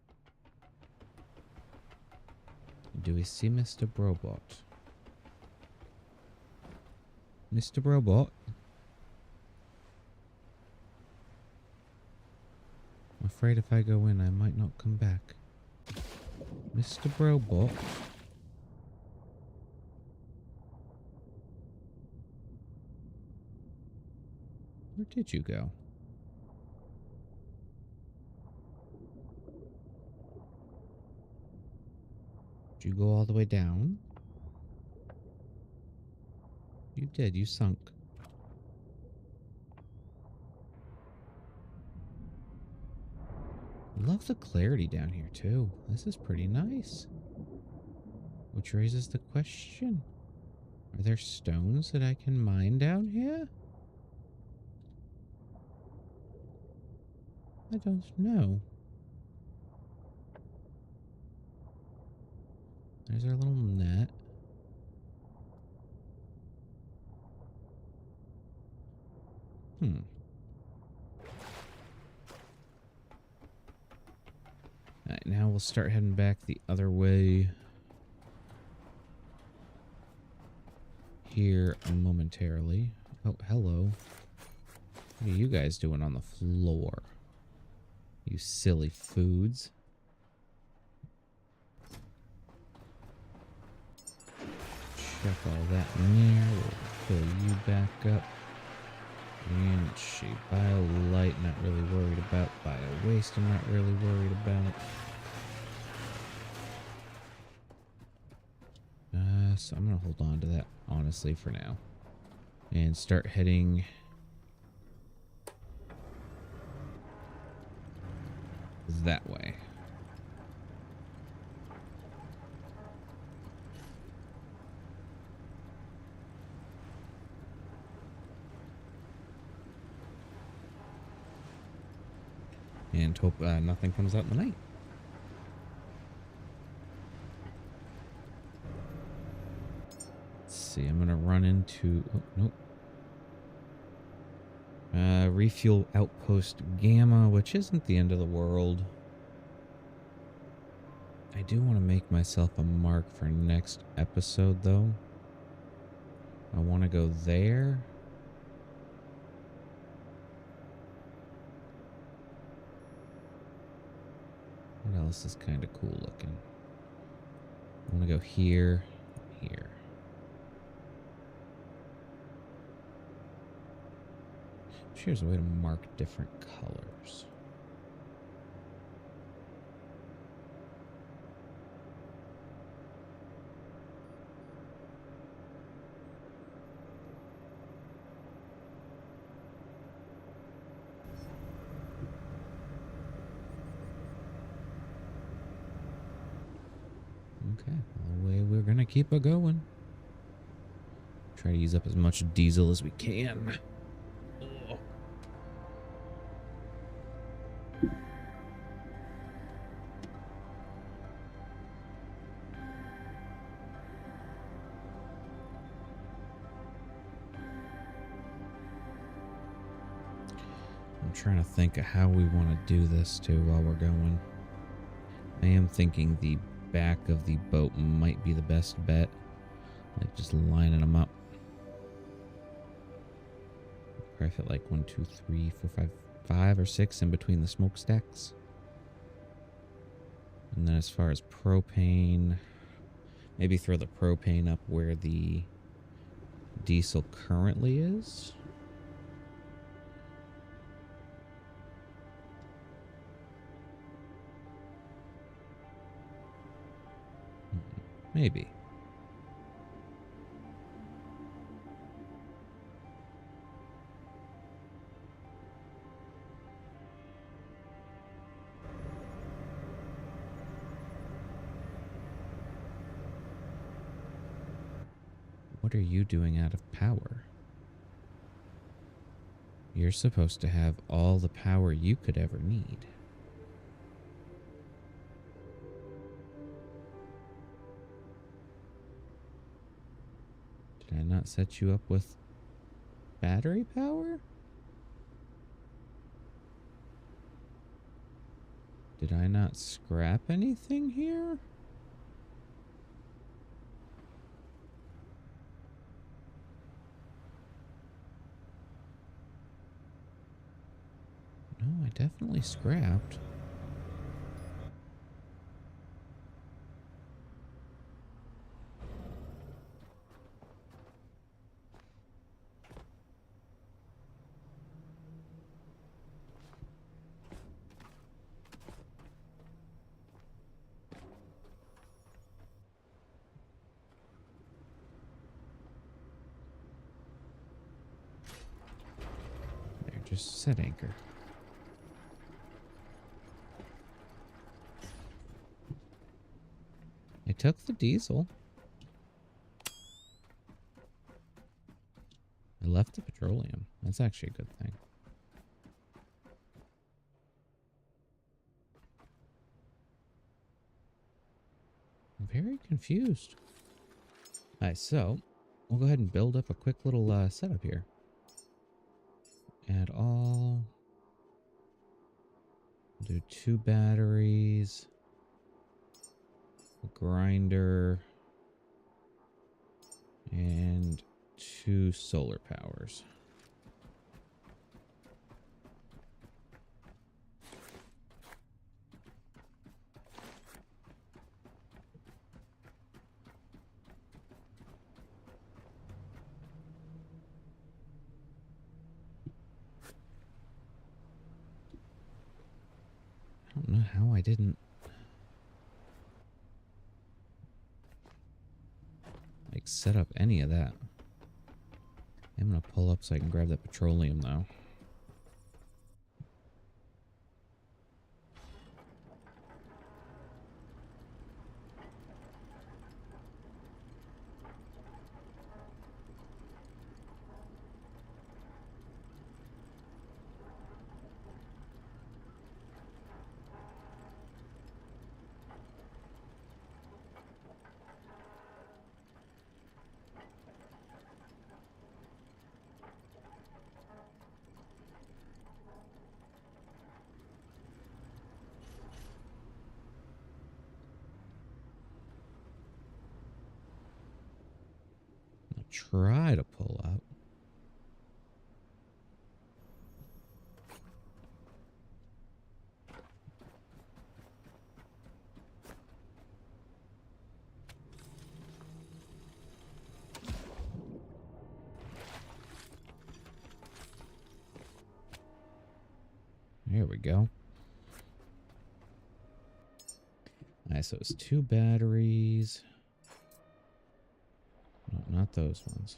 S1: Do we see Mr. Brobot? Mr. Brobot? I'm afraid if I go in, I might not come back. Mr. Brobot? Where did you go? Did you go all the way down? You did, you sunk. Love the clarity down here too. This is pretty nice. Which raises the question, are there stones that I can mine down here? I don't know. There's our little net. Alright, now we'll start heading back the other way. Here momentarily. Oh, hello. What are you guys doing on the floor? You silly foods. Chuck all that in there. We'll fill you back up. And Let's see. Bio-light, not really worried about. Bio-waste, I'm not really worried about. So I'm going to hold on to that, honestly, for now. And start heading that way. And hope nothing comes out in the night. Let's see, I'm gonna run into... Oh, nope. Refuel outpost Gamma, which isn't the end of the world. I do want to make myself a mark for next episode, though. I want to go there. What else is kind of cool looking? I want to go here, here. Here's a way to mark different colors. Okay, well, we're gonna keep it going. Try to use up as much diesel as we can. Oh. I'm trying to think of how we want to do this too while we're going. I am thinking the back of the boat might be the best bet. Like just lining them up. Probably fit like 1, 2, 3, 4, 5 or 6 in between the smokestacks. And then as far as propane, maybe throw the propane up where the diesel currently is. Maybe. What are you doing out of power? You're supposed to have all the power you could ever need. Did I not set you up with battery power? Did I not scrap anything here? No, I definitely scrapped. There, just set anchor. I took the diesel. I left the petroleum. That's actually a good thing. I'm very confused. Alright, so we'll go ahead and build up a quick little setup here. Add all. We'll do 2 batteries. A grinder. And 2 solar powers. How I didn't... like, set up any of that. I'm gonna pull up so I can grab that petroleum, though. I'll try to pull up. There we go. Alright, so it's 2 batteries. No, not those ones.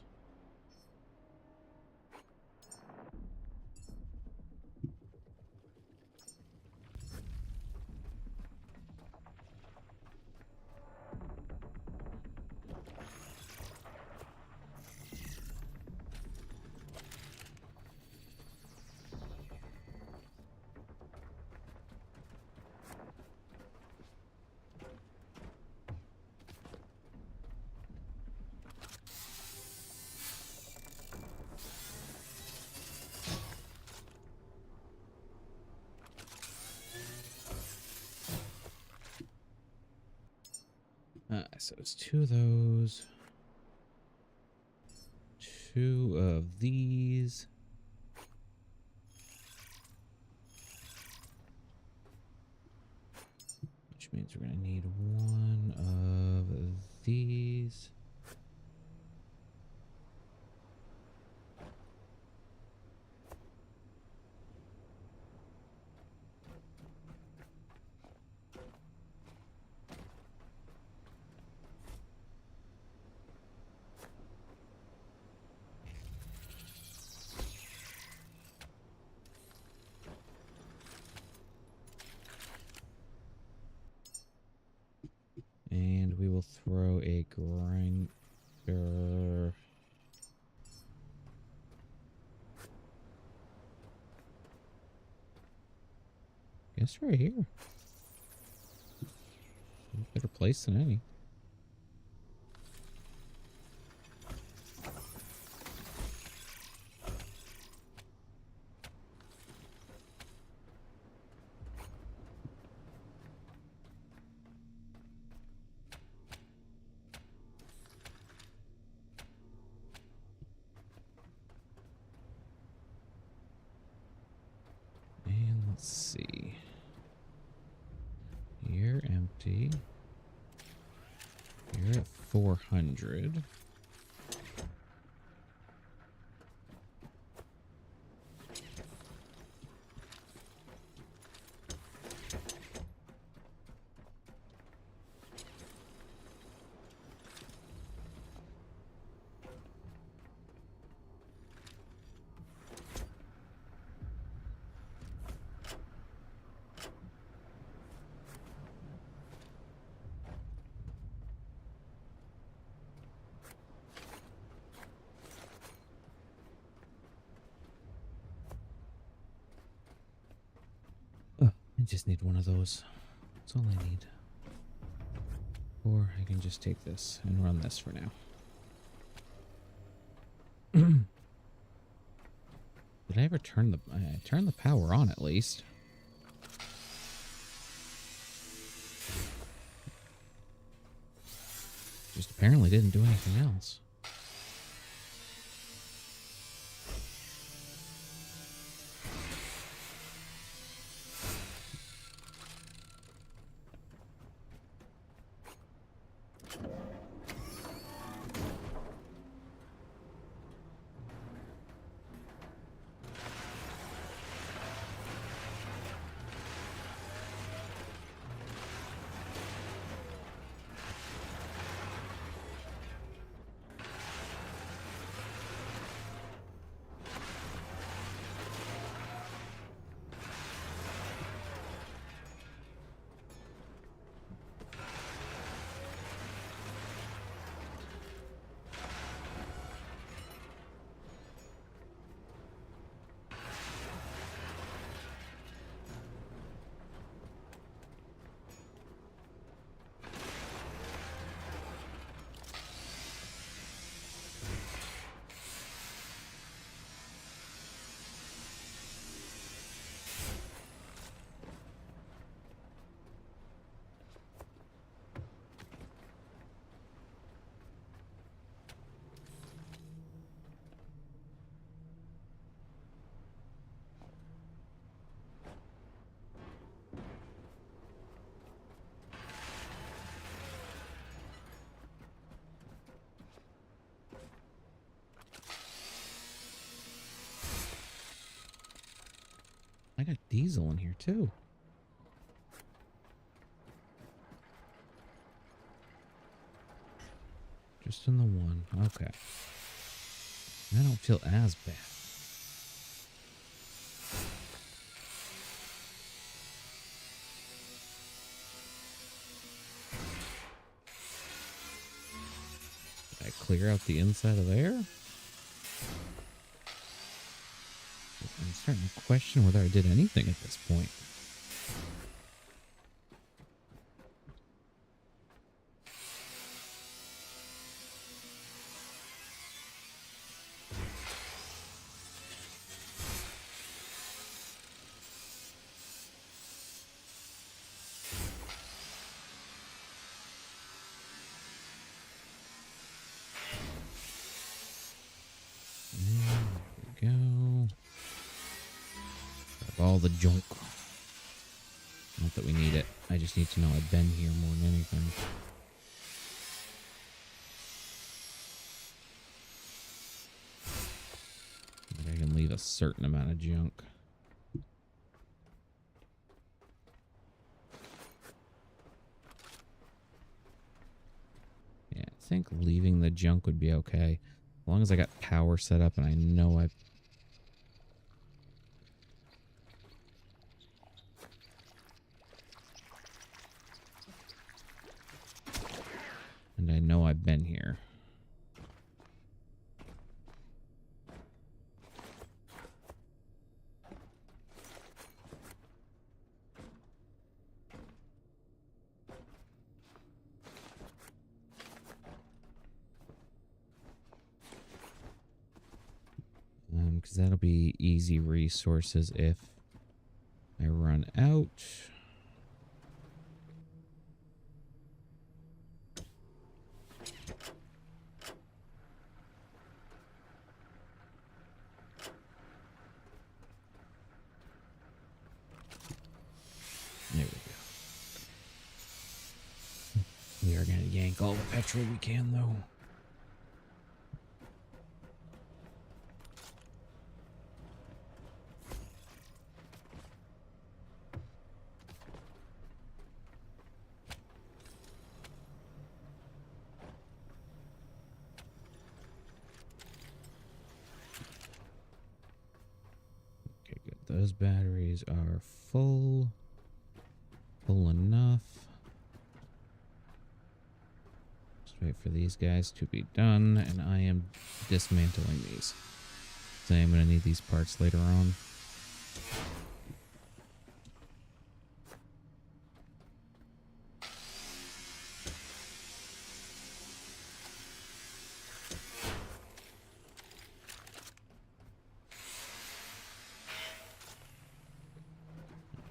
S1: So it's 2 of those. 2 of these. Which means we're going to need 1 of these. And we will throw a grinder. Guess right here. Better place than any. And let's see. You're empty. You're at 400. I just need 1 of those. That's all I need. Or I can just take this and run this for now. Did I ever turn the... I turned the power on at least. Just apparently didn't do anything else. I got diesel in here too. Just in the one. Okay. I don't feel as bad. Did I clear out the inside of there? I'm starting to question whether I did anything at this point. There we go. Grab all the junk. Not that we need it. I just need to know I've been here more than anything. I can leave a certain amount of junk. Yeah, I think leaving the junk would be okay. As long as I got power set up and I know I... And I know I've been here. Because that'll be easy resources if I run out. There we go. We are going to yank all the petrol we can, though. Okay, good. Those batteries are full. Full enough. Just wait for these guys to be done, and I am dismantling these. So I'm going to need these parts later on.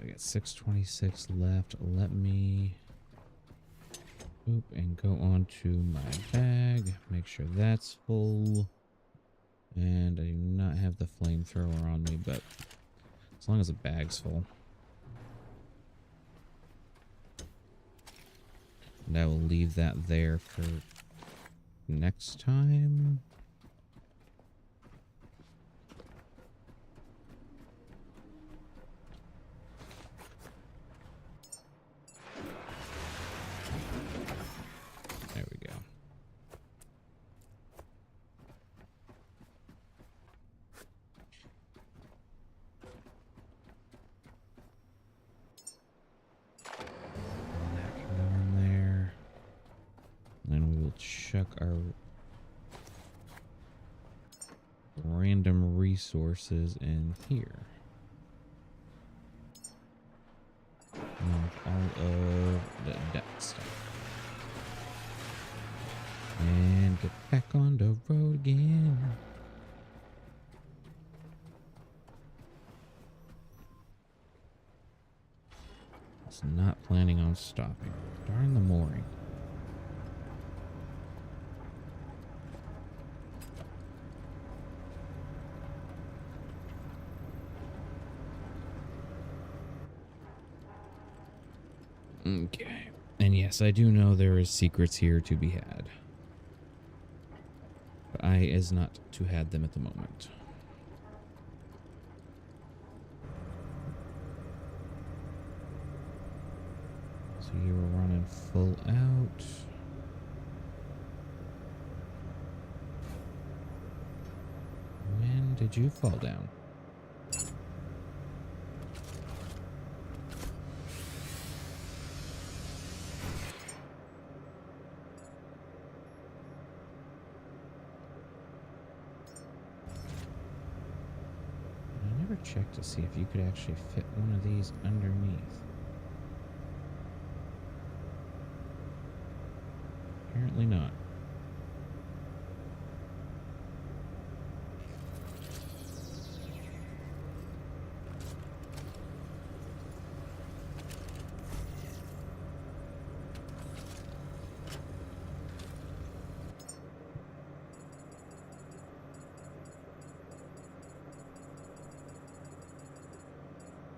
S1: I got 626 left. Let me boop and go on to my bag. Make sure that's full. And I do not have the flamethrower on me, but as long as the bag's full. And I will leave that there for next time. There we go. That can go in there. Then we will chuck our random resources in here. And all of the debt stuff. And get back on the road again. It's not planning on stopping. Darn the mooring. Okay. And yes, I do know there is secrets here to be had. But I is not to had them at the moment. So you were running full out. When did you fall down? I never checked to see if you could actually fit one of these underneath. Apparently not.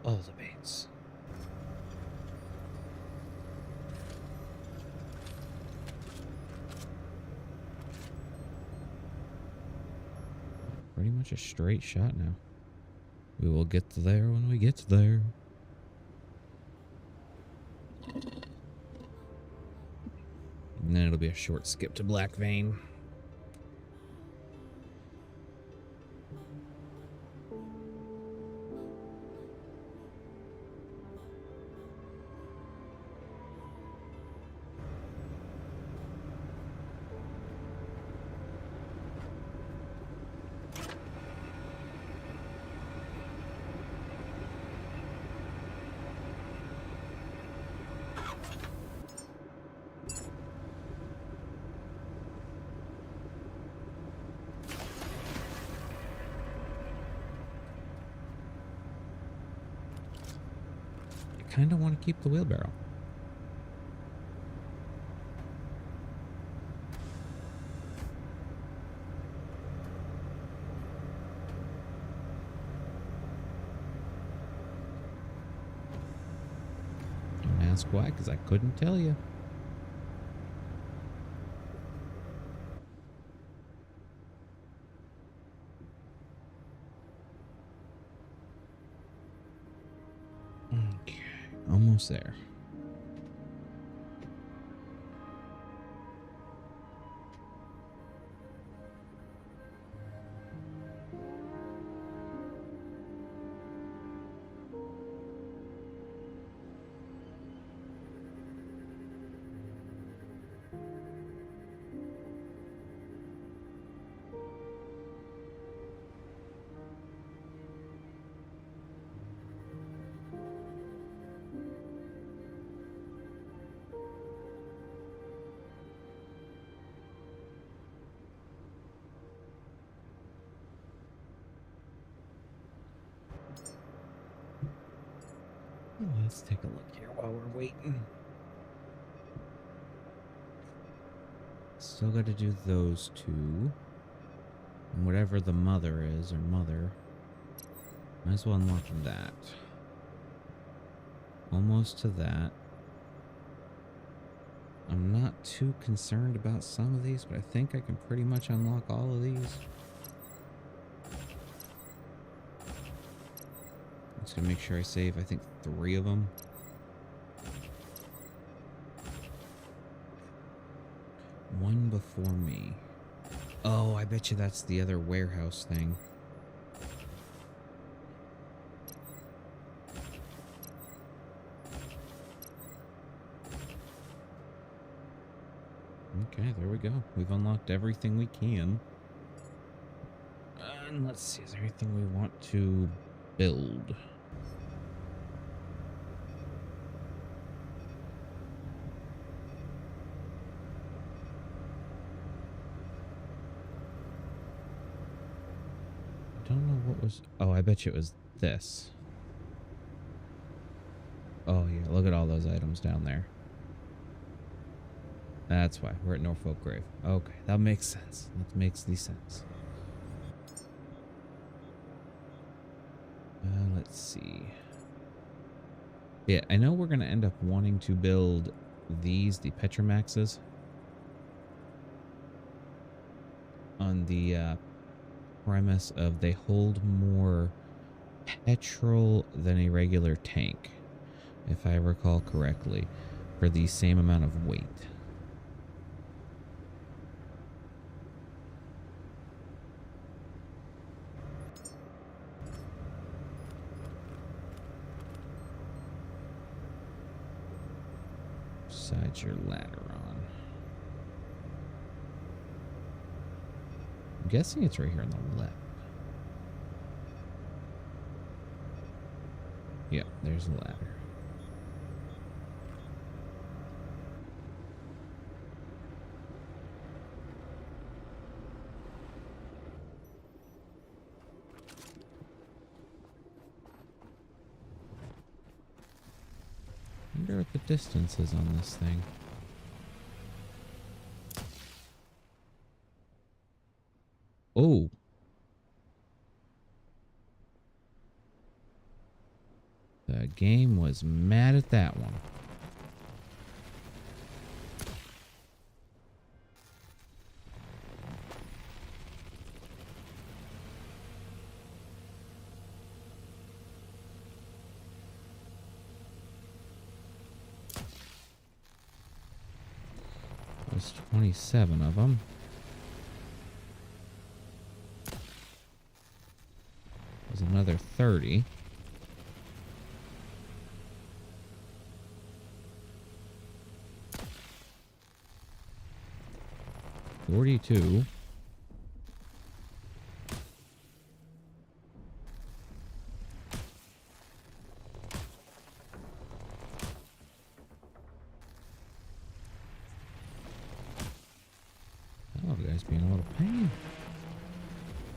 S1: All the baits. Pretty much a straight shot now. We will get there when we get there. And then it'll be a short skip to Black Vein. Kind of want to keep the wheelbarrow. Don't ask why, because I couldn't tell you. Okay, almost there. Let's take a look here while we're waiting. Still got to do those two. And whatever the mother is, or mother, might as well unlock that. Almost to that. I'm not too concerned about some of these, but I think I can pretty much unlock all of these. Just gonna make sure I save, I think, 3 of them. One before me. Oh, I bet you that's the other warehouse thing. Okay, there we go. We've unlocked everything we can. And let's see, is there anything we want to build? Don't know what was... Oh, I bet you it was this. Oh, yeah. Look at all those items down there. That's why. We're at Norfolk Grave. Okay. That makes sense. That makes the sense. Let's see. Yeah, I know we're going to end up wanting to build these, the Petromaxes. On the... premise of they hold more petrol than a regular tank, if I recall correctly. for the same amount of weight. Side your ladder on. I'm guessing it's right here on the left. Yeah, there's the ladder. I wonder what the distance is on this thing. Oh. The game was mad at that one. There's 27 of them. There's another 30. $42. Oh, the guy's being a little pain.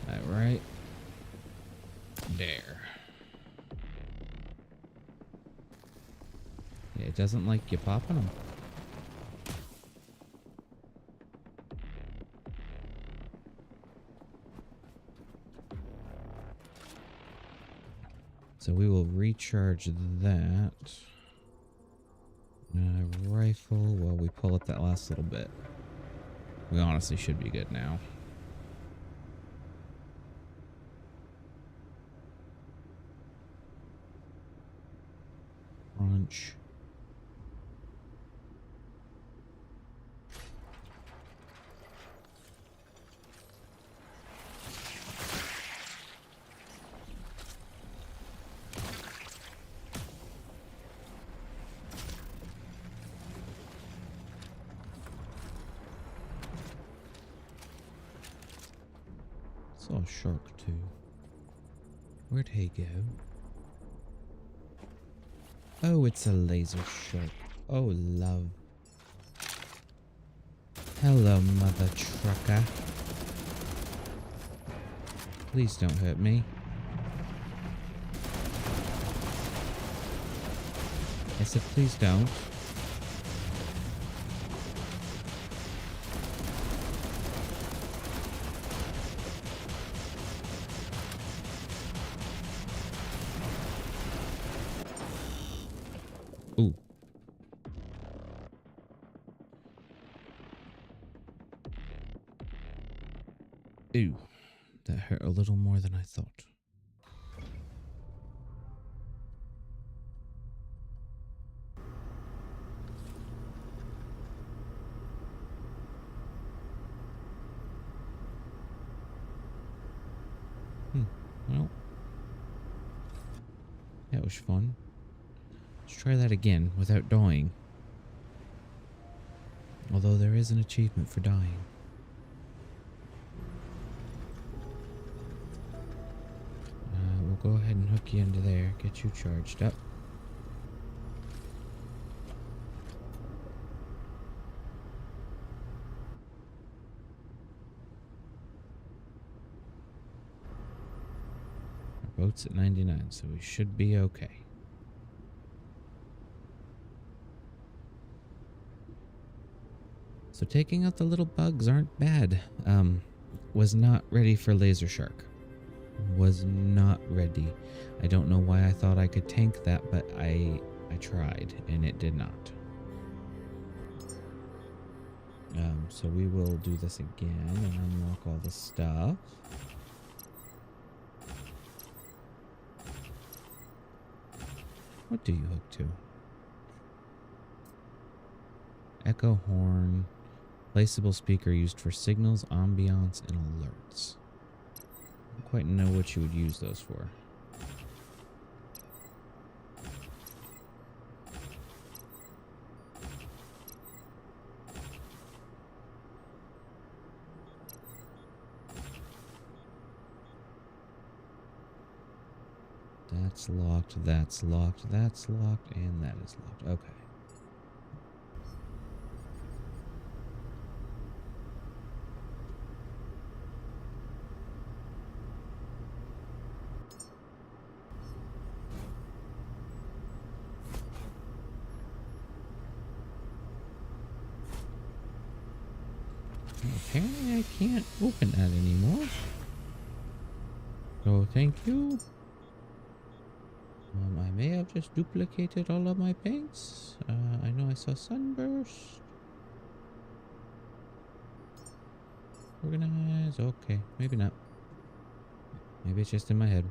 S1: That right there. Yeah, it doesn't like you popping them. So we will recharge that. Rifle while we pull up that last little bit. We honestly should be good now. Crunch. Saw a shark too. Where'd he go? Oh, it's a laser shark. Oh, love. Hello, mother trucker. Please don't hurt me. I said please don't. Ooh. Ooh. That hurt a little more than I thought. Well. That was fun. Let's try that again without dying. Although there is an achievement for dying. We'll go ahead and hook you into there. Get you charged up. Our boat's at 99, so we should be okay. So taking out the little bugs aren't bad. Was not ready for laser shark. Was not ready. I don't know why I thought I could tank that, but I tried and it did not. So we will do this again and unlock all the stuff. What do you hook to? Echo horn. Placeable speaker used for signals, ambiance, and alerts. I don't quite know what you would use those for. That's locked, that's locked, that's locked, and that is locked. Okay. Apparently I can't open that anymore. So thank you. I may have just duplicated all of my paints. I know I saw sunburst. Organize. Okay, maybe not. Maybe it's just in my head.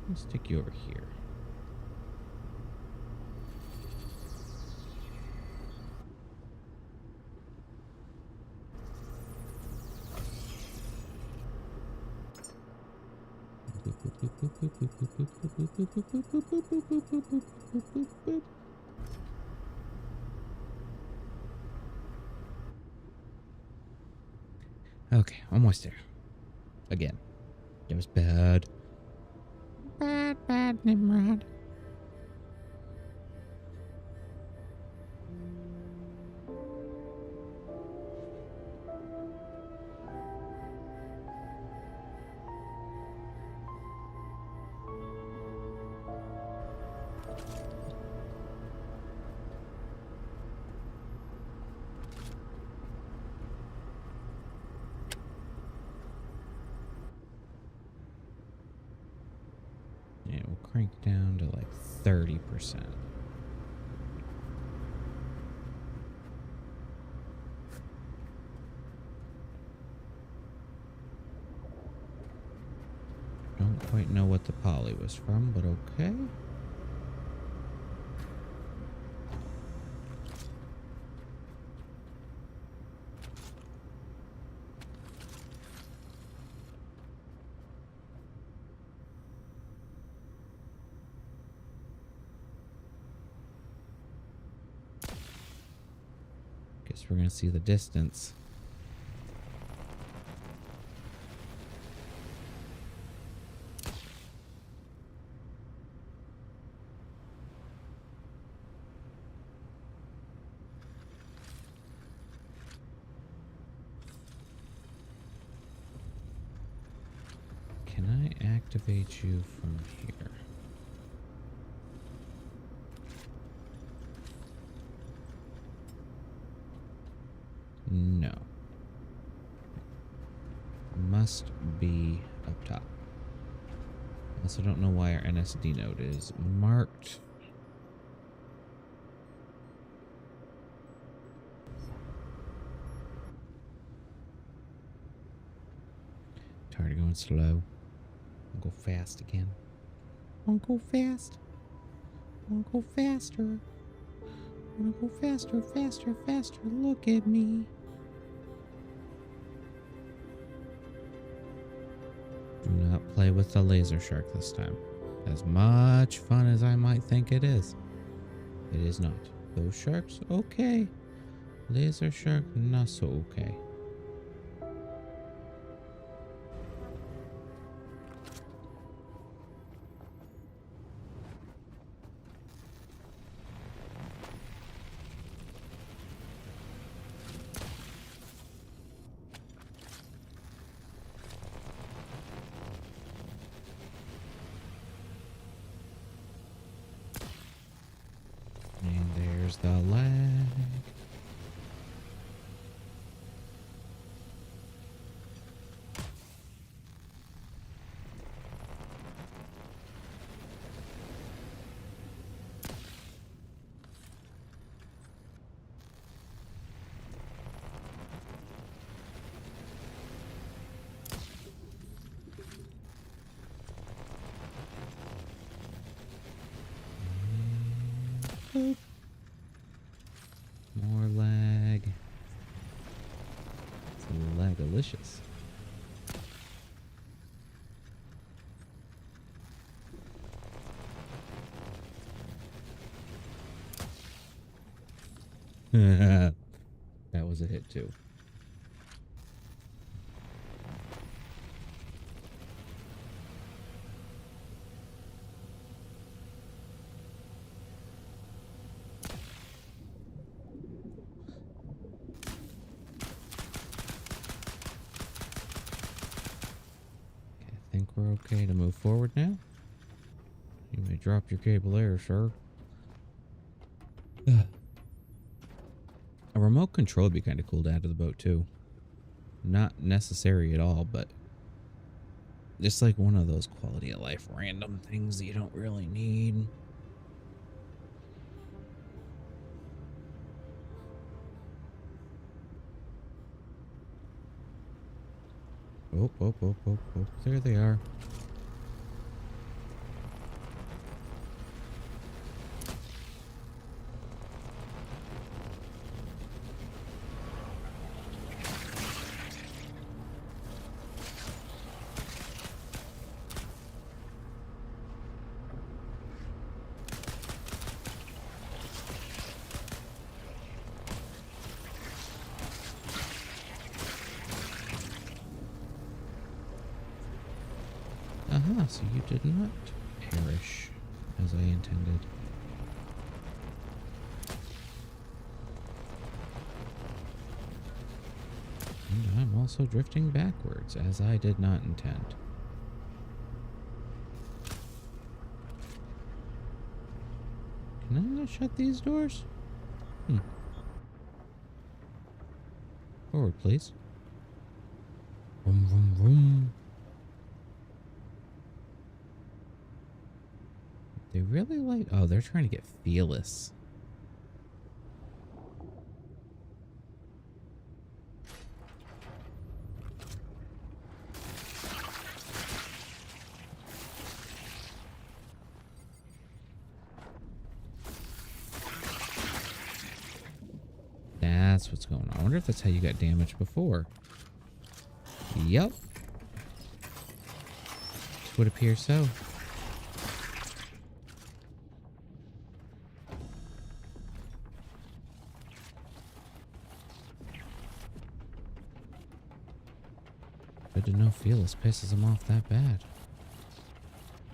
S1: Let's stick you over here. Okay, almost there. Again. That was bad. Bad, Nimrod. Yeah, we'll crank down to like 30%. Don't quite know what the poly was from, but okay. Guess we're gonna see the distance. Can I activate you from here? No. Must be up top. Also don't know why our NSD node is marked. Tired of going slow. I'll go fast again. I'll go fast. I'll go faster. I wanna go faster, faster, faster. Look at me. Do not play with the laser shark this time. As much fun as I might think it is not. Those sharks, okay. Laser shark, not so okay. And there's the lag. That was a hit too. Okay, I think we're okay to move forward now. You may drop your cable there, sir. A remote control would be kind of cool to add to the boat, too. Not necessary at all, but just like one of those quality of life random things that you don't really need. Oh, oh, oh, oh, oh. There they are. Aha, so you did not perish as I intended. And I'm also drifting backwards as I did not intend. Can I shut these doors? Forward, please. Vroom, vroom, vroom. They really like... Oh, they're trying to get Felis. That's what's going on. I wonder if that's how you got damaged before. Yup. It would appear so. Good to know Felis pisses him off that bad.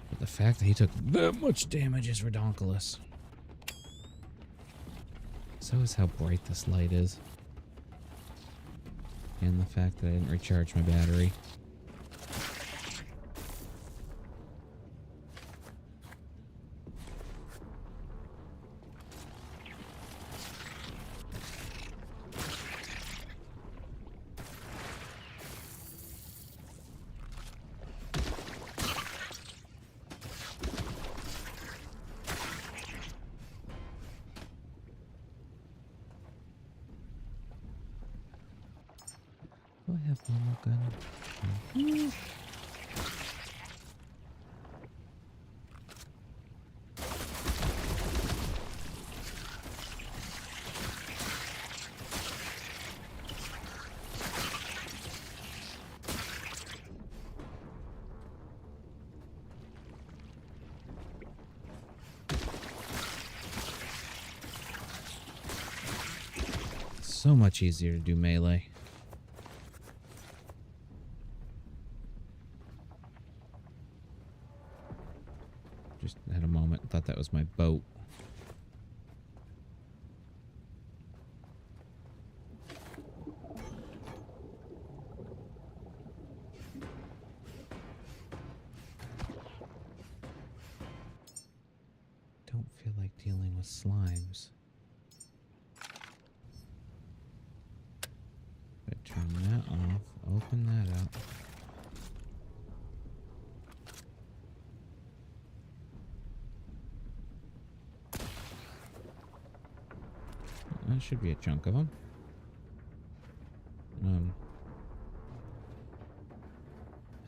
S1: But the fact that he took that much damage is redonkulous. So is how bright this light is. And the fact that I didn't recharge my battery. Do I have one more gun? So much easier to do melee. Just had a moment, thought that was my boat. Don't feel like dealing with slimes. Turn that off, open that up. That should be a chunk of them.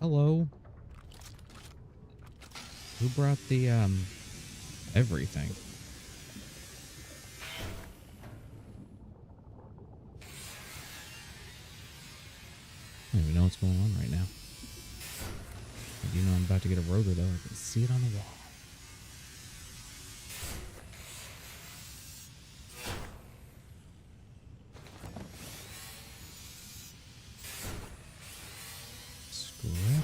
S1: Hello? Who brought the, everything? I don't even know what's going on right now. I do know I'm about to get a rotor, though. I can see it on the wall.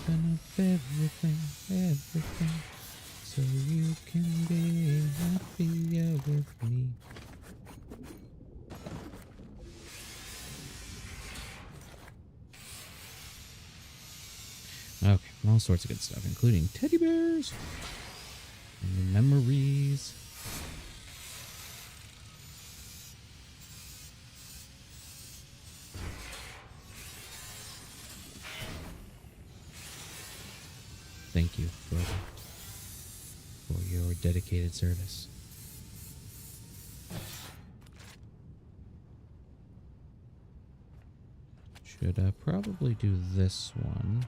S1: giving up everything, everything, so you can be happier with me. Okay, all sorts of good stuff, including teddy bears and memories. Thank you for your dedicated service. Should probably do this one.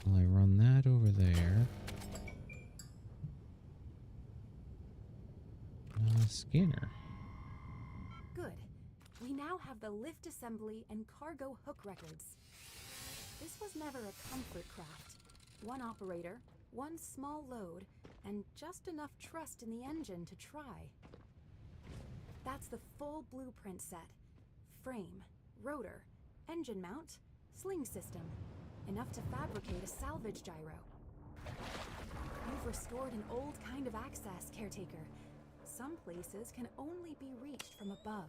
S1: While I run that over there. Scanner.
S4: Good. We now have the lift assembly and cargo hook records. This was never a comfort craft. One operator, one small load, and just enough trust in the engine to try. That's the full blueprint set. Frame, rotor, engine mount, sling system. Enough to fabricate a salvage gyro. You've restored an old kind of access, Caretaker. Some places can only be reached from above.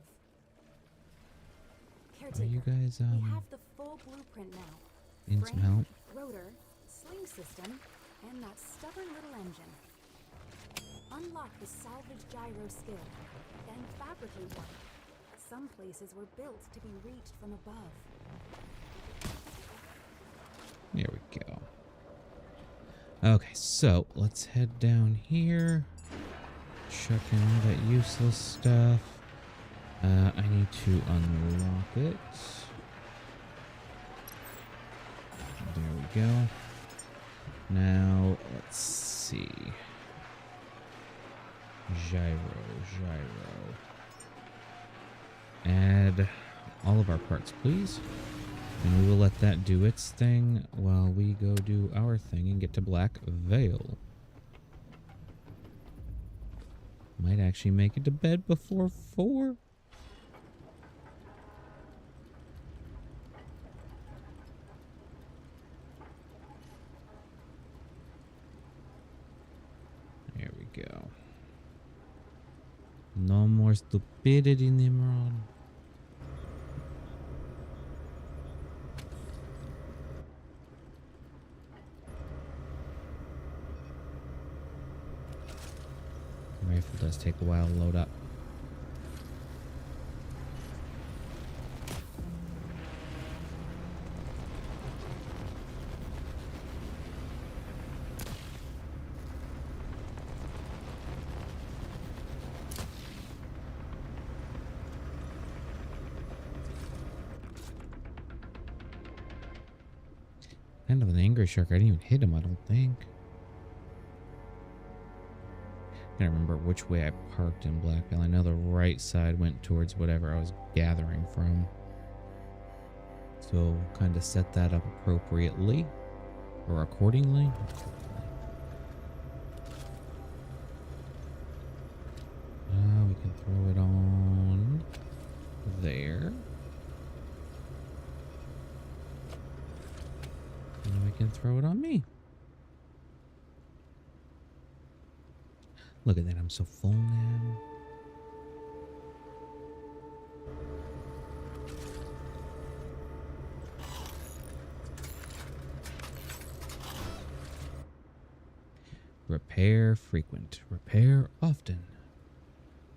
S4: Caretaker,
S1: Are you guys
S4: we have the full blueprint now.
S1: in some help?
S4: Rotor, sling system, and that stubborn little engine. Unlock the salvage gyro skill, then fabricate one. Some places were built to be reached from above.
S1: There we go. Okay, so let's head down here. Chuck in all that useless stuff. I need to unlock it. There we go. Now, let's see. Gyro. Add all of our parts, please. And we will let that do its thing while we go do our thing and get to Black Veil. Might actually make it to bed before 4. There we go. No more stupidity, Nimrod. Rifle does take a while to load up. Kind of an angry shark. I didn't even hit him, I don't think. I can't remember which way I parked in Blackville. I know the right side went towards whatever I was gathering from. So kind of set that up appropriately. Or accordingly. We can throw it on there. And we can throw it on me. Look at that, I'm so full now. Repair frequent. Repair often.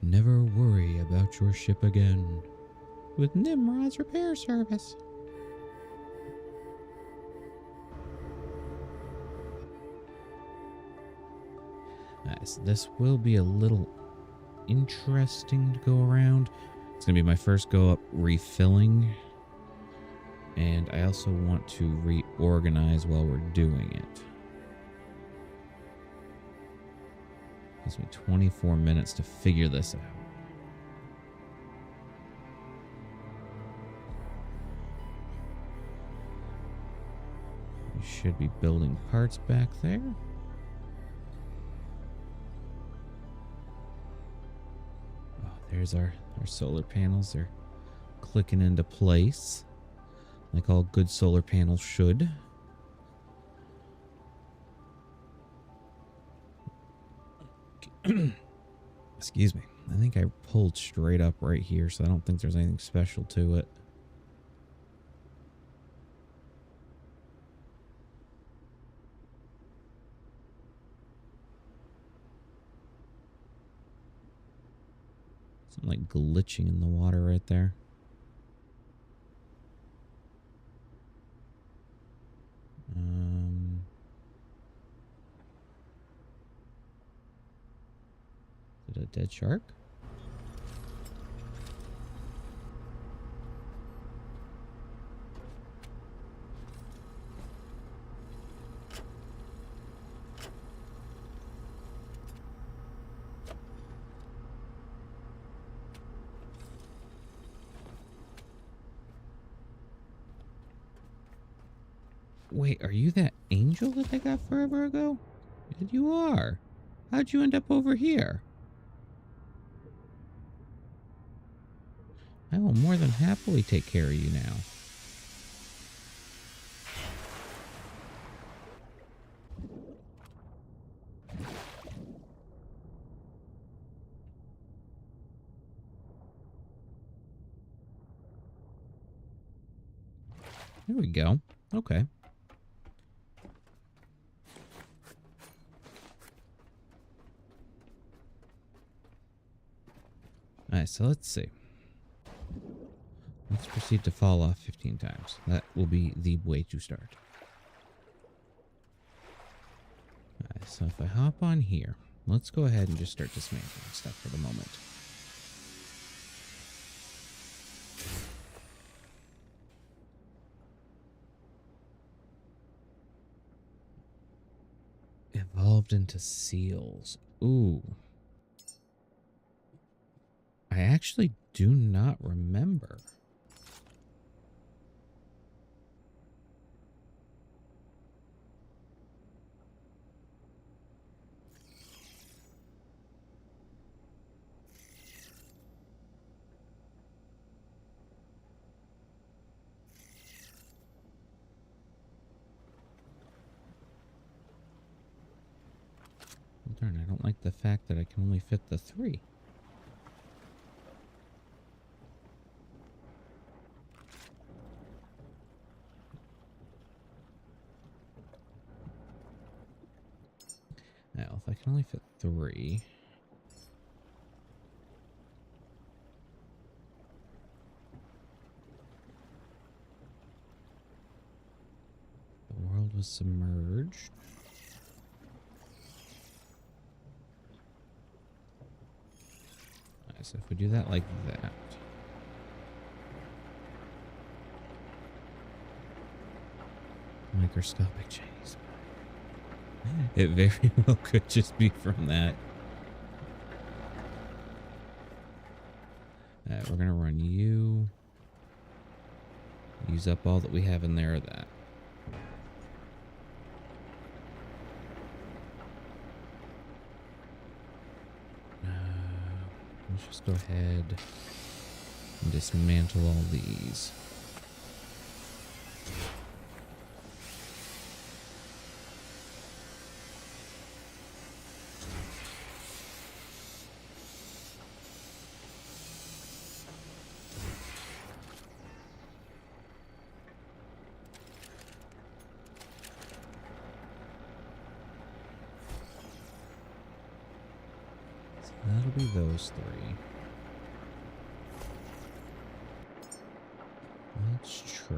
S1: Never worry about your ship again. With Nimrod's repair service. Nice. This will be a little interesting to go around. It's going to be my first go up refilling. And I also want to reorganize while we're doing it. Gives me 24 minutes to figure this out. We should be building parts back there. There's our solar panels. They're clicking into place like all good solar panels should. Excuse me. I think I pulled straight up right here, so I don't think there's anything special to it. Something like glitching in the water right there. Is it a dead shark? Wait, are you that angel that I got forever ago? You are. How'd you end up over here? I will more than happily take care of you now. There we go. Okay. Alright, so let's see. Let's proceed to fall off 15 times. That will be the way to start. Alright, so if I hop on here, let's go ahead and just start dismantling stuff for the moment. Evolved into seals. Ooh. I actually do not remember. Darn, I don't like the fact that I can only fit the 3. Now, if I can only fit 3... The world was submerged. Alright, so if we do that like that... Microscopic Chinese. It very well could just be from that. Alright, we're gonna run you. Use up all that we have in there of that. Let's just go ahead and dismantle all these. That'll be those 3. Let's try.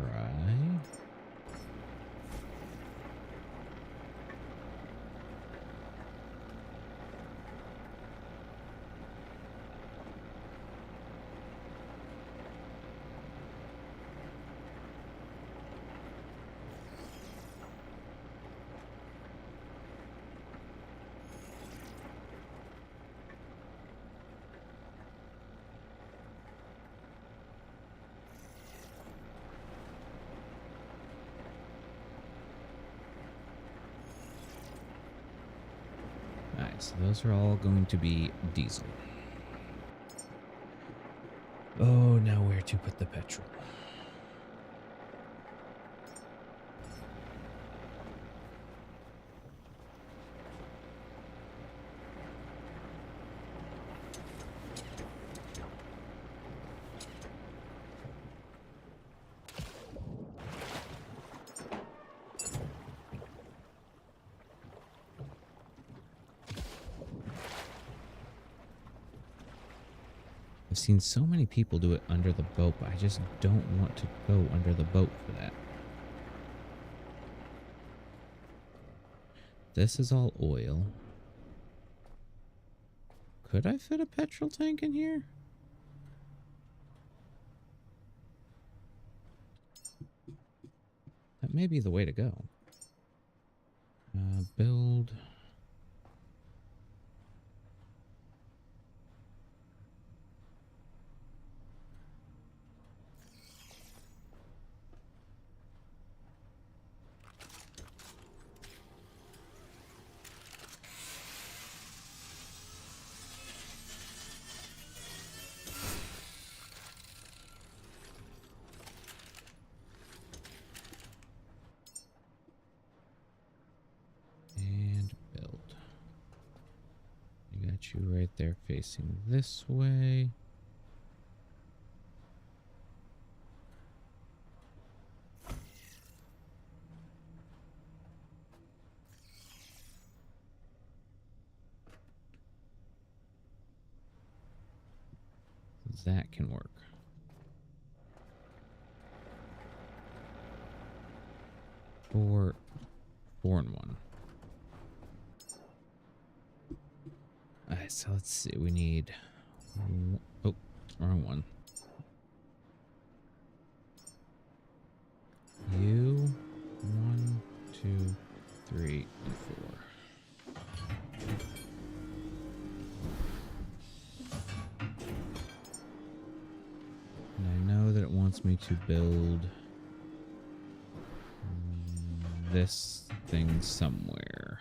S1: Alright, so those are all going to be diesel. Oh, now where to put the petrol? I've seen so many people do it under the boat, but I just don't want to go under the boat for that. This is all oil. Could I fit a petrol tank in here? That may be the way to go. Build. You right there facing this way. That can work. Four and one. Alright, so let's see. We need... Oh, wrong one. You, 1, 2, 3, and 4. And I know that it wants me to build this thing somewhere.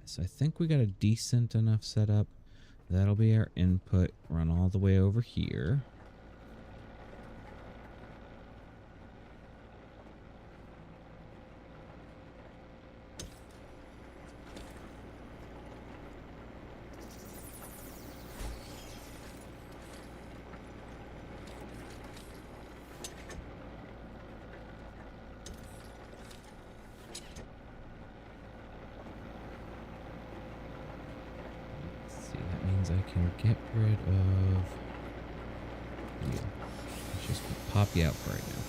S1: So I think we got a decent enough setup. That'll be our input. Run all the way over here. I can get rid of you. Let's just pop you out for right now.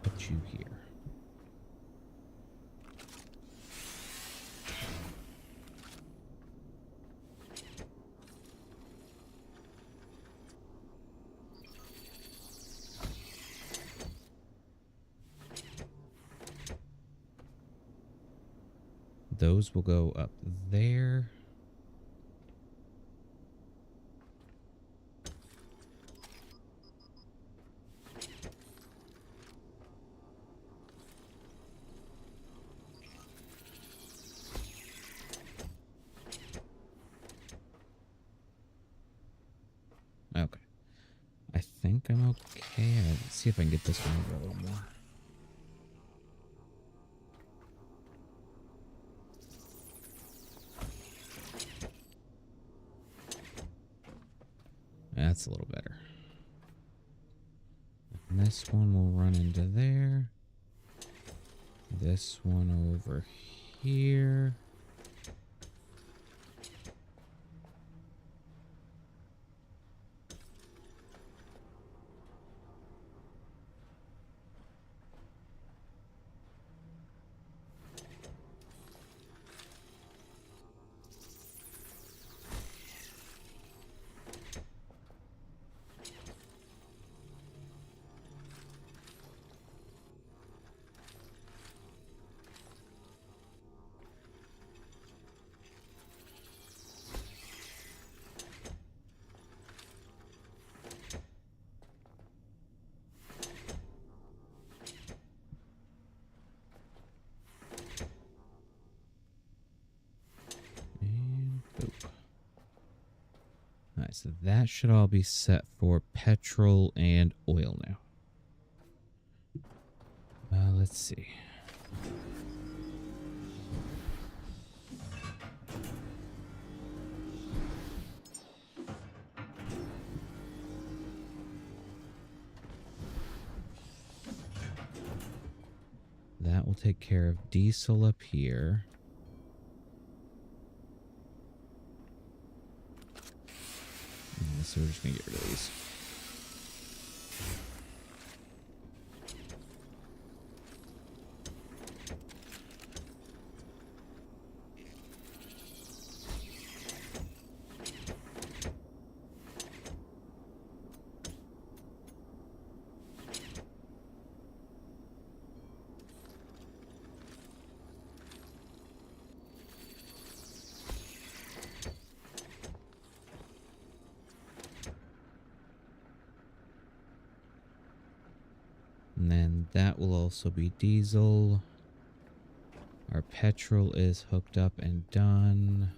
S1: Put you here. Those will go up there. Okay. I think I'm okay. Let's see if I can get this one over a little more. That's a little better. And this one will run into there. This one over here. so that should all be set for petrol and oil now. Let's see. That will take care of diesel up here. So we're just going to get rid of these. And then that will also be diesel. Our petrol is hooked up and done.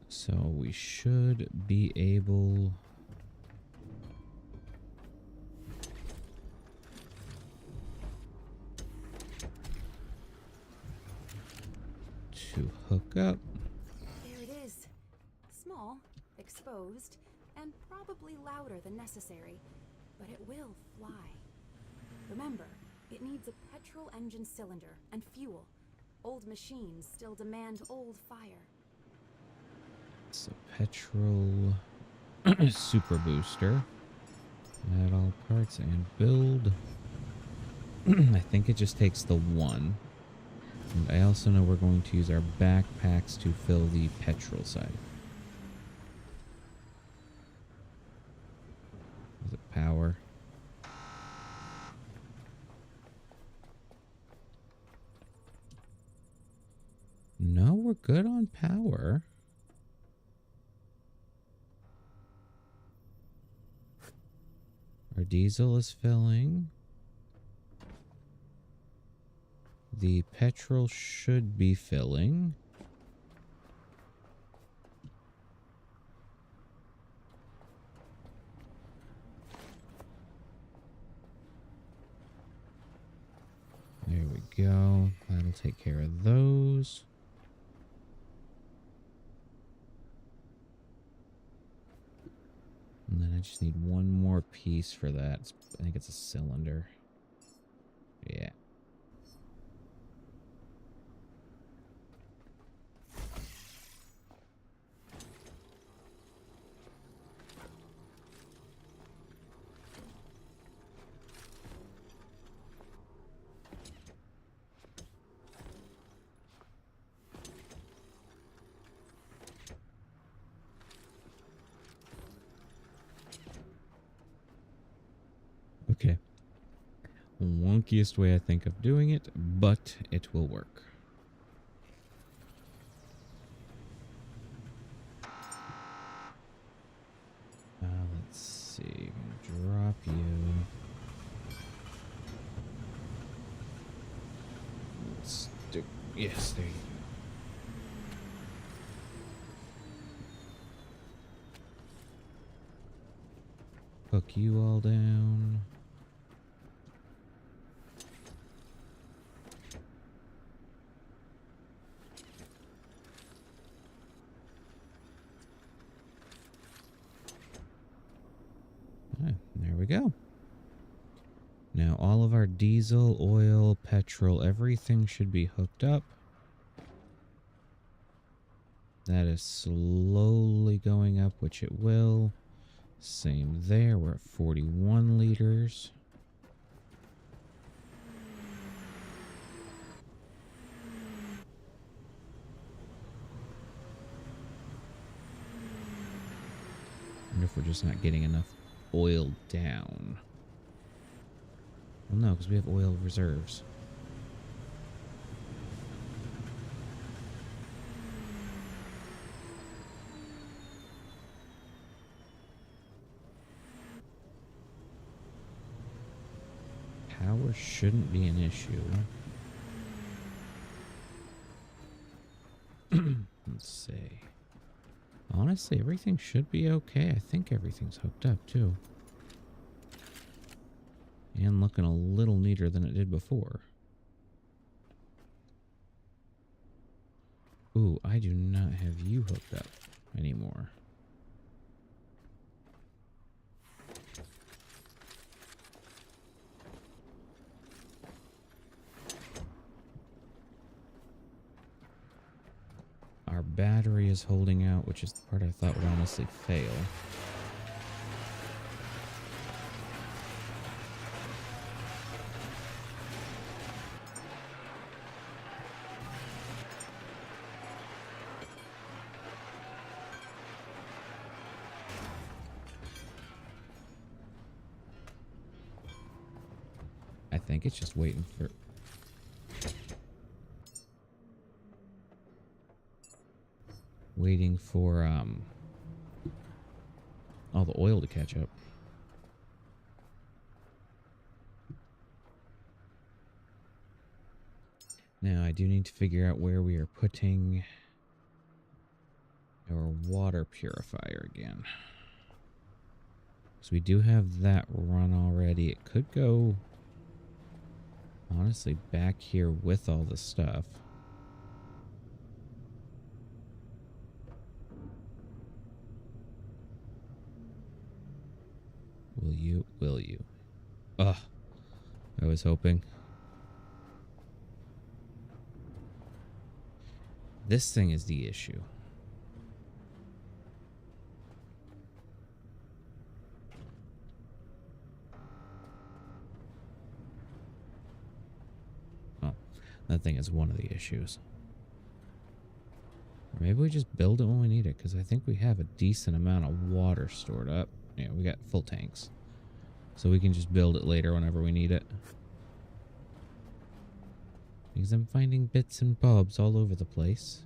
S1: So we should be able to hook up.
S4: There it is. Small, exposed, and probably louder than necessary, but it will fly. Remember, it needs a petrol engine cylinder and fuel. Old machines still demand old fire.
S1: So petrol super booster. Add all parts and build. I think it just takes the one. And I also know we're going to use our backpacks to fill the petrol side. Is it power? No, we're good on power. Our diesel is filling. The petrol should be filling. There we go. That'll take care of those. And then I just need one more piece for that. I think it's a cylinder. Yeah. Okay. Wonkiest way I think of doing it, but it will work. Let's see. I'm gonna drop you. Let's do. Yes, there you go. Hook you all down. There we go. Now all of our diesel, oil, petrol, everything should be hooked up. That is slowly going up, which it will. Same there. We're at 41 liters. I wonder if we're just not getting enough oil down. Well, no, because we have oil reserves. Power shouldn't be an issue. see. Honestly, everything should be okay. I think everything's hooked up, too. And looking a little neater than it did before. Ooh, I do not have you hooked up anymore. Our battery is holding out, which is the part I thought would honestly fail. I think it's just waiting for... Waiting for, all the oil to catch up. Now, I do need to figure out where we are putting our water purifier again. So we do have that run already. It could go, honestly, back here with all the stuff. Will you? Will you? Ugh. I was hoping. This thing is the issue. Well, that thing is one of the issues. Or maybe we just build it when we need it, because I think we have a decent amount of water stored up. Yeah, we got full tanks. So we can just build it later whenever we need it. Because I'm finding bits and bobs all over the place.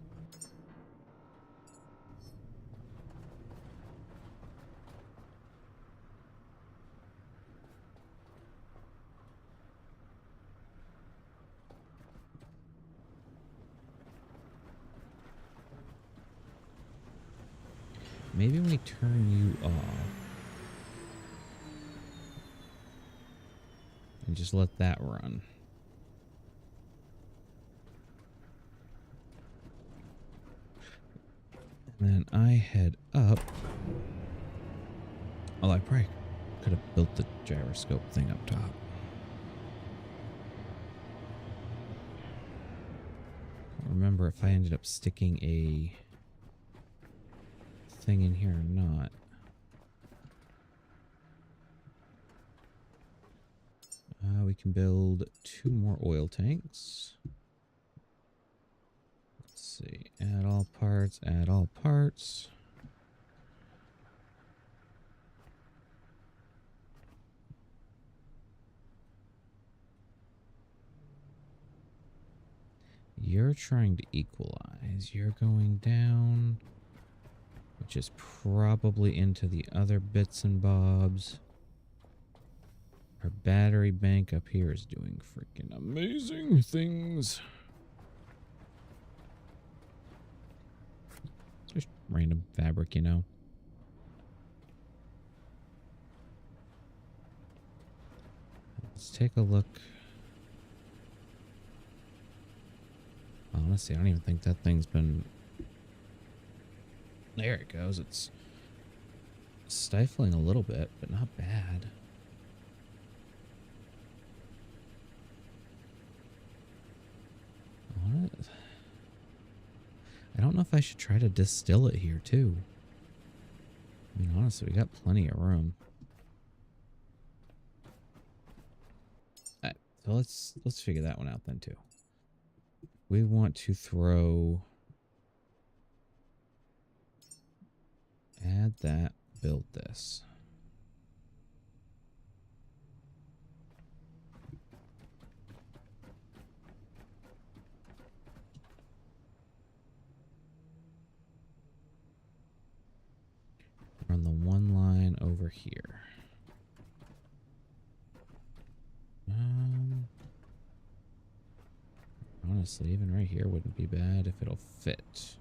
S1: Maybe when we turn you off and just let that run. And then I head up. Oh, I probably could have built the gyroscope thing up top. I don't remember if I ended up sticking a thing in here or not. We can build 2 more oil tanks. Let's see. Add all parts, add all parts. You're trying to equalize. You're going down, which is probably into the other bits and bobs. Our battery bank up here is doing freaking amazing things. Just random fabric, you know. Let's take a look. Honestly, I don't even think that thing's been... There it goes. It's stifling a little bit, but not bad. What? I don't know if I should try to distill it here, too. I mean, honestly, we got plenty of room. Alright, so let's figure that one out then, too. We want to throw... Add that, build this. Run the one line over here. Honestly, even right here wouldn't be bad if it'll fit.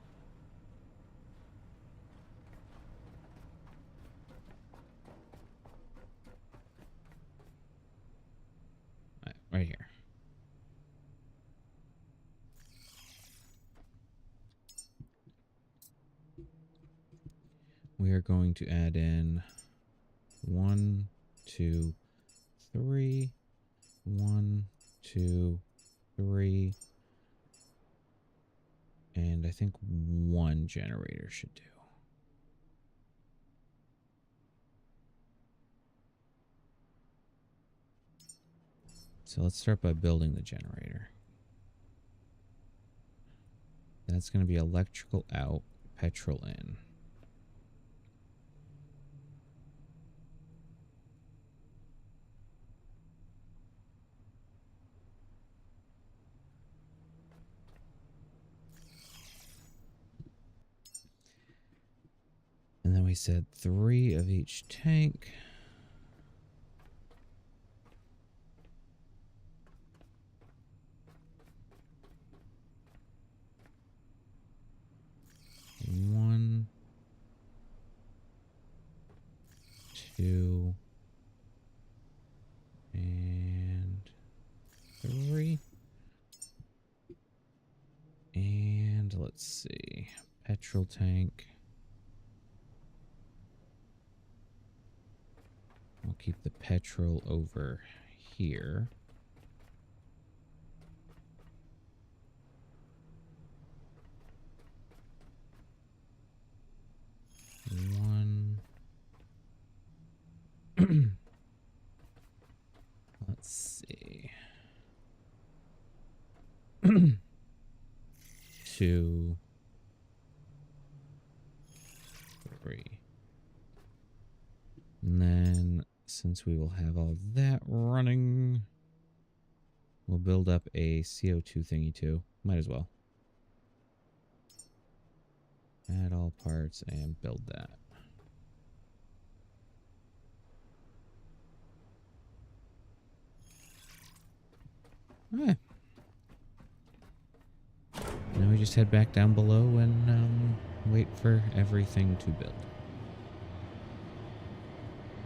S1: right here. We are going to add in 1, 2, 3, 1, 2, 3, and I think 1 generator should do. So let's start by building the generator. That's going to be electrical out, petrol in. And then we said 3 of each tank. One, 2, and 3. And let's see, petrol tank. I'll keep the petrol over here. One. Let's see. 2, 3. And then, since we will have all that running, we'll build up a CO2 thingy too. Might as well. Add all parts and build that. Alright. Now we just head back down below and wait for everything to build.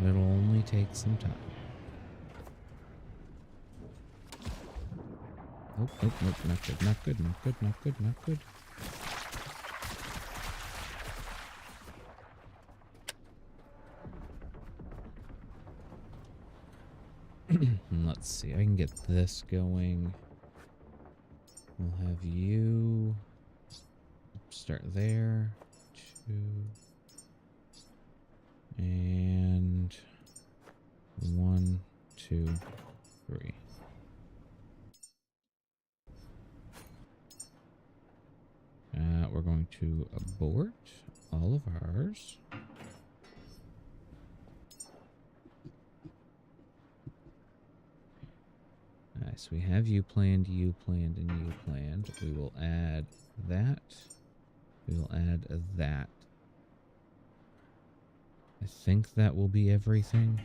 S1: It'll only take some time. Nope, nope, nope, not good, not good, not good, not good, not good. Let's see, I can get this going. We'll have you start there. 2. And 1, 2, 3. We're going to abort all of ours. Nice. We have you planned, and you planned. We will add that. We will add that. I think that will be everything.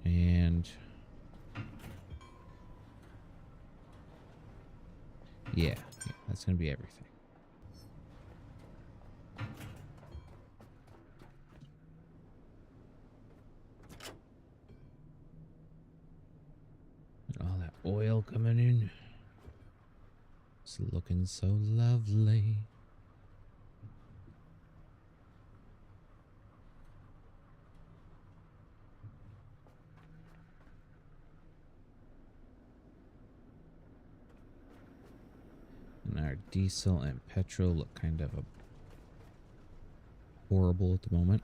S1: And yeah, that's going to be everything. And all that oil coming in. It's looking so lovely. And our diesel and petrol look kind of horrible at the moment.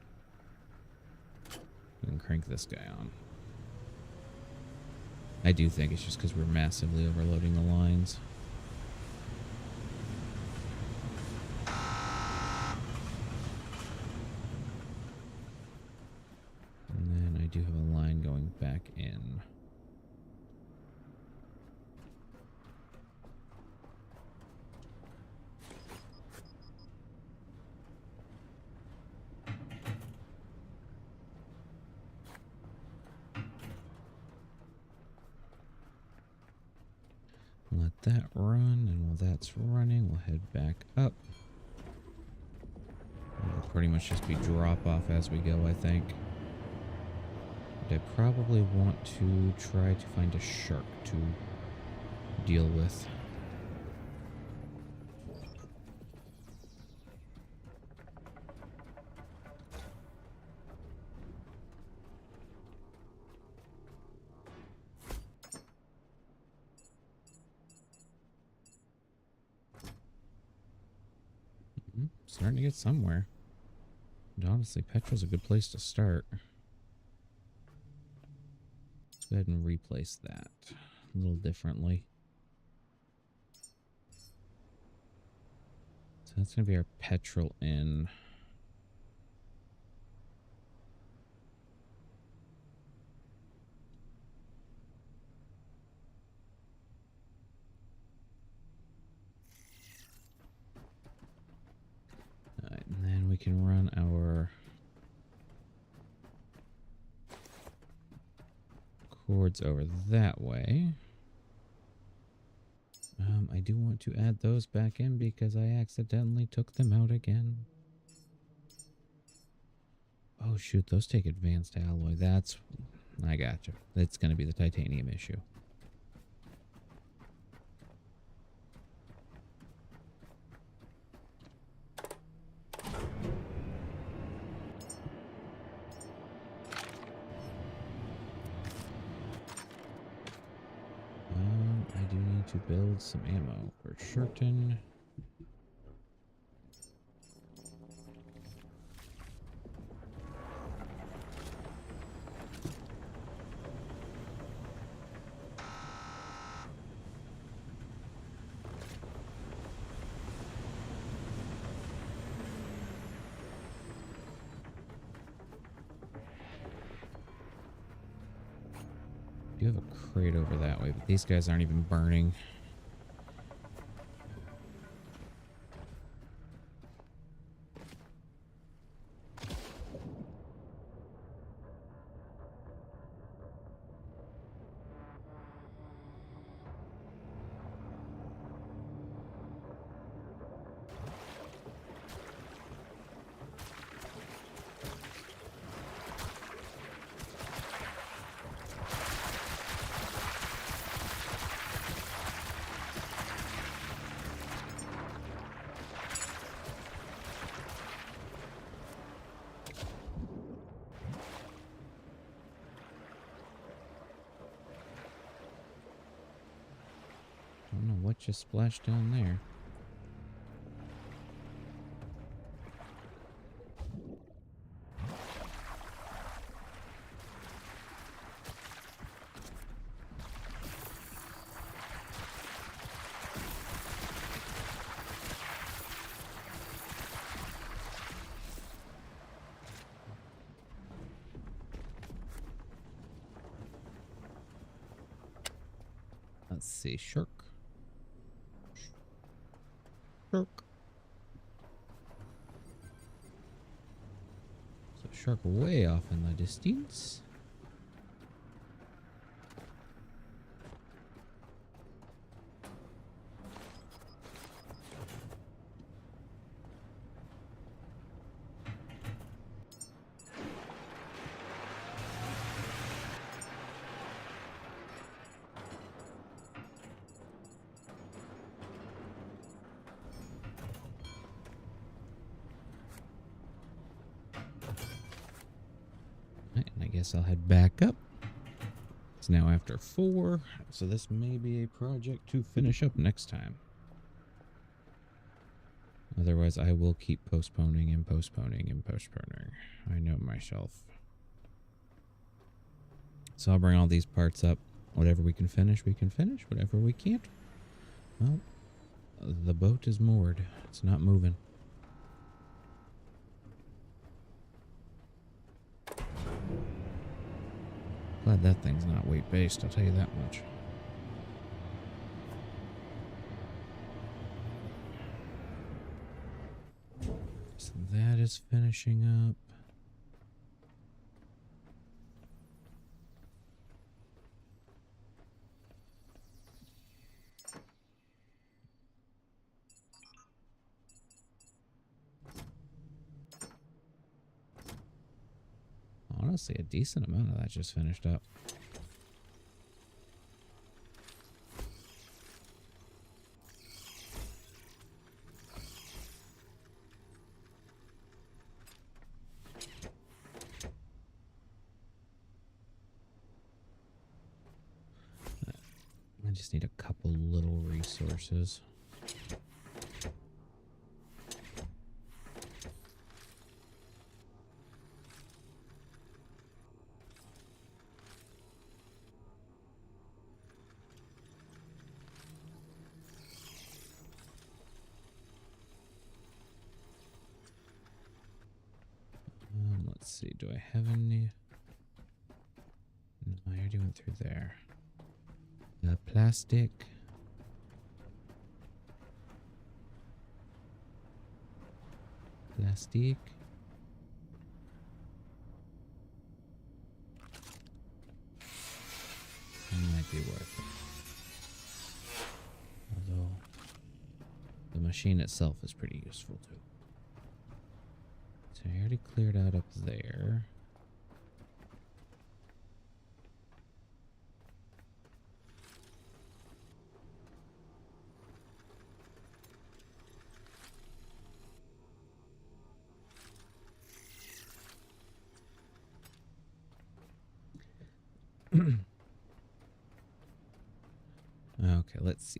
S1: We can crank this guy on. I do think it's just because we're massively overloading the lines. And then I do have a line going back in. Let that run, and while that's running, we'll head back up. It'll pretty much just be drop off as we go, I think. I probably want to try to find a shark to deal with. Starting to get somewhere. And honestly, petrol's a good place to start. Let's go ahead and replace that a little differently. So that's going to be our petrol in. Alright, and then we can run our cords over that way. I do want to add those back in because I accidentally took them out again. Oh shoot, those take advanced alloy. I gotcha. That's going to be the titanium issue. I do need to build some ammo for certain. I do have a crate over that way, but these guys aren't even burning. I don't know what just splashed down there. Let's see, shark. Shark. So shark way off in the distance. Right, and I guess I'll head back up. It's now after 4, so this may be a project to finish up next time. Otherwise, I will keep postponing and postponing and postponing. I know myself. So I'll bring all these parts up. Whatever we can finish, we can finish. Whatever we can't, well, the boat is moored. It's not moving. Glad that thing's not weight-based, I'll tell you that much. So that is finishing up. Honestly, a decent amount of that just finished up. I just need a couple little resources. Let's see, do I have any? No, I already went through there. Plastic. Plastic. Might be worth it. Although the machine itself is pretty useful too. So I already cleared out up there. Okay, let's see.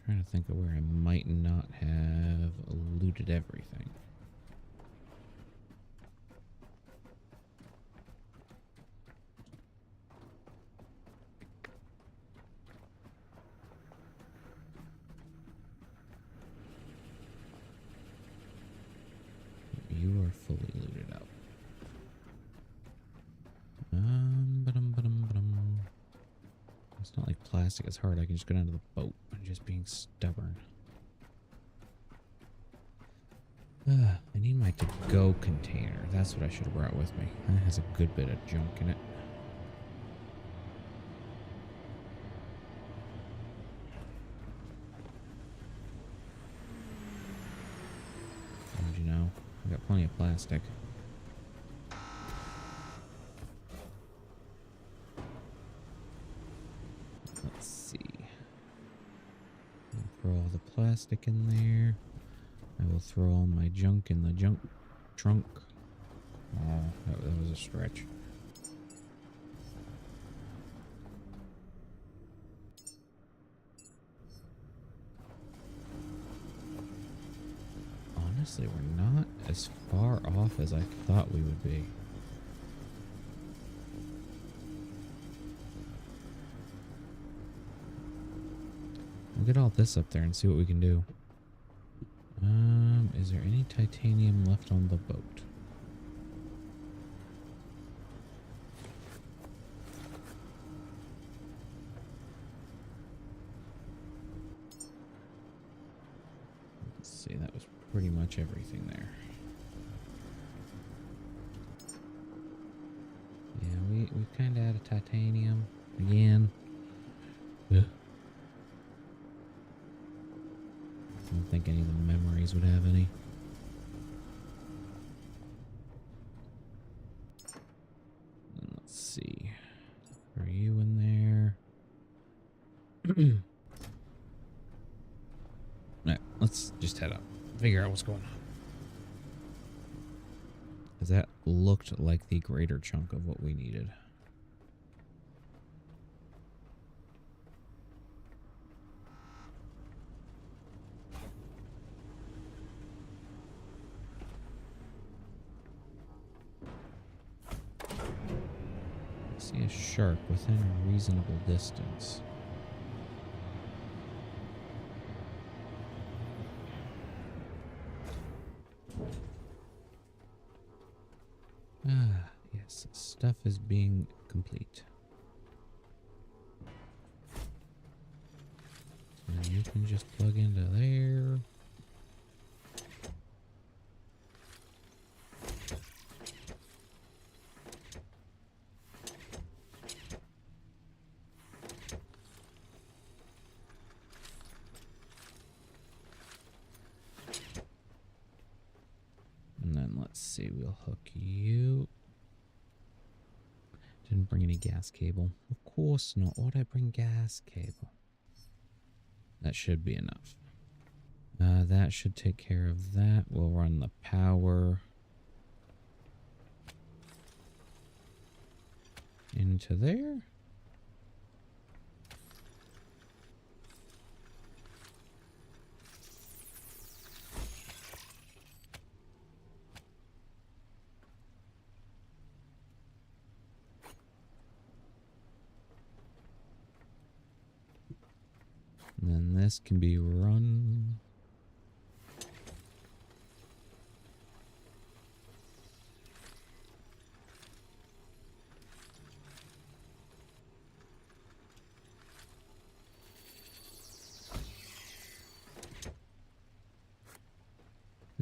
S1: Trying to think of where I might not have looted everything. You are fully looted up. Ba-dum. It's not like plastic is hard. I can just go down to the boat. I'm just being stubborn. I need my to-go container. That's what I should have brought with me. That has a good bit of junk in it. How'd you know? I've got plenty of plastic. Let's see. I'll throw all the plastic in there. I will throw all my junk in the junk trunk. Oh, that was a stretch. Honestly, we're not as far off as I thought we would be. We'll get all this up there and see what we can do. Is there any titanium left on the boat? Let's see, that was pretty much everything there. Yeah, we kind of had a titanium again. Ugh. I don't think any of the memories would have any. And let's see. Are you in there? Alright, let's just head up. Figure out what's going on. Because that looked like the greater chunk of what we needed. See a shark within a reasonable distance. Ah, yes, stuff is being complete. And you can just plug into there. Let's see, we'll hook you. Didn't bring any gas cable. Of course not. Why'd I bring gas cable? That should be enough. That should take care of that. We'll run the power into there. And then this can be run.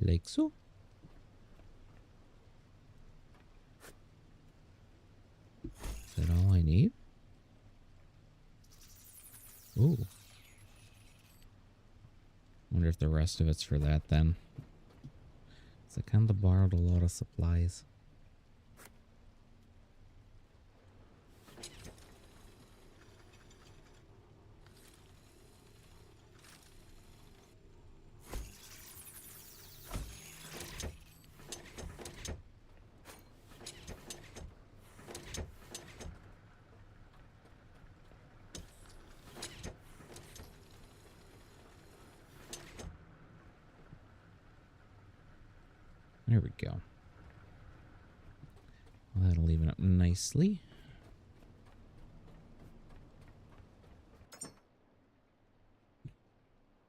S1: Like so. Is that all I need? Ooh. Wonder if the rest of it's for that then. So I kind of borrowed a lot of supplies. There we go. Well, that'll even up nicely.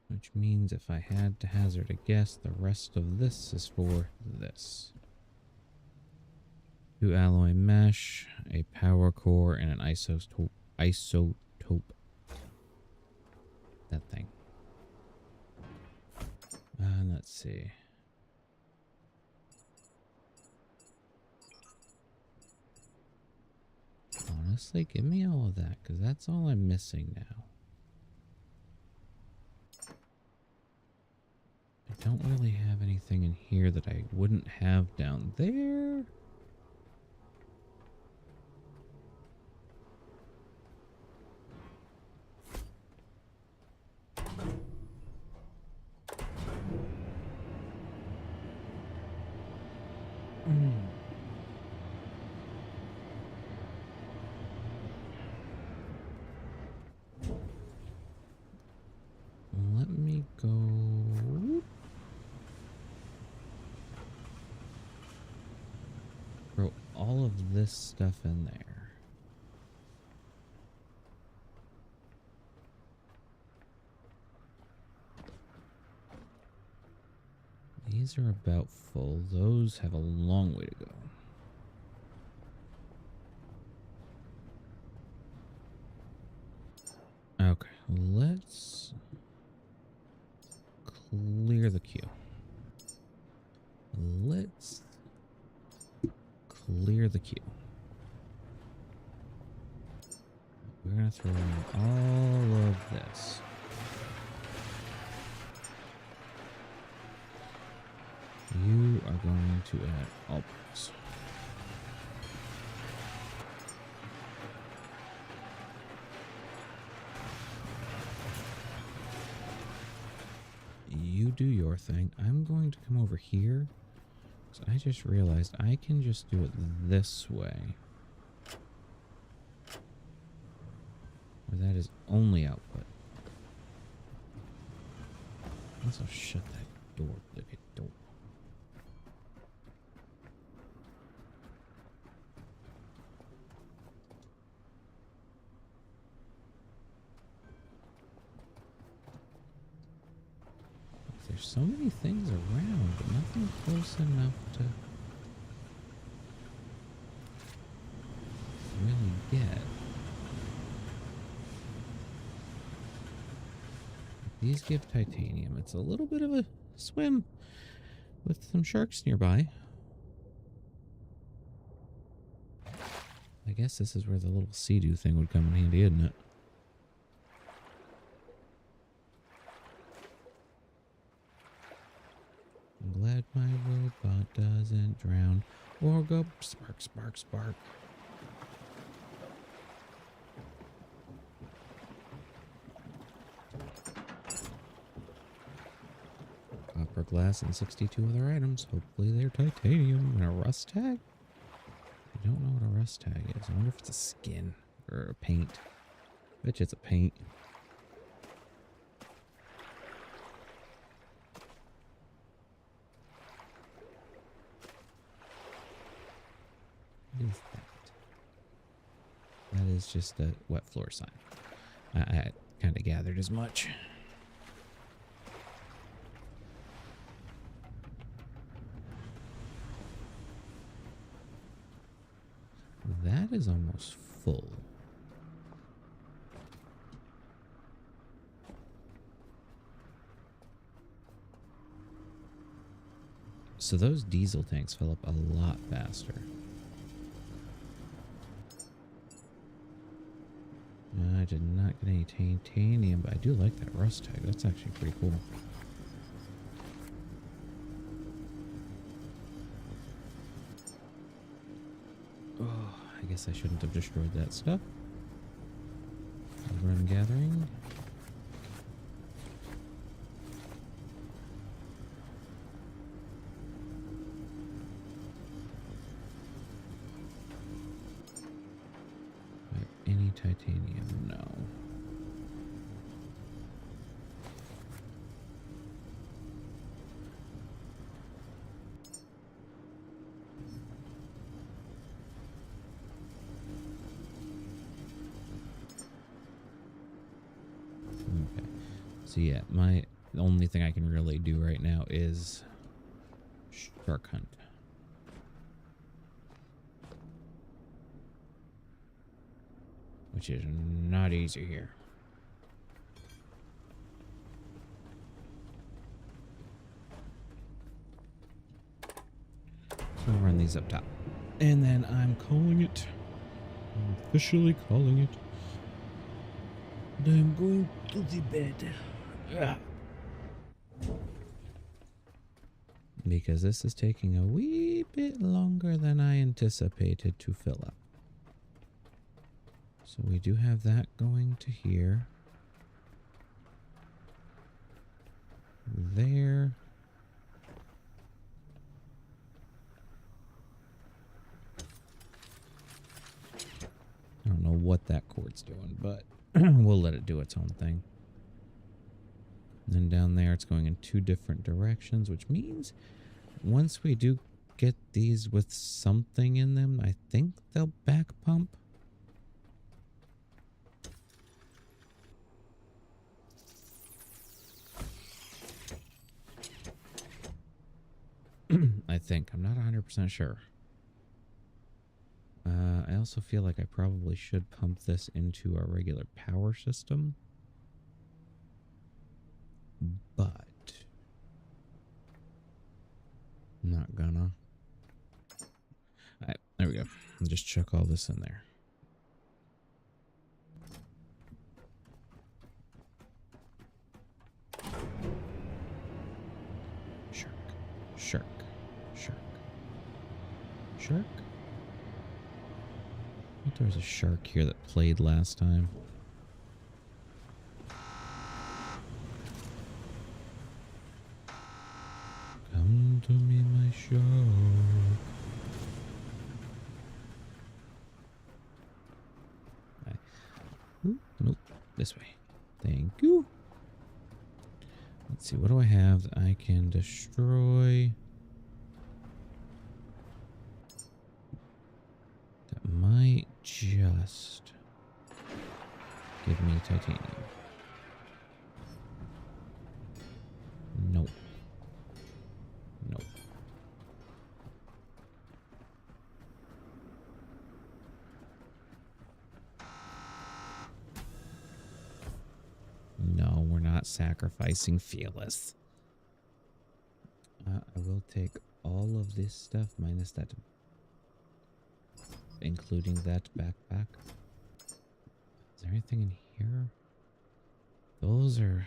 S1: Which means if I had to hazard a guess, the rest of this is for this. 2 alloy mesh, a power core, and an isotope. That thing. Let's see. Honestly, give me all of that, because that's all I'm missing now. I don't really have anything in here that I wouldn't have down there. Let me go. Throw all of this stuff in there. These are about full. Those have a long way to go. Okay, let's clear the queue. Let's clear the queue. We're gonna throw in all of this. You are going to add all parts. You do your thing. I'm going to come over here. So I just realized I can just do it this way. Where that is only output. Also shut that door. Look at door. There's so many things around, but nothing close enough to really get. These give titanium. It's a little bit of a swim with some sharks nearby. I guess this is where the little sea-doo thing would come in handy, isn't it? I'm glad my robot doesn't drown or go spark, spark, spark. Copper glass and 62 other items. Hopefully they're titanium. And a rust tag? I don't know what a rust tag is. I wonder if it's a skin or a paint. Bet you it's a paint. What is that? That is just a wet floor sign. I kind of gathered as much. That is almost full. So those diesel tanks fill up a lot faster. I did not get any titanium, but I do like that rust tag. That's actually pretty cool. Oh, I guess I shouldn't have destroyed that stuff. Run gathering. Any titanium? No. Okay. So yeah, the only thing I can really do right now is shark hunt. Which is not easy here. So I'll run these up top. And then I'm calling it. I'm officially calling it. And I'm going to the bed. Ah. Because this is taking a wee bit longer than I anticipated to fill up. So we do have that going to here. There. I don't know what that cord's doing, but we'll let it do its own thing. And then down there it's going in 2 different directions, which means once we do get these with something in them, I think they'll back pump. I think. I'm not 100% sure. I also feel like I probably should pump this into our regular power system. But I'm not gonna. Alright, there we go. I'll just chuck all this in there. Shark. Shark. Shark. Shark? I think there was a shark here that played last time. Come to me, my shark. Nope, this way. Thank you. Let's see, what do I have that I can destroy? That might just give me titanium. Nope. Nope. No, we're not sacrificing Felis. I will take all of this stuff minus that, including that backpack. Is there anything in here? Those are,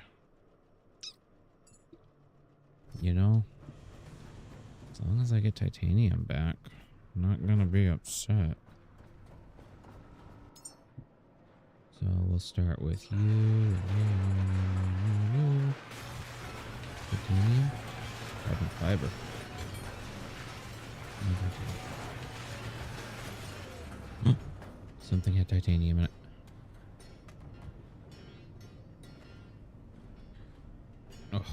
S1: you know, As long as I get titanium back, I'm not gonna be upset. So we'll start with you. Titanium. Carbon fiber. Something had titanium in it. Oh.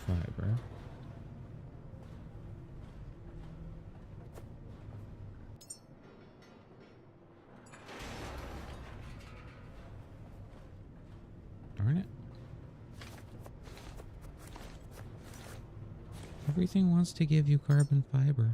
S1: Fiber. Darn it. Everything wants to give you carbon fiber.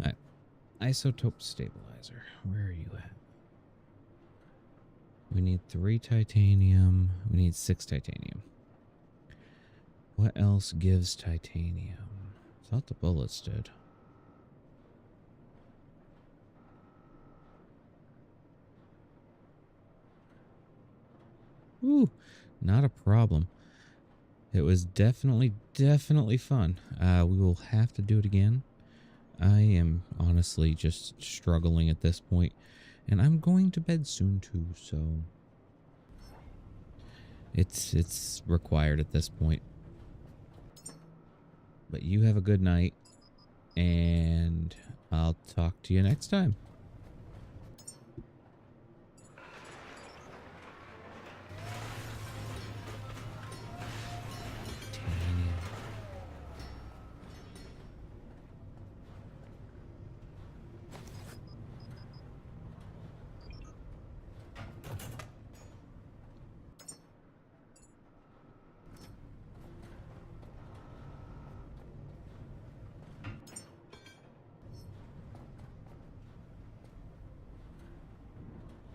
S1: Alright. Isotope stabilizer. Where are you at? We need 3 titanium. We need 6 titanium. What else gives titanium? I thought the bullets did. Ooh, not a problem. It was definitely fun. We will have to do it again. I am honestly just struggling at this point, and I'm going to bed soon too, so it's required at this point. But you have a good night, and I'll talk to you next time.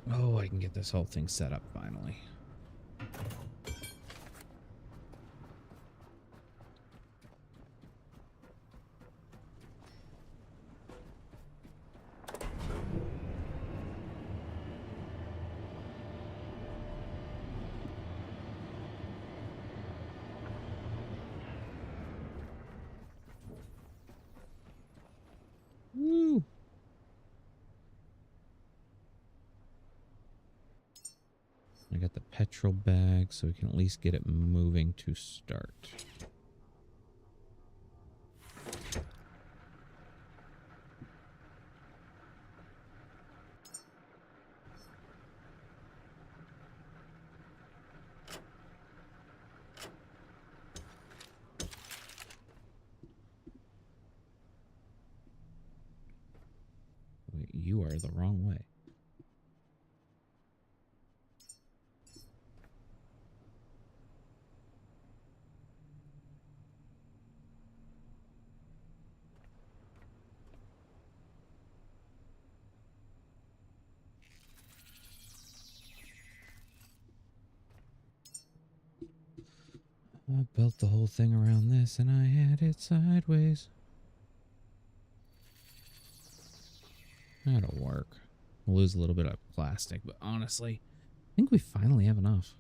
S1: Oh, I can get this whole thing set up finally. Woo! I got the petrol bag, so we can at least get it moving to start. Wait, you are the wrong way. I built the whole thing around this, and I had it sideways. That'll work. We'll lose a little bit of plastic, but honestly, I think we finally have enough.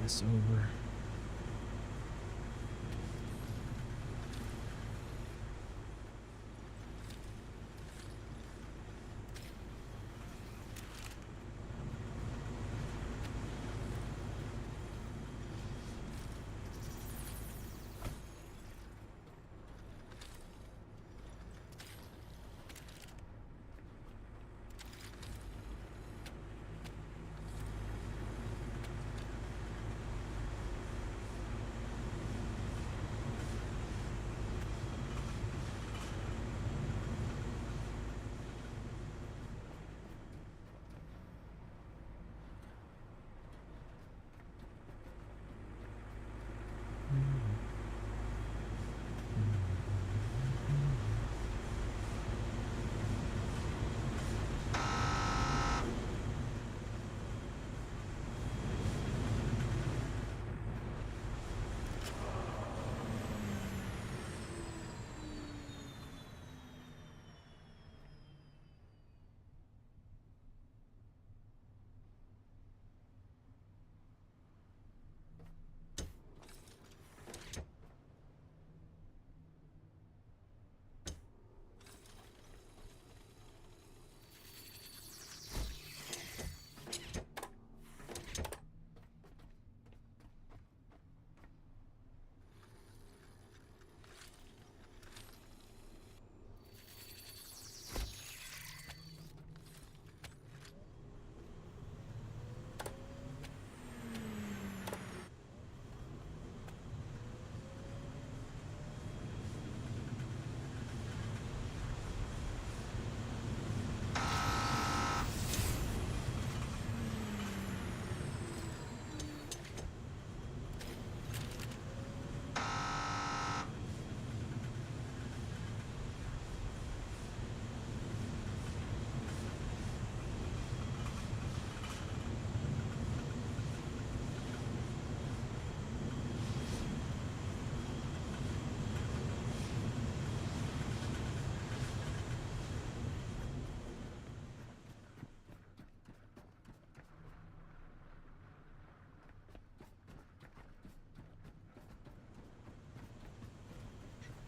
S1: this over.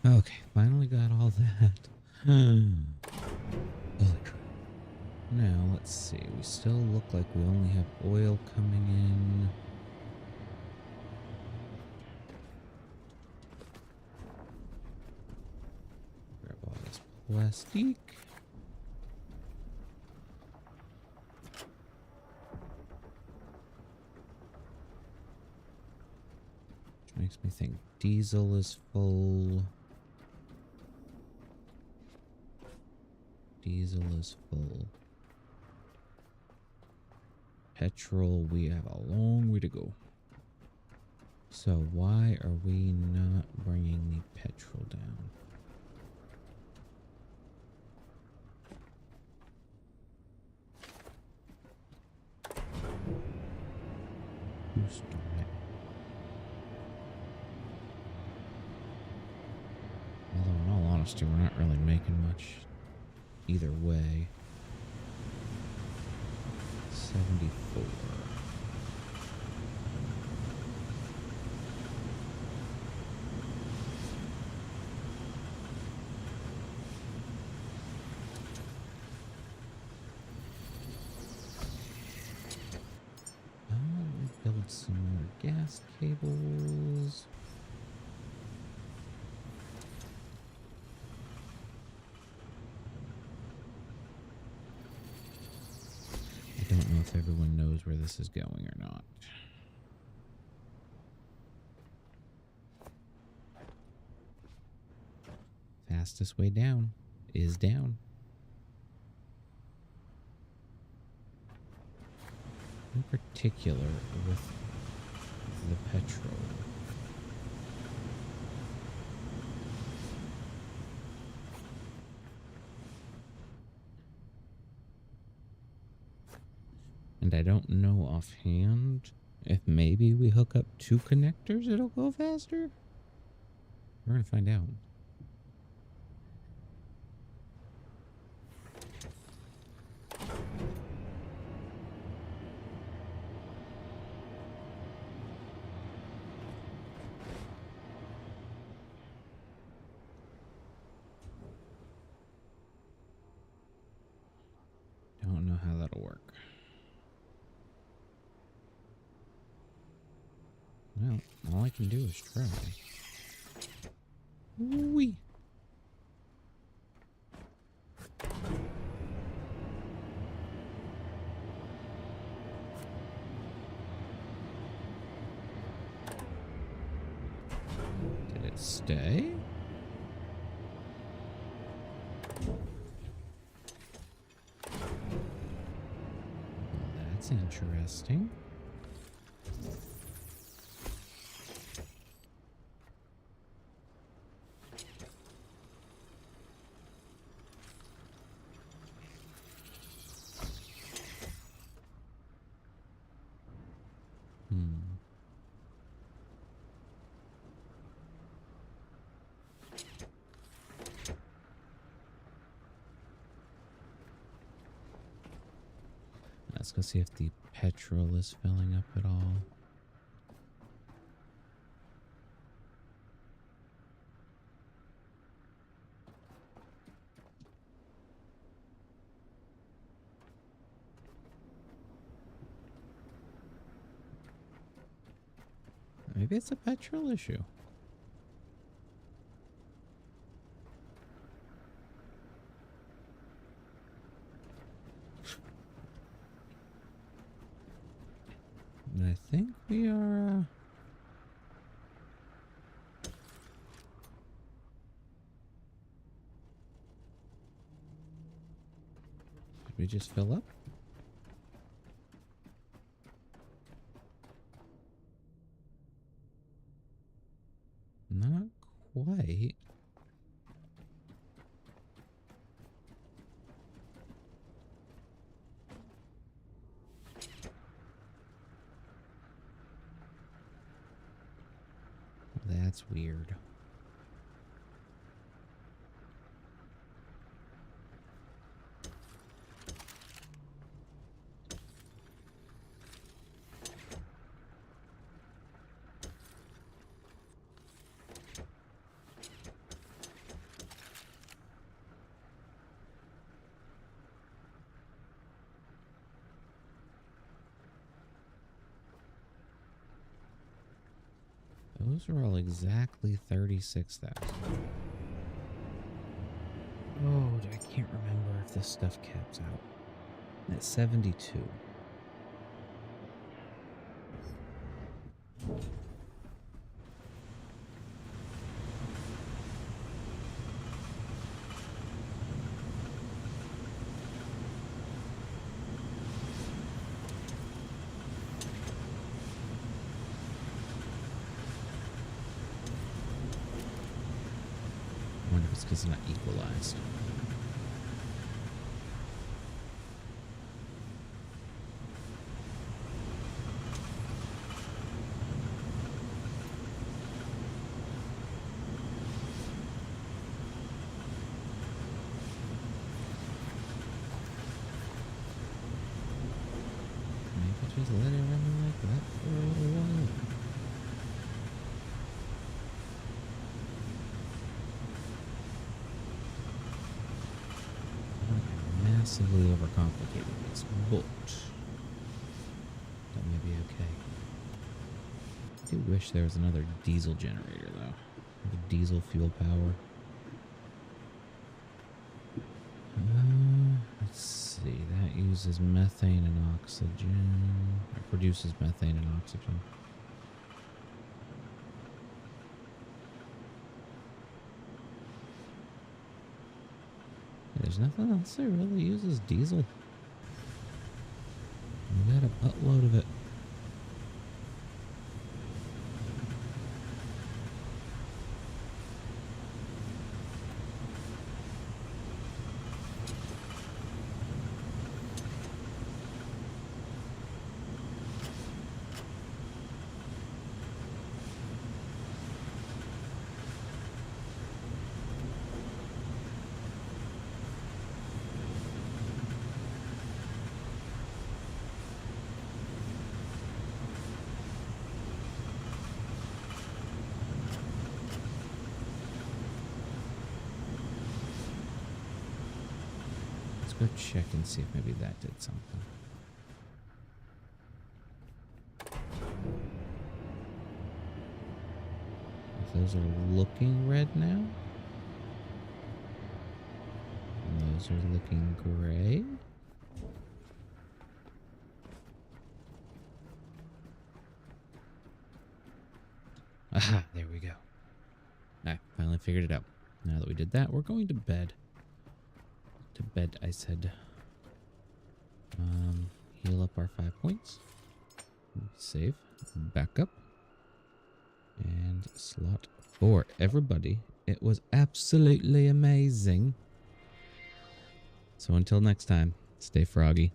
S1: Okay, finally got all that. Holy crap. Now, let's see. We still look like we only have oil coming in. Grab all this plastic. Which makes me think diesel is full. Diesel is full. Petrol, we have a long way to go. So why are we not bringing the petrol down? Boost it. Although in all honesty, we're not really making much either way. 74. Build some more gas cables. I don't know if everyone knows where this is going or not. Fastest way down is down. In particular with the petrol. And I don't know offhand if maybe we hook up 2 connectors, it'll go faster. We're gonna find out. Well, all I can do is try. Whee! Did it stay? Well, that's interesting. Let's go see if the petrol is filling up at all. Maybe it's a petrol issue. And I think we are, did we just fill up? Not quite. That's weird. Those are all exactly 36,000. Oh, I can't remember if this stuff caps out. At 72. I wonder if it's because it's not equalized. Maybe just let it run like that for a little while. Massively overcomplicated this, but that may be okay. I do wish there was another diesel generator, though. Like a diesel fuel power. Let's see. That uses methane and oxygen. Or produces methane and oxygen. There's nothing else that really uses diesel. We got a buttload of it. Go check and see if maybe that did something. Those are looking red now. And those are looking gray. Aha, there we go. I finally figured it out. Now that we did that, we're going to bed. To bed, I said. Heal up our 5 points. Save. Back up. And slot for everybody. It was absolutely amazing. So until next time, stay froggy.